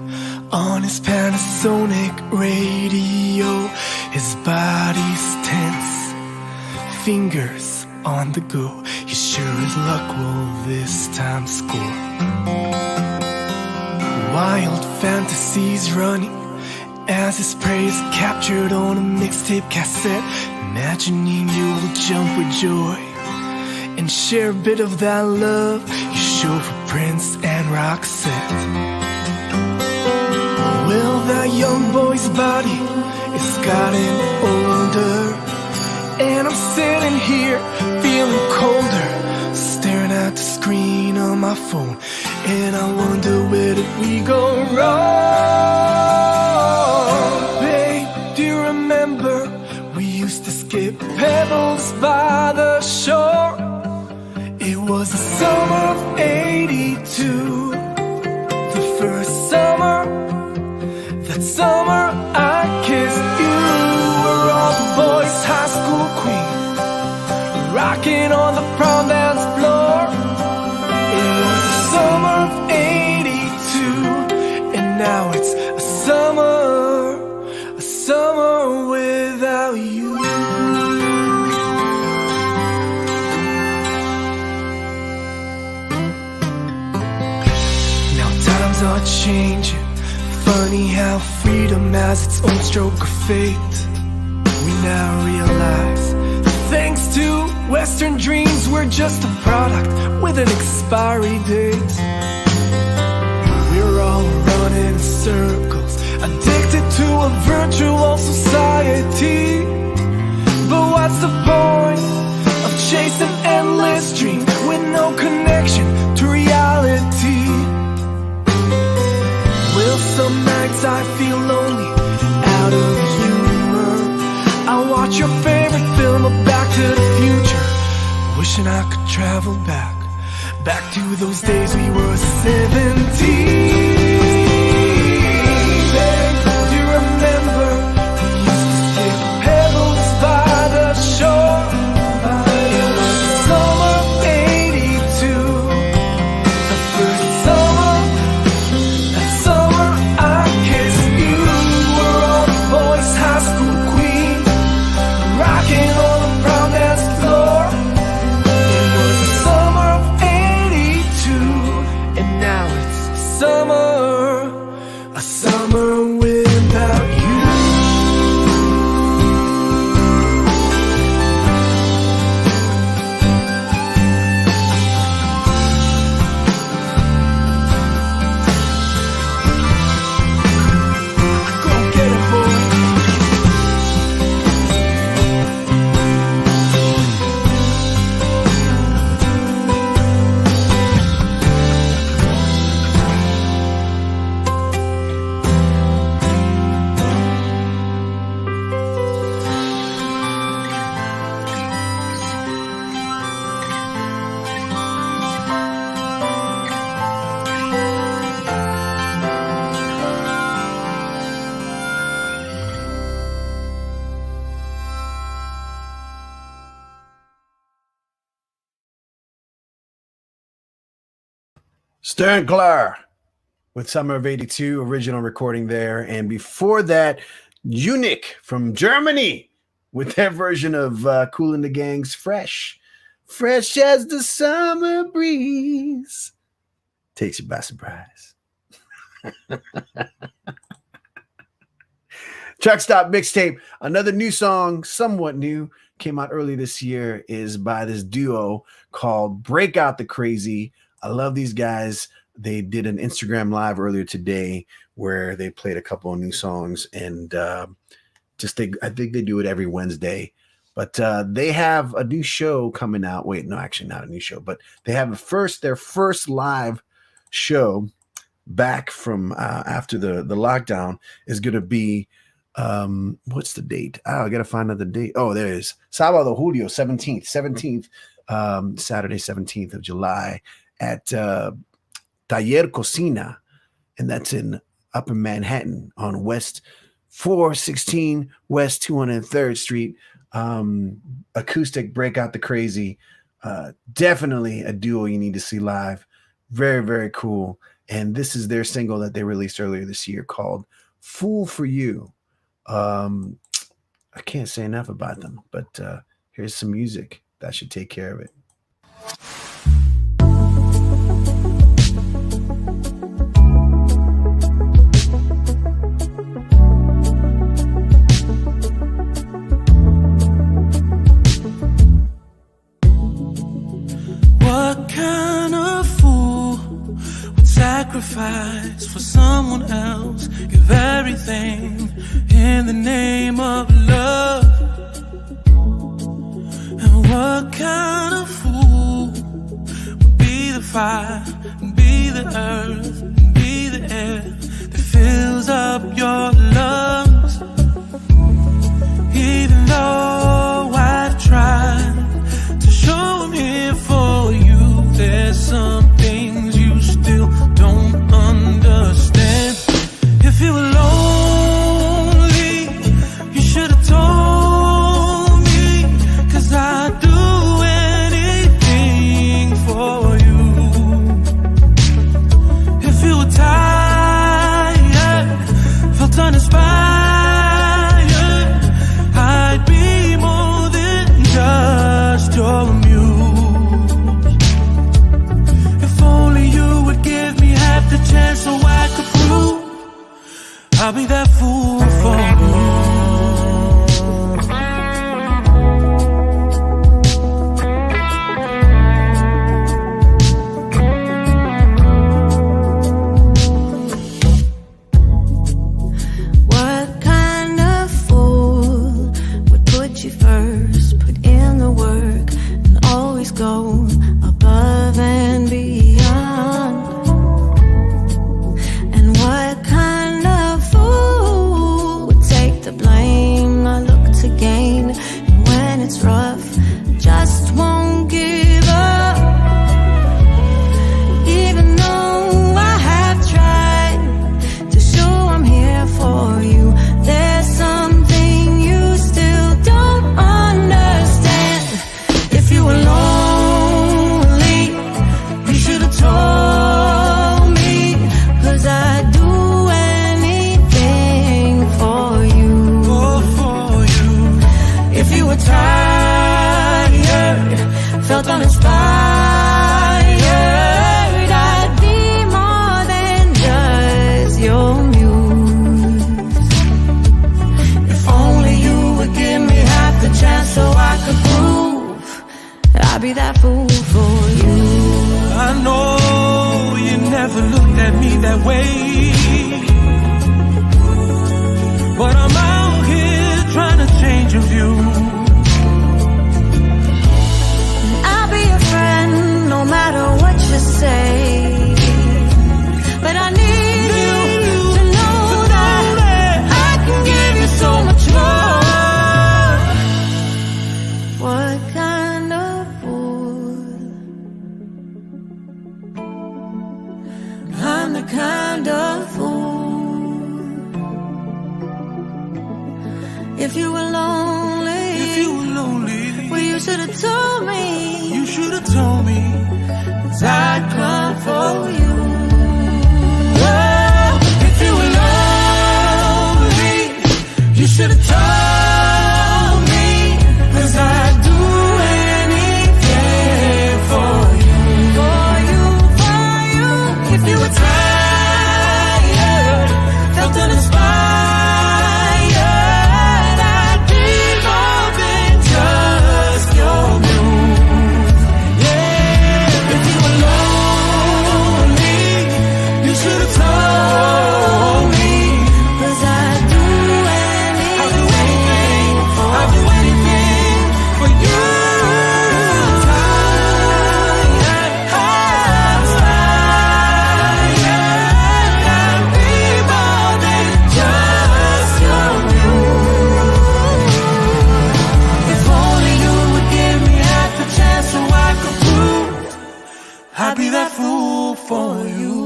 on his Panasonic radio. His body's tense, fingers on the go. He sure as luck will this time score. Wild fantasies running as his prey is captured on a mixtape cassette. Imagining you will jump with joy and share a bit of that love you show for Prince and Roxette. Well, that young boy's body is gotten older, and I'm sitting here feeling colder, staring at the screen on my phone, and I wonder where did we go wrong? Babe, do you remember we used to skip pebbles by the shore? It was the summer of '82, the first summer, that summer I kissed you. We're all the boys' high school queen, rocking on the prom dance floor. It was the summer of '82, and now it's a summer without you. Now times are changing. Funny how freedom has its own stroke of fate. We now realize, thanks to Western dreams, we're just a product with an expiry date. We're all running in circles, addicted to a virtual society. But what's the point of chasing endless dreams with no connection to reality? Well, some nights I feel lonely, out of humor. I watch your favorite film of Back to the Future, wishing I could travel back to those days we were 17. Babe, do you remember we used to skip pebbles by the shore? It was the summer of '82, the first summer, that summer I kissed you. We're all the boys' high school queen, rocking on the prom dance floor. It was the summer of '82, and now it's a summer without you. Go get it, boy. Stern Clar with Summer of '82, original recording there. And before that, Unique from Germany with their version of Kool and the Gang's Fresh. Fresh as the summer breeze. Takes you by surprise. Truck Stop Mixtape. Another new song, somewhat new, came out early this year, is by this duo called Break Out the Crazy. I love these guys. They did an Instagram live earlier today where they played a couple of new songs, and I think they do it every Wednesday. But they have a new show coming out. Wait, no, actually not a new show, but they have their first live show back from after the lockdown is going to be what's the date? Oh, I gotta find out the date. Oh, there it is. Sábado Julio 17th, Saturday 17th of July at Taller Cocina, and that's in Upper Manhattan on West 416 West 203rd Street. Acoustic, Break Out the Crazy. Definitely a duo you need to see live. Very, very cool. And this is their single that they released earlier this year called Fool for You. I can't say enough about them, but here's some music. That should take care of it. What kind of fool would sacrifice for someone else? Give everything in the name of love. And what kind of fool would be the fire, and be the earth, and be the air that fills up your lungs? Even though I've tried to show I'm here for you, there's some things you still don't understand. If you were lonely, you should have told me, 'cause I'd do anything for you. If you were tired, felt uninspired, I'd be more than just your muse. If only you would give me half the chance so I could prove I'll be that fool for you. What kind of fool would put you first, put in the work, and always go above and beyond? And what kind of fool would take the blame, not look to gain, and when it's rough, just won't give up? Even though I have tried to show I'm here for you, there's something you still don't understand. If you were lonely, you should have told me, 'cause I'd do anything for you. Oh, for you. If you were tired, felt uninspired, I'd be more than just your muse. If only you would give me half the chance so I could prove I'd be that fool for you. I know you never looked at me that way, but I'm out here trying to change your view. I'll be your friend no matter what you say, but I need you to know that I can give you so much more. What kind of fool? I'm the kind of fool. If you were lonely, well, you should have told me. You should have told me, 'cause I'd come for you. oh, if you were lonely, you should have told me, 'cause I'd do anything for you. For you, for you. If you were tired, felt uninspired, I'd be more than just your muse. Yeah, if you were lonely, you should have told me, 'Cause I'd do anything for you. I'd do anything for you. I'd be more than just your muse. If only you would give me half the chance so I could prove I'd be that fool for you.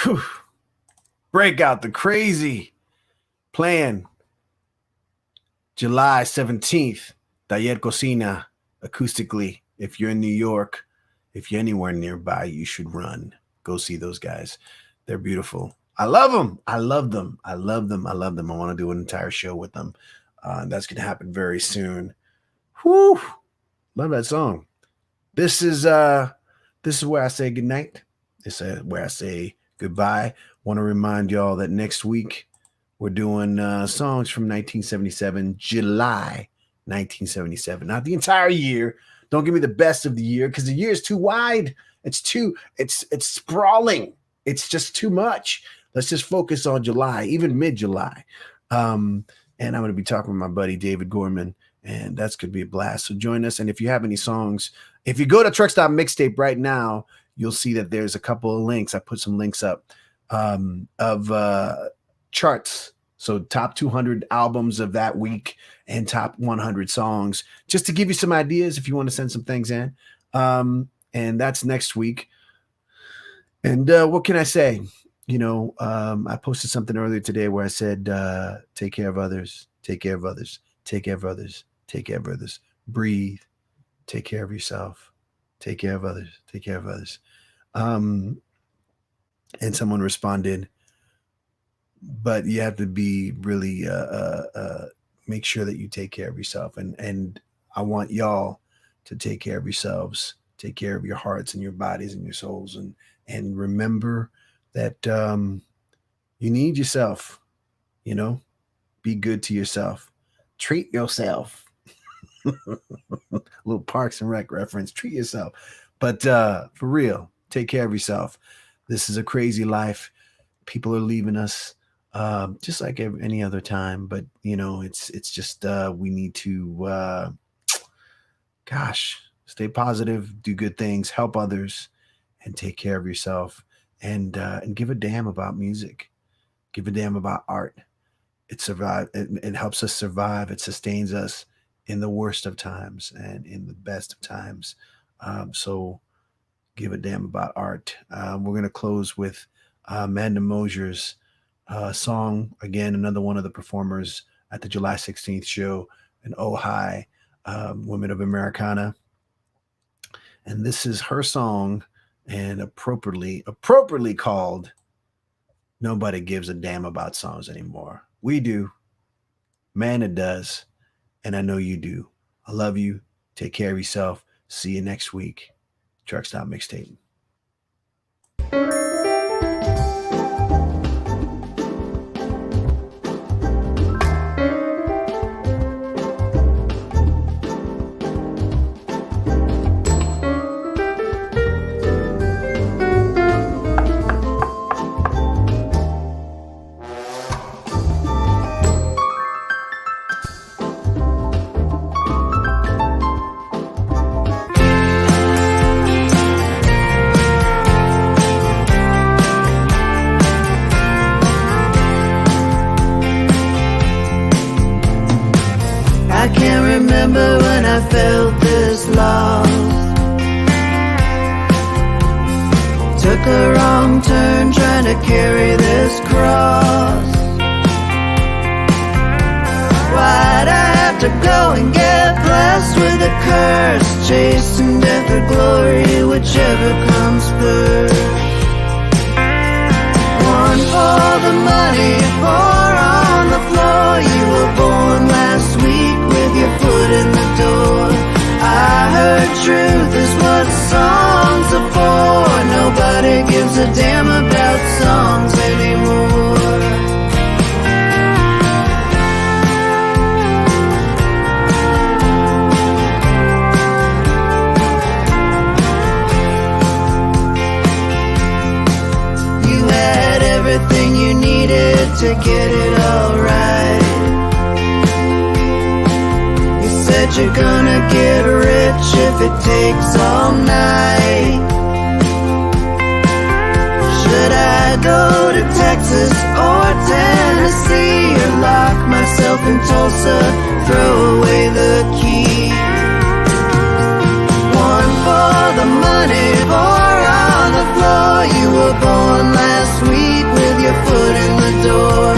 Whew. Break out the crazy plan. July 17th, Taller Cocina acoustically. If you're in New York If you're anywhere nearby, you should run. Go see those guys. They're beautiful. I love them. I love them. I love them. I love them. I want to do an entire show with them. That's going to happen very soon. Whew. Love that song. This is where I say goodnight. This is where I say goodbye. Want to remind y'all that next week we're doing songs from 1977, July 1977. Not the entire year. Don't give me the best of the year because the year is too wide. It's sprawling. It's just too much. Let's just focus on July, even mid-July. And I'm going to be talking with my buddy David Gorman, and that's going to be a blast. So join us. And if you have any songs, if you go to Truck Stop Mixtape right now, you'll see that there's a couple of links. I put some links up of charts. So top 200 albums of that week and top 100 songs, just to give you some ideas if you want to send some things in. And that's next week. And what can I say? You know, I posted something earlier today where I said, take care of others, take care of others, take care of others, take care of others, breathe, take care of yourself, take care of others, take care of others. And someone responded, but you have to be really make sure that you take care of yourself. And I want y'all to take care of yourselves, take care of your hearts and your bodies and your souls. And remember that you need yourself, you know, be good to yourself, treat yourself. Little Parks and Rec reference, treat yourself. But for real, take care of yourself. This is a crazy life. People are leaving us just like any other time. But, you know, it's just we need to, stay positive, do good things, help others, and take care of yourself. And give a damn about music. Give a damn about art. It helps us survive. It sustains us in the worst of times and in the best of times. So give a damn about art. We're going to close with Amanda Mosier's song. Again, another one of the performers at the July 16th show in Ojai, Women of Americana. And this is her song, and appropriately called Nobody Gives a Damn About Songs Anymore. We do. Man, it does. And I know you do. I love you. Take care of yourself. See you next week. Truck Stop Mixtape. Felt this lost. Took a wrong turn trying to carry this cross. Why'd I have to go and get blessed with a curse? Chasing death or glory, whichever comes first. One for the money, four on the floor. You were born last week with your foot in the door. I heard truth is what songs are for. Nobody gives a damn about songs anymore. You had everything you needed to get it all right. Said you're gonna get rich if it takes all night. Should I go to Texas or Tennessee, or lock myself in Tulsa, throw away the key? One for the money, four on the floor. You were born last week with your foot in the door.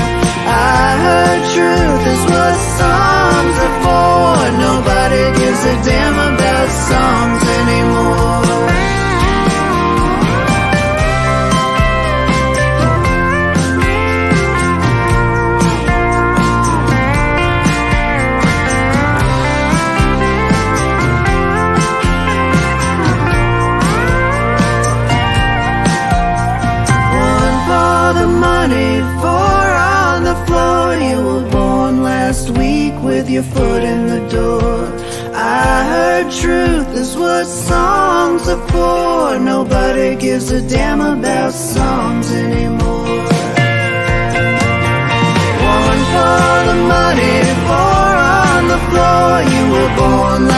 I heard truth is what songs are for. Nobody gives a damn about songs anymore. with your foot in the door. I heard truth is what songs are for. Nobody gives a damn about songs anymore. One for the money, four on the floor. You were born